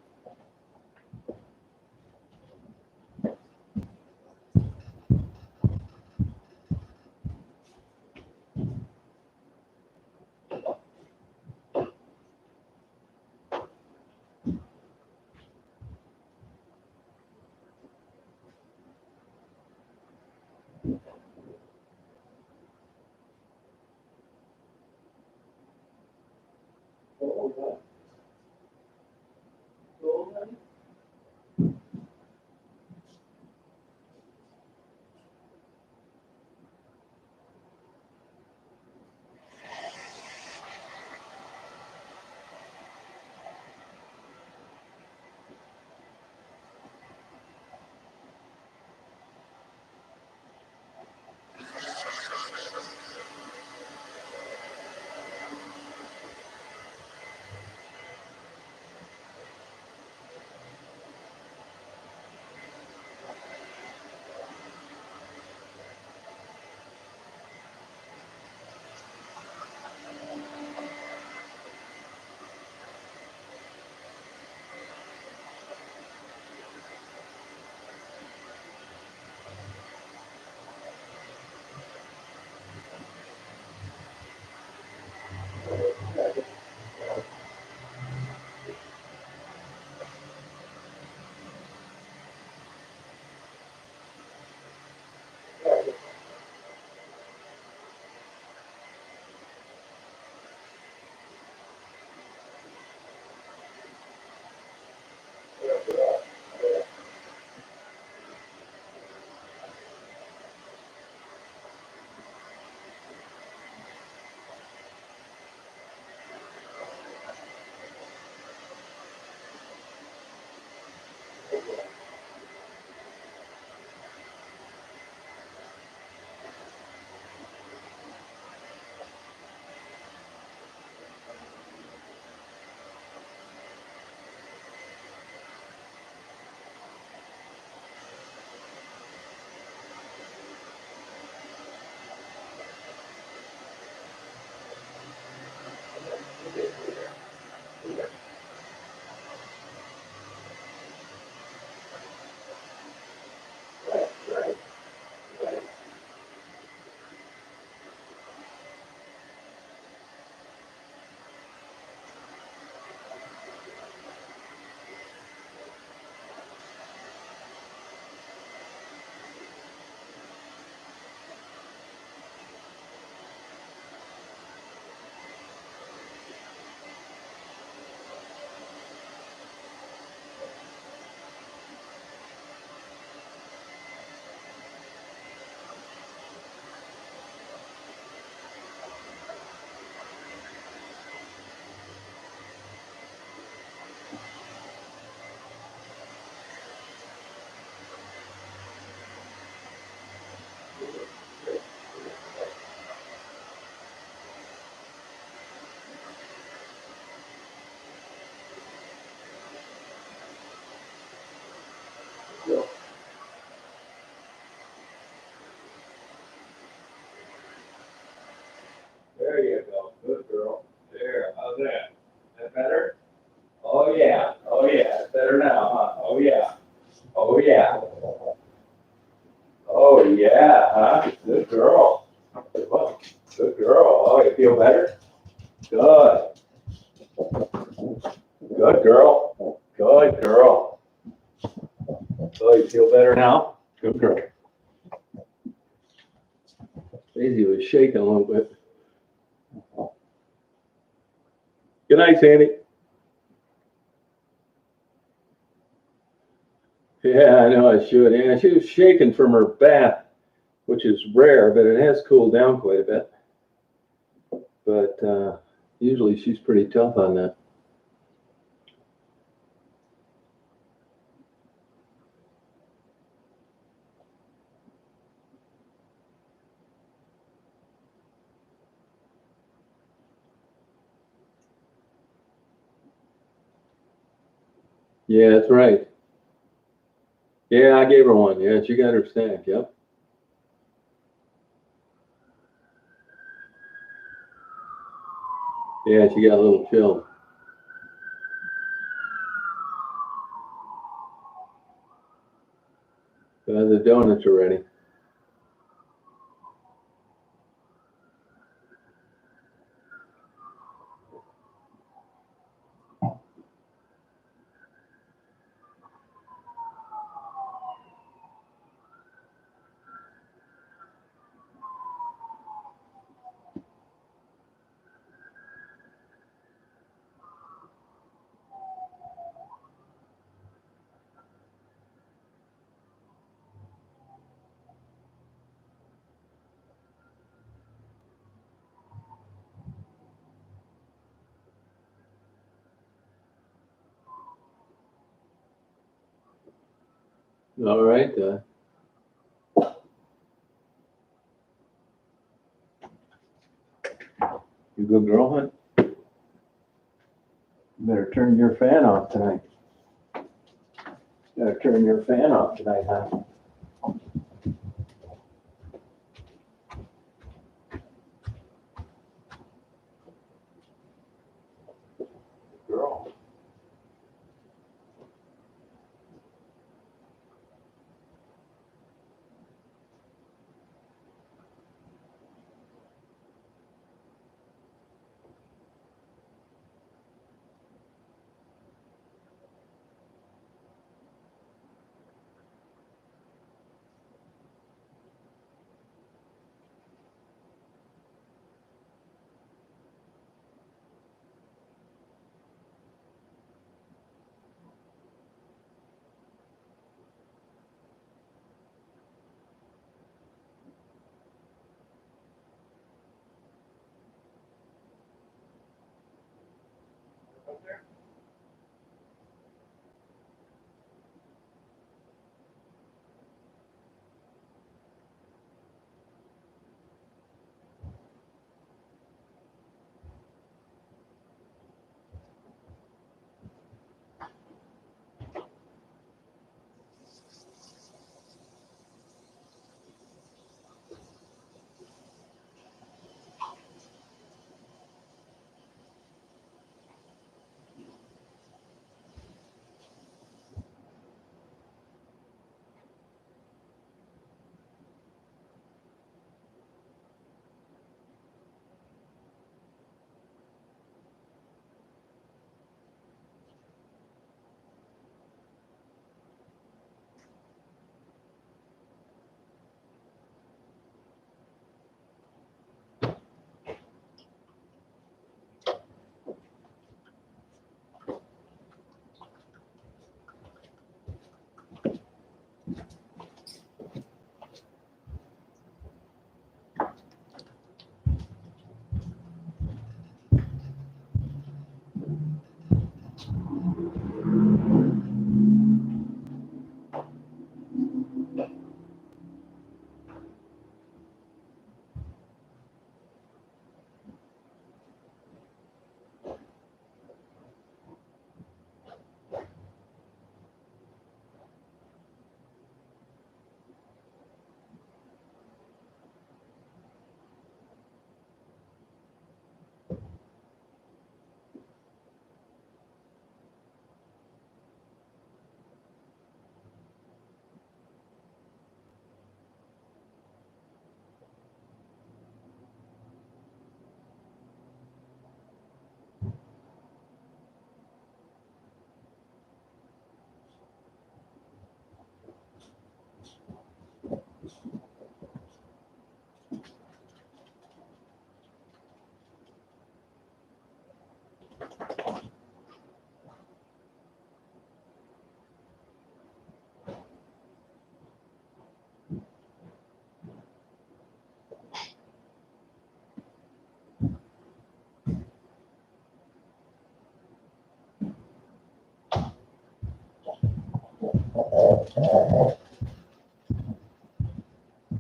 feel better? Good. Good girl. Good girl. Oh, you feel better now? Good girl. Daisy was shaking a little bit. Good night, Sandy. Yeah, I know I should. Yeah, she was shaking from her bath, which is rare, but it has cooled down quite a bit. But usually she's pretty tough on that. Yeah, that's right. Yeah, I gave her one. Yeah, she got her snack. Yep. Yeah, she got a little chilled. The donuts are ready. All right. You good girl, hon? You better turn your fan off tonight. You better turn your fan off tonight, huh? Girl.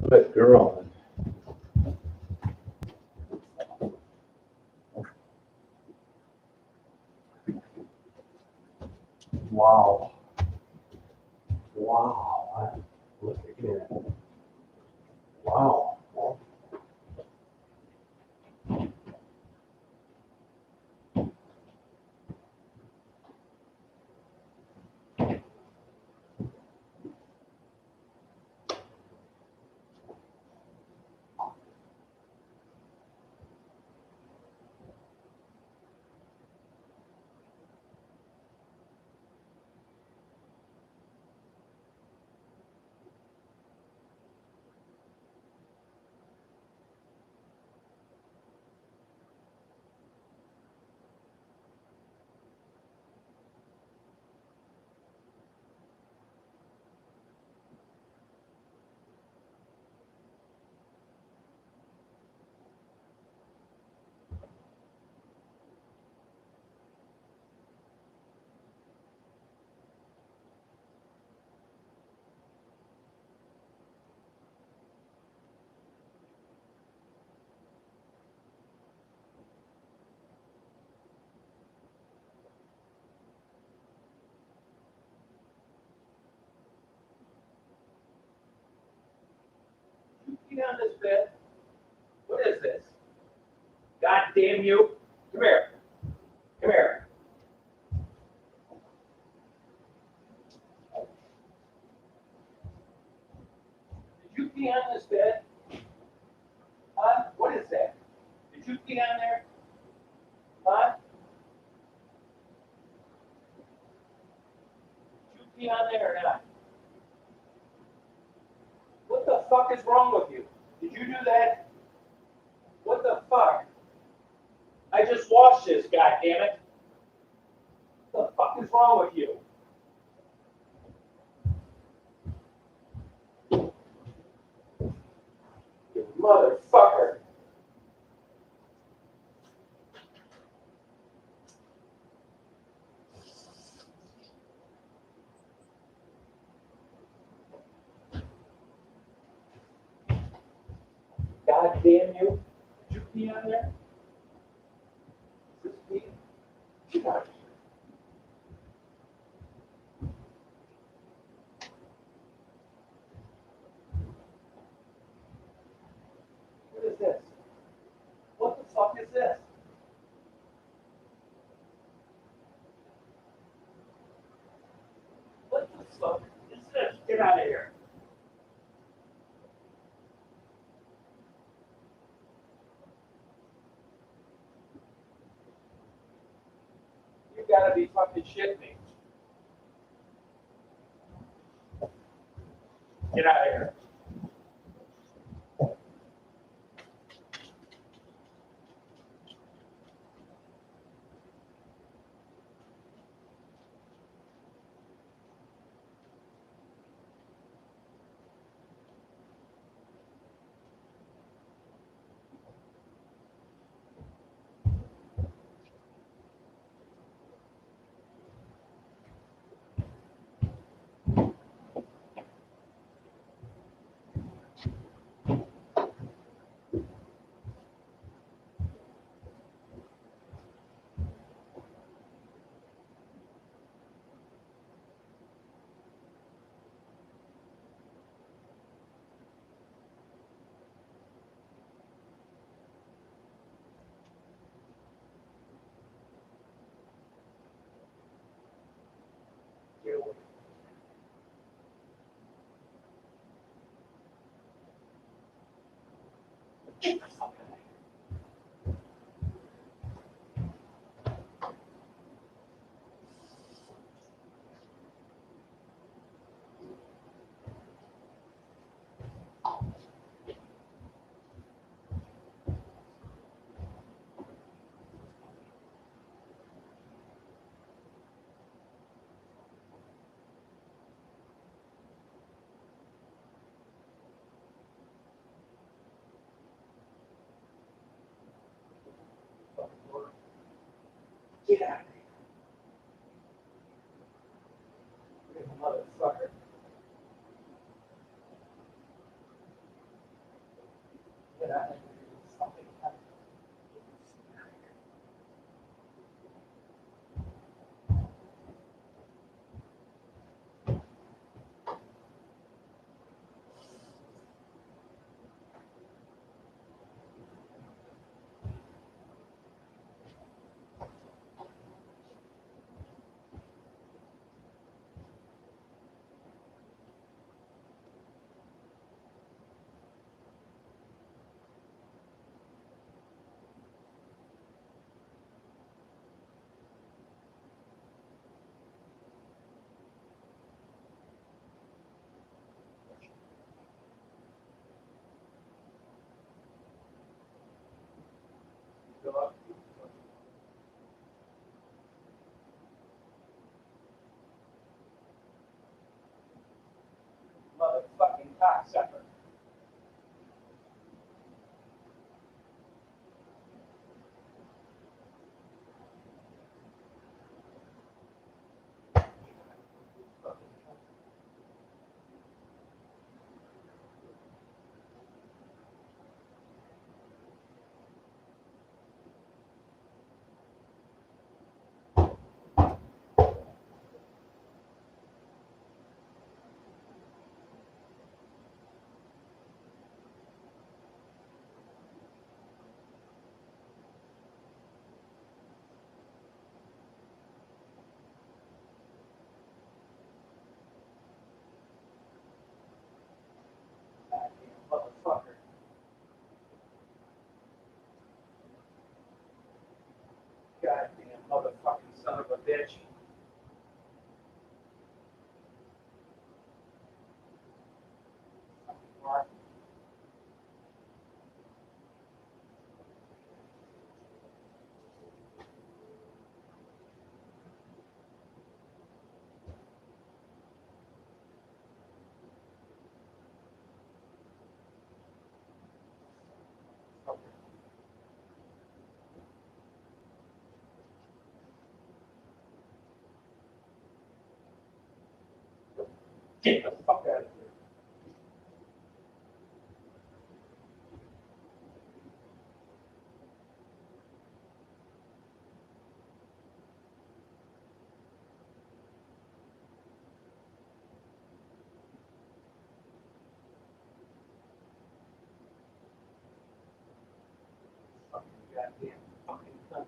Good girl. Wow. Wow. Look again. Wow. Get on this bed. What is this? God damn you. Come here. Come here. Did you pee on this bed? Huh? What is that? Did you pee on there? Huh? Did you pee on there or not? What the fuck is wrong with you? Did you do that? What the fuck? I just washed this, goddammit. What the fuck is wrong with you? You motherfucker. God damn you. Did you pee on there? Is this pee? Get out of here. What is this? What the fuck is this? What the fuck is this? Get out of here. You gotta be fucking shitting me. Get out of here. Get away. Get the fuck out of here. Get out of here. You motherfucker. Motherfucking cocksucker. Goddamn motherfucker. Goddamn motherfucking son of a bitch. Mark. Get the fuck out of here. Fucking goddamn fucking cunt.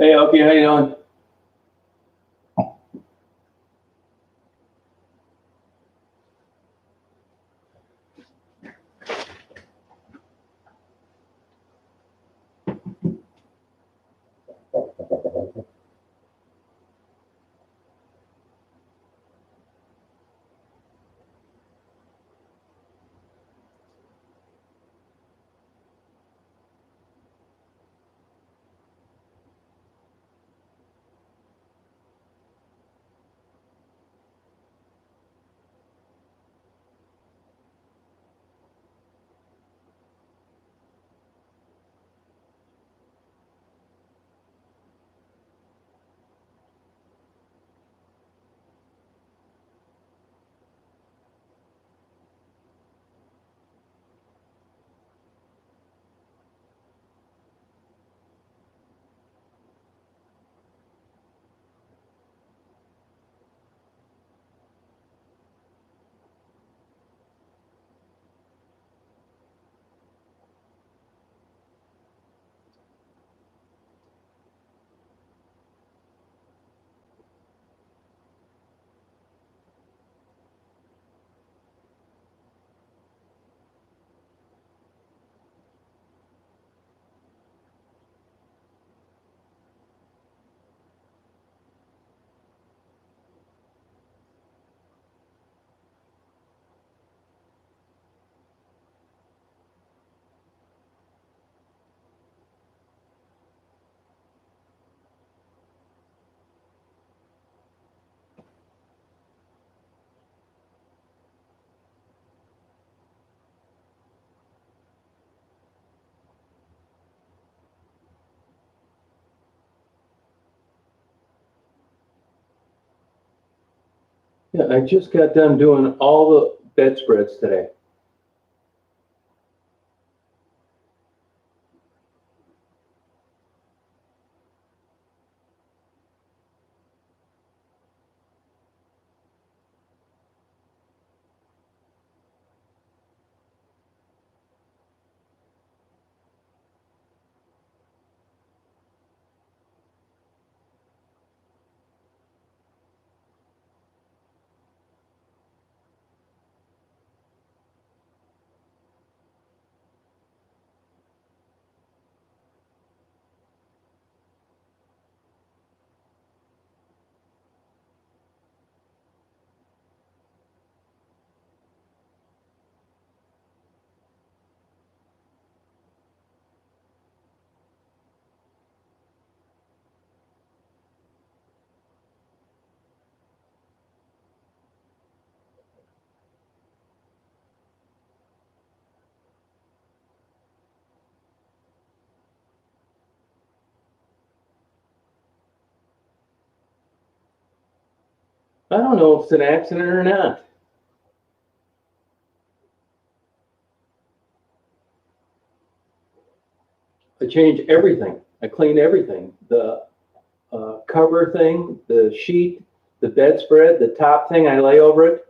Hey, Oki, how you doing? Yeah, I just got done doing all the bedspreads today. I don't know if it's an accident or not. I change everything. I clean everything. The cover thing, the sheet, the bedspread, the top thing I lay over it.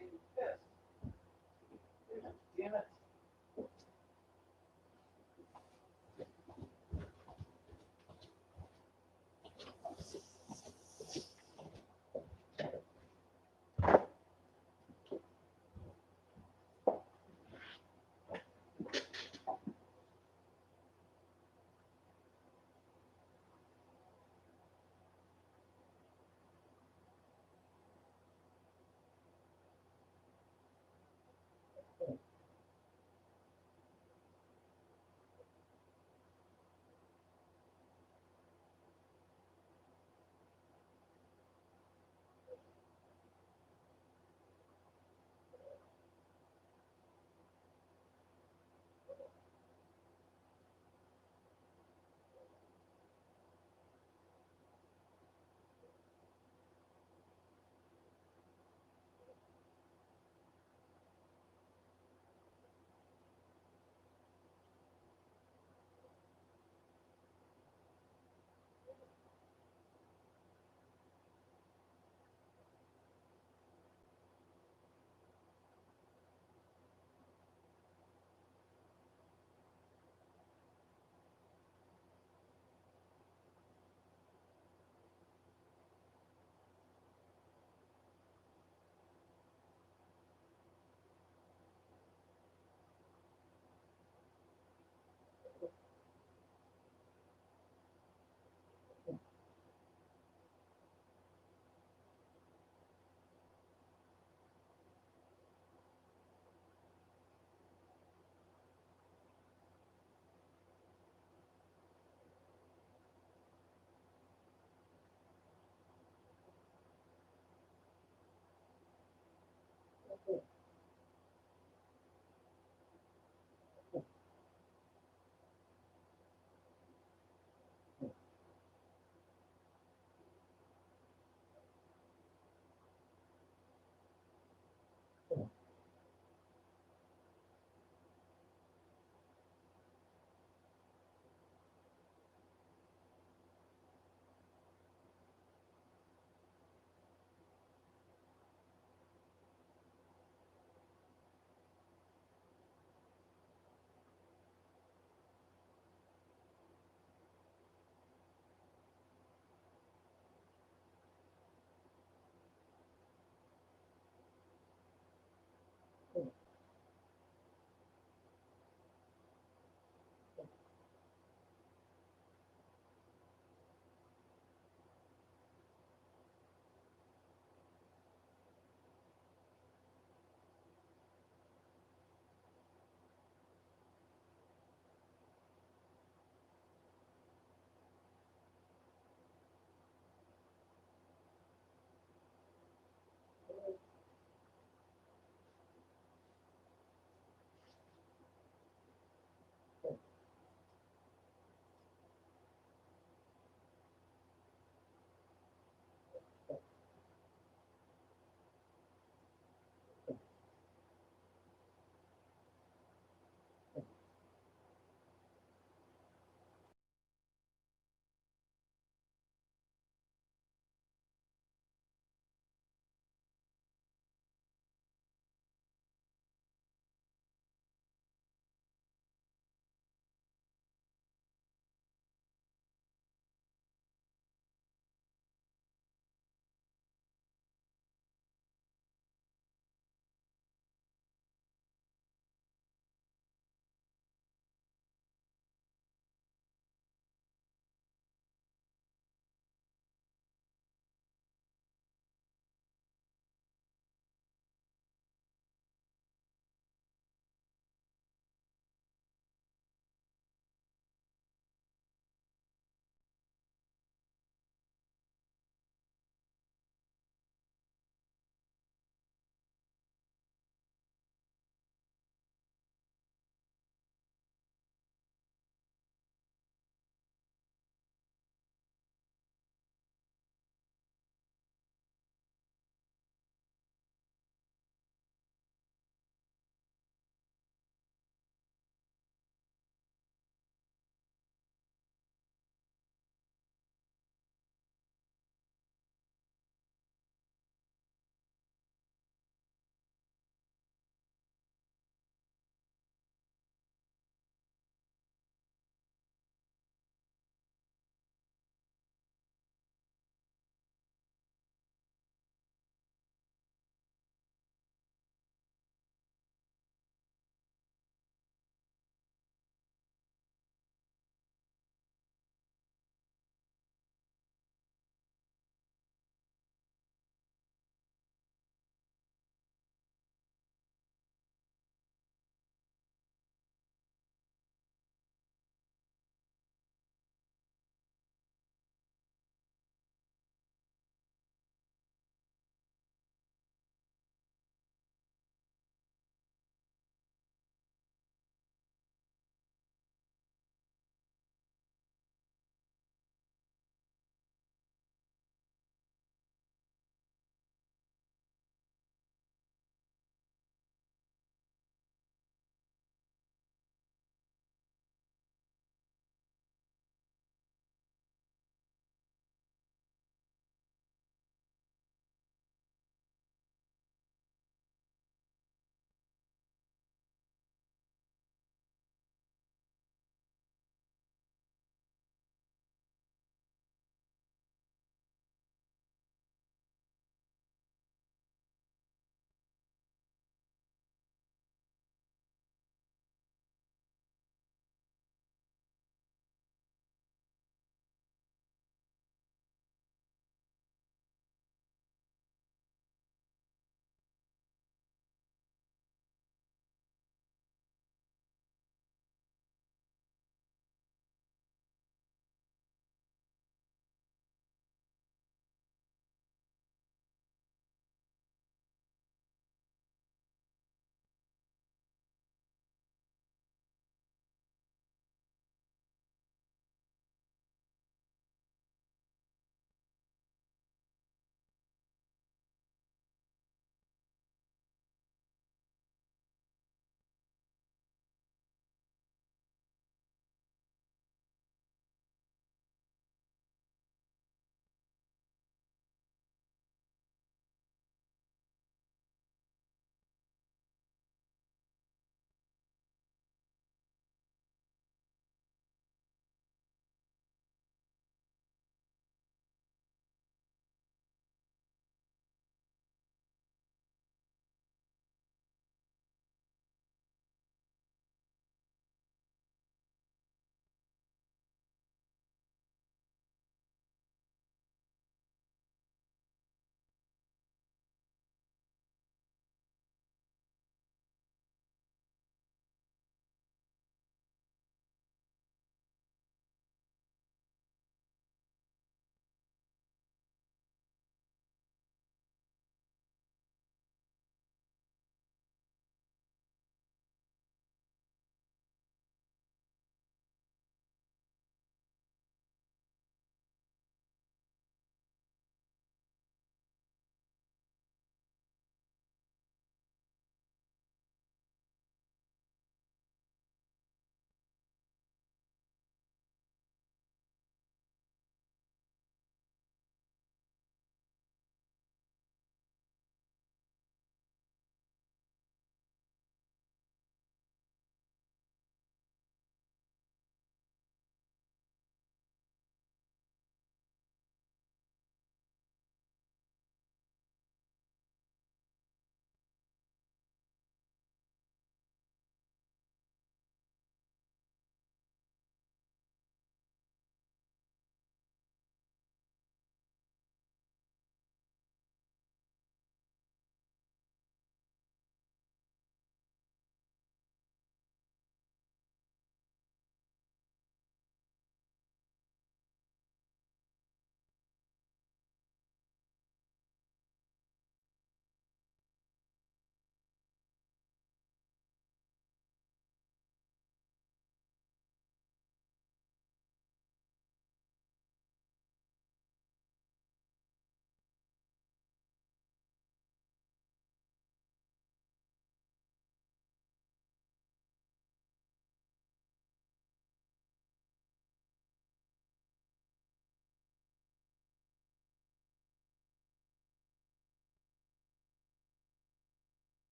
made me pissed. Damn it.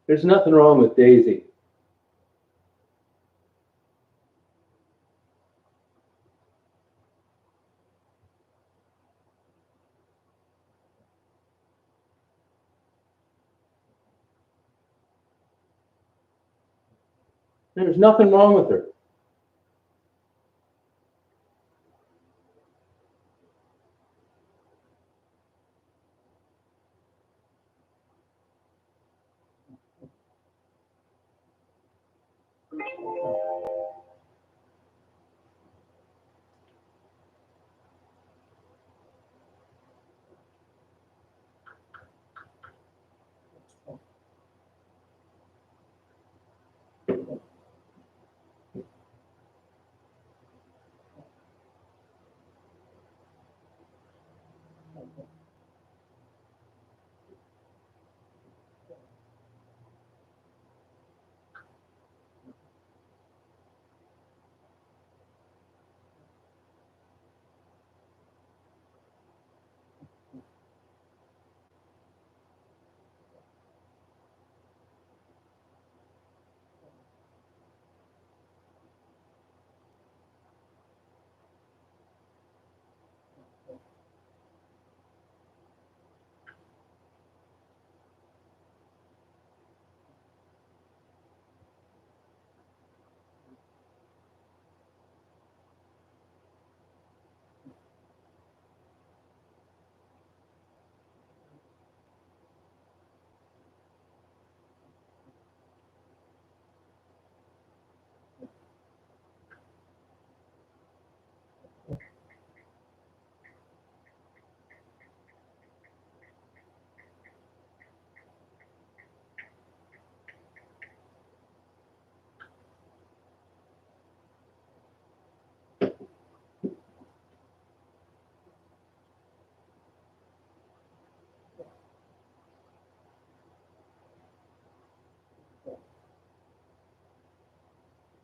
There's nothing wrong with Daisy. There's nothing wrong with her.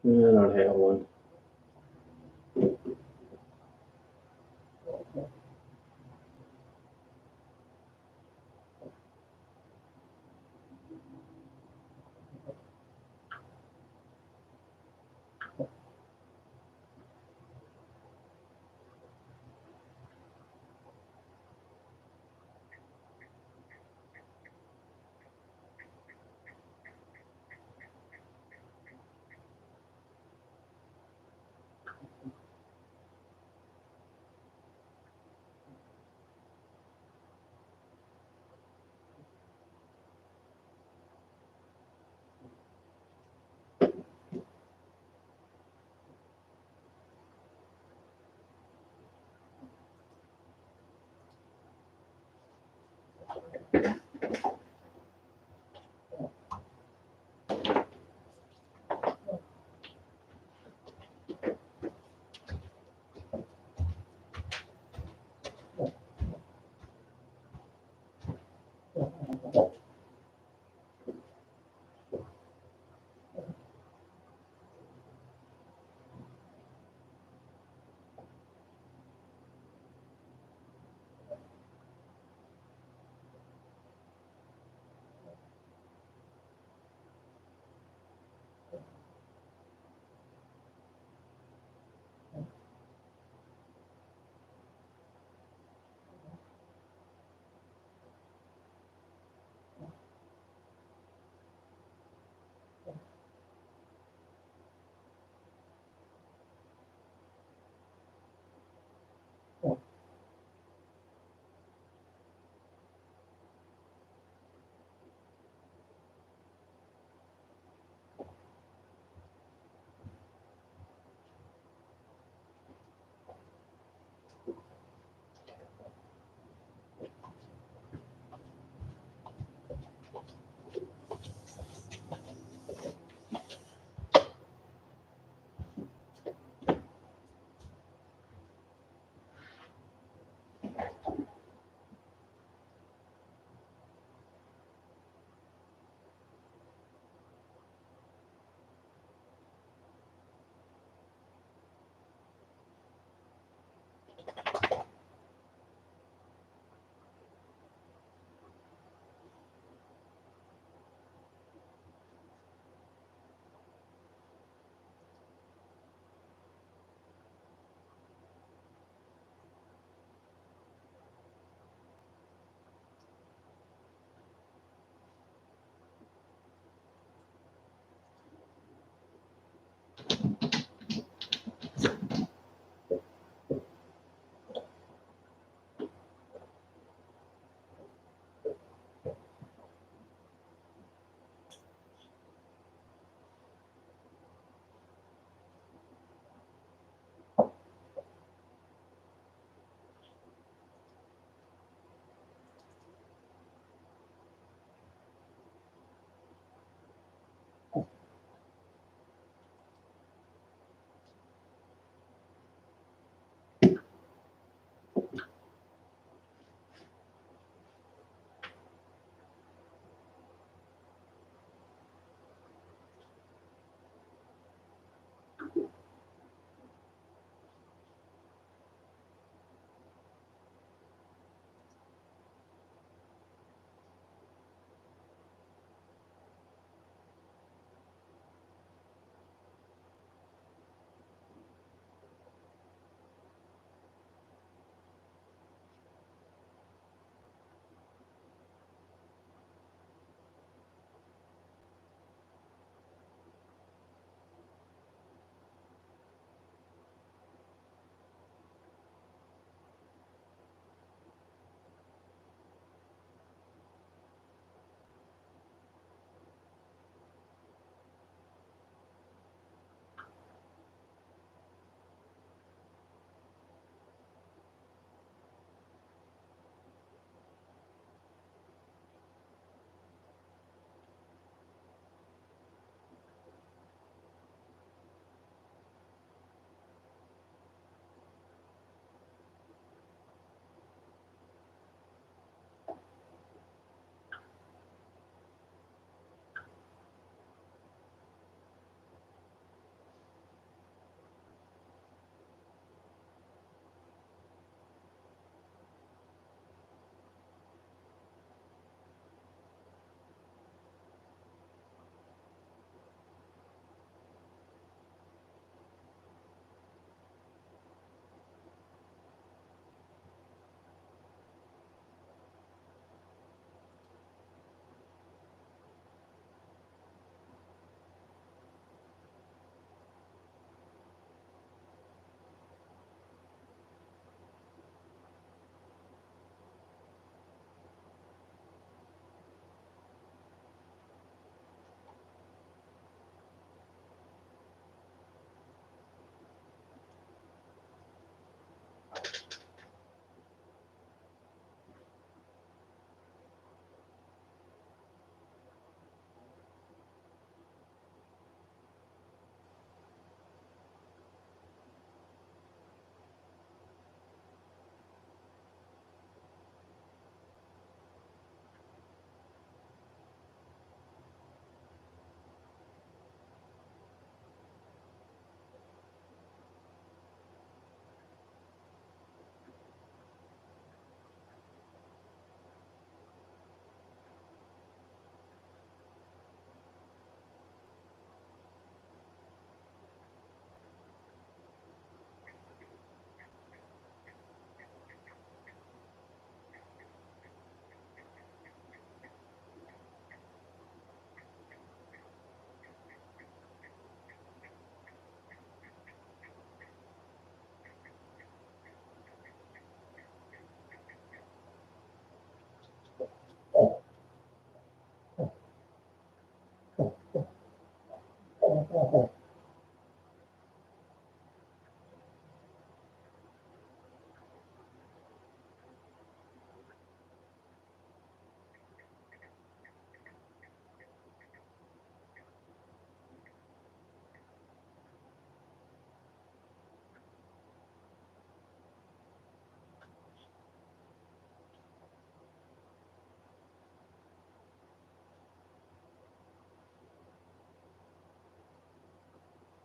I don't have one.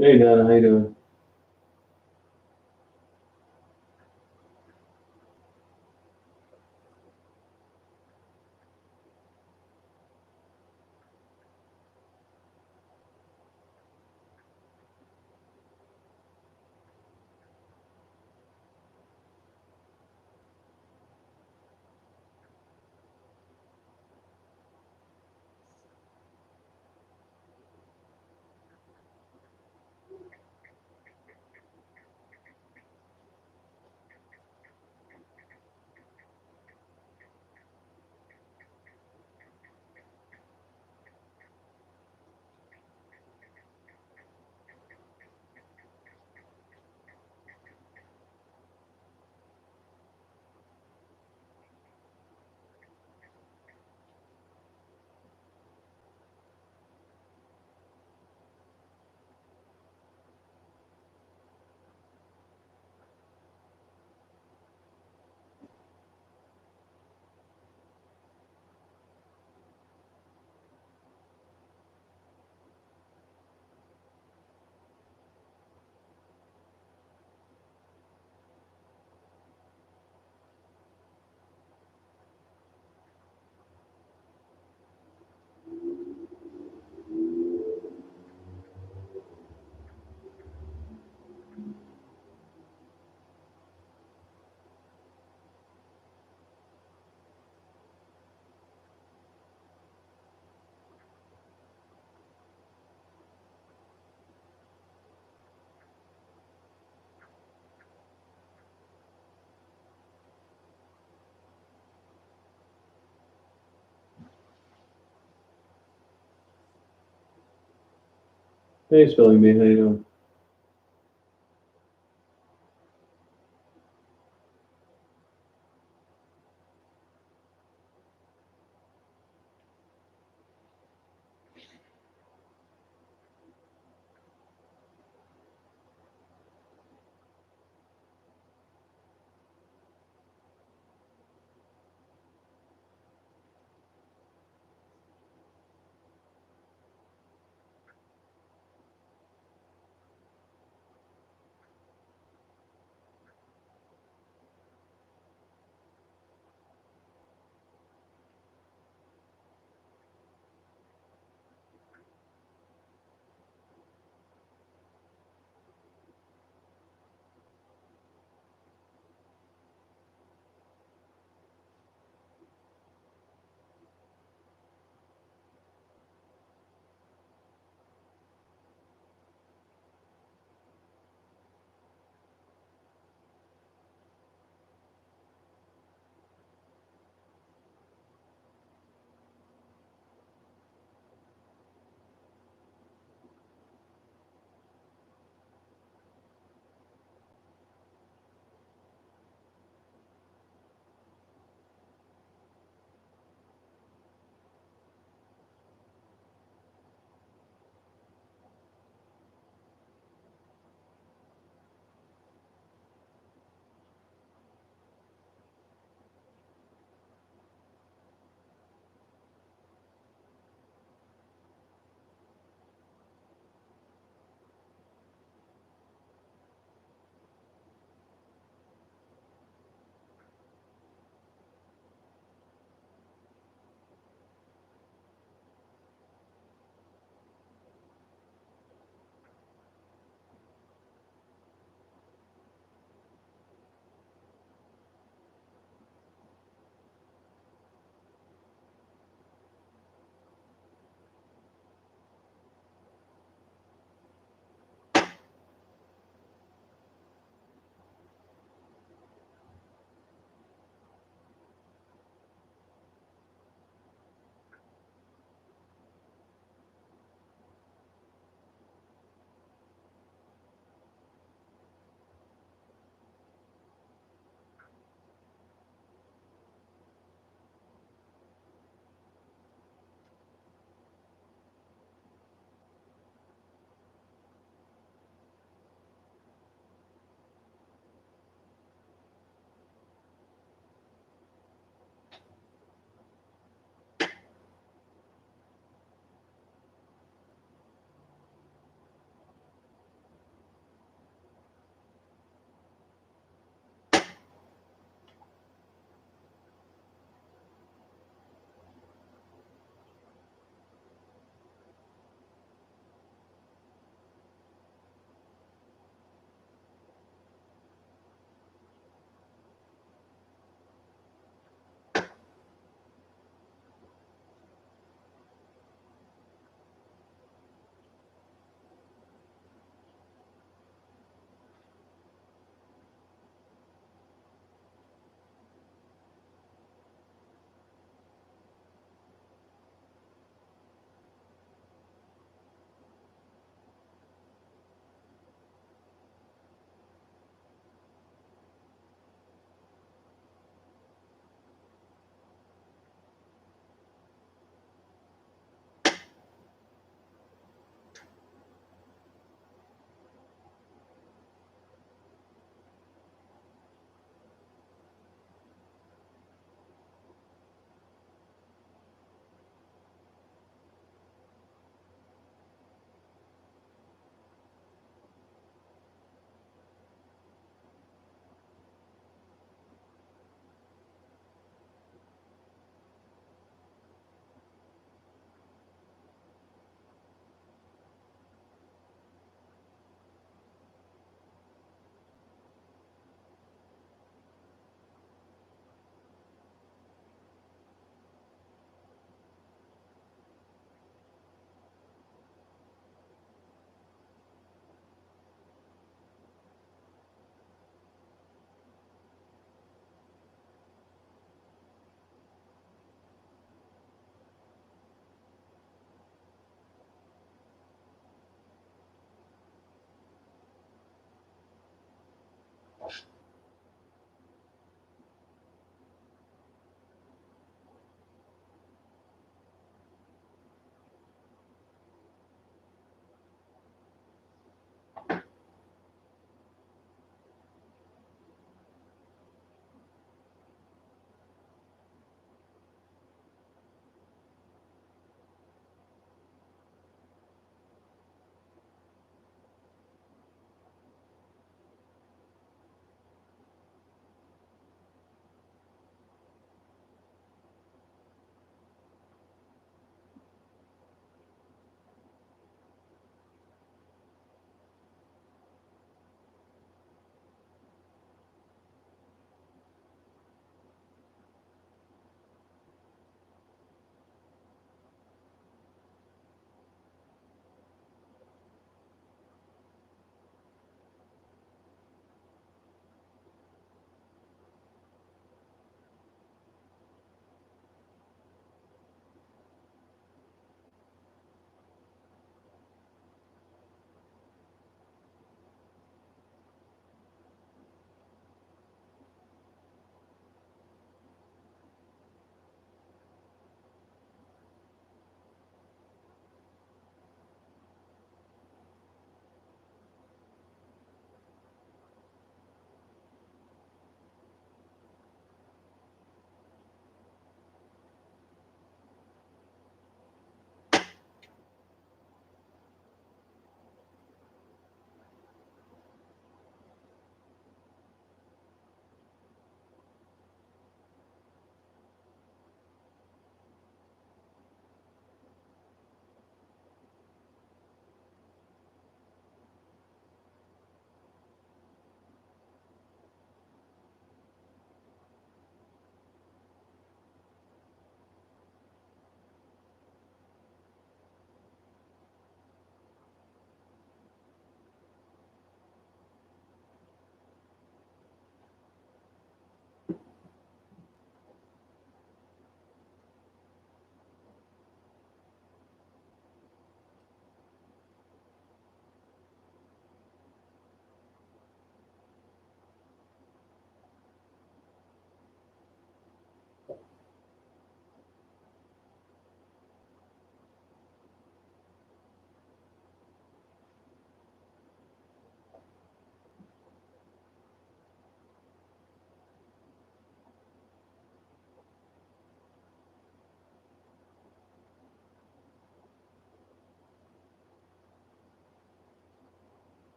Hey Donna, how you doing? Hey Spelling Bee, how you doing?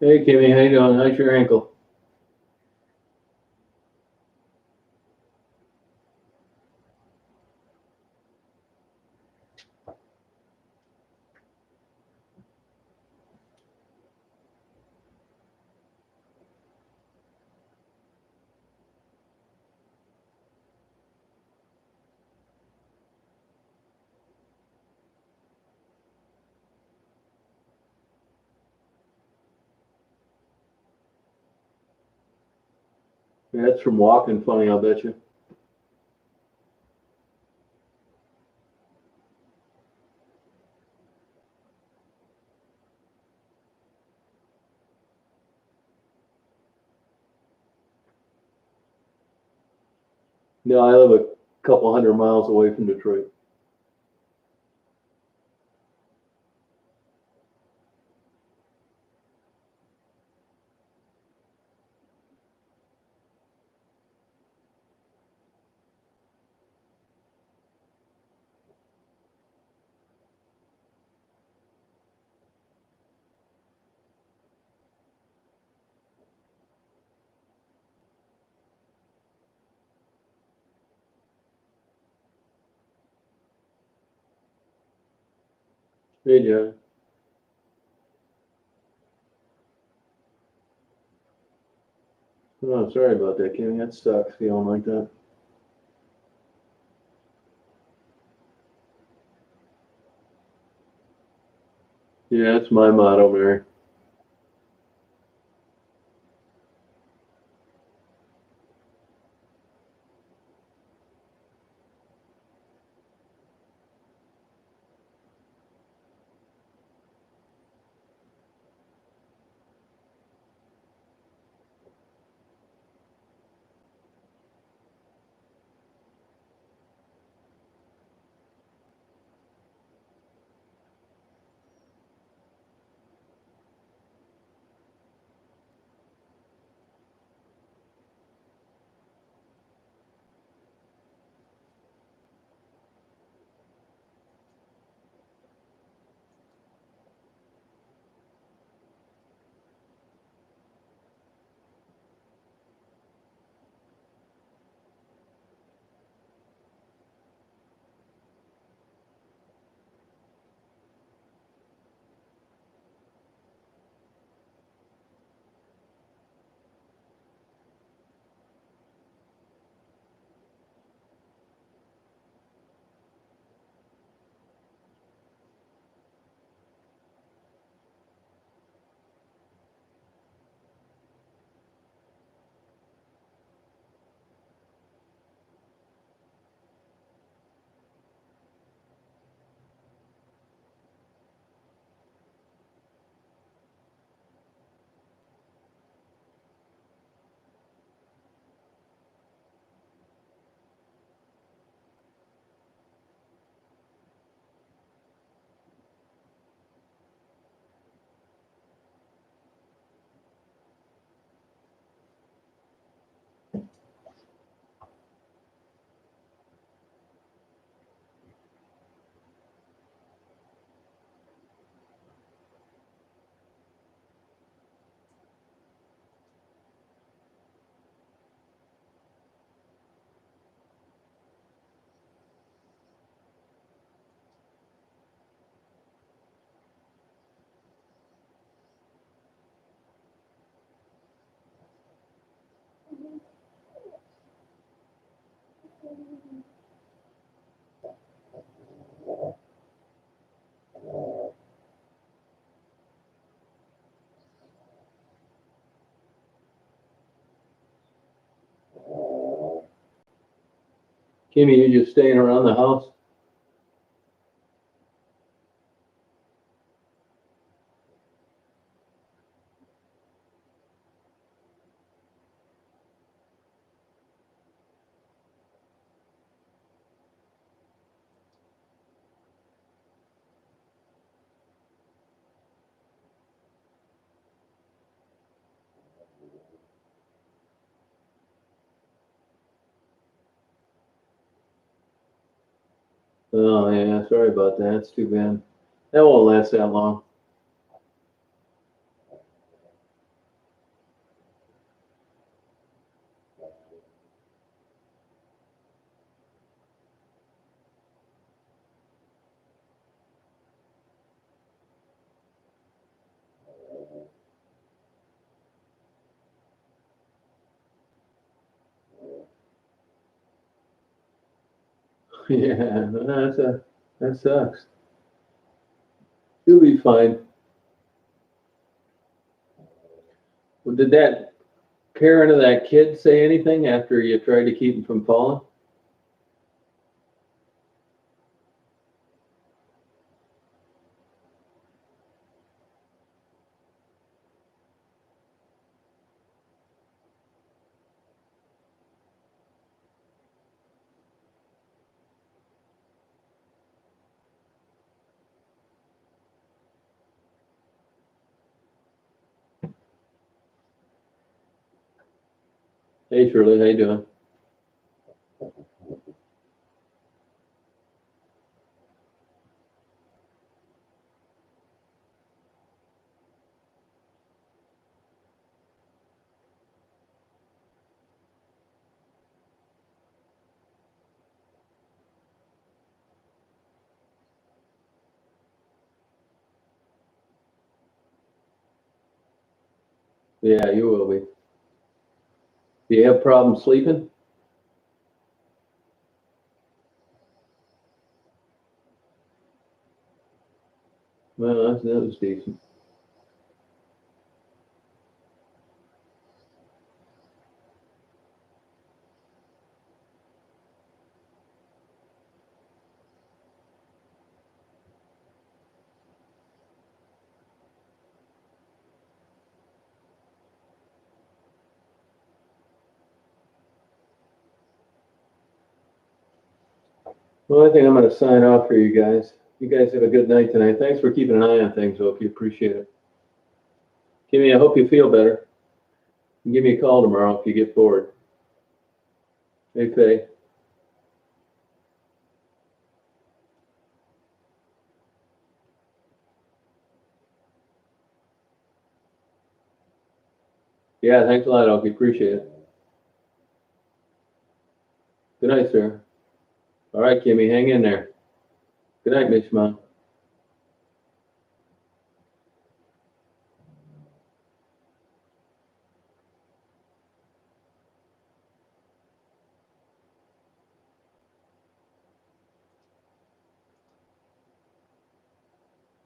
Hey, Kimmy, how you doing? How's your ankle? Yeah, that's from walking funny, I'll bet you. No, I live a couple hundred miles away from Detroit. Hey, John. Oh, sorry about that, Kimmy. That sucks feeling like that. Yeah, that's my motto, Mary. Kimmy, you just staying around the house? Oh, yeah, sorry about that. It's too bad. That won't last that long. Yeah, that sucks. You'll be fine. Well, did that parent of that kid say anything after you tried to keep him from falling? Hey Shirley, how you doing? Yeah, you will be. Do you have problems sleeping? Well, that was decent. Well, I think I'm going to sign off for you guys. You guys have a good night tonight. Thanks for keeping an eye on things, Opie. Appreciate it. Kimmy, I hope you feel better. Give me a call tomorrow if you get bored. Hey, Faye. Yeah, thanks a lot, Opie. Appreciate it. Good night, sir. All right, Kimmy, hang in there. Good night, Mishma.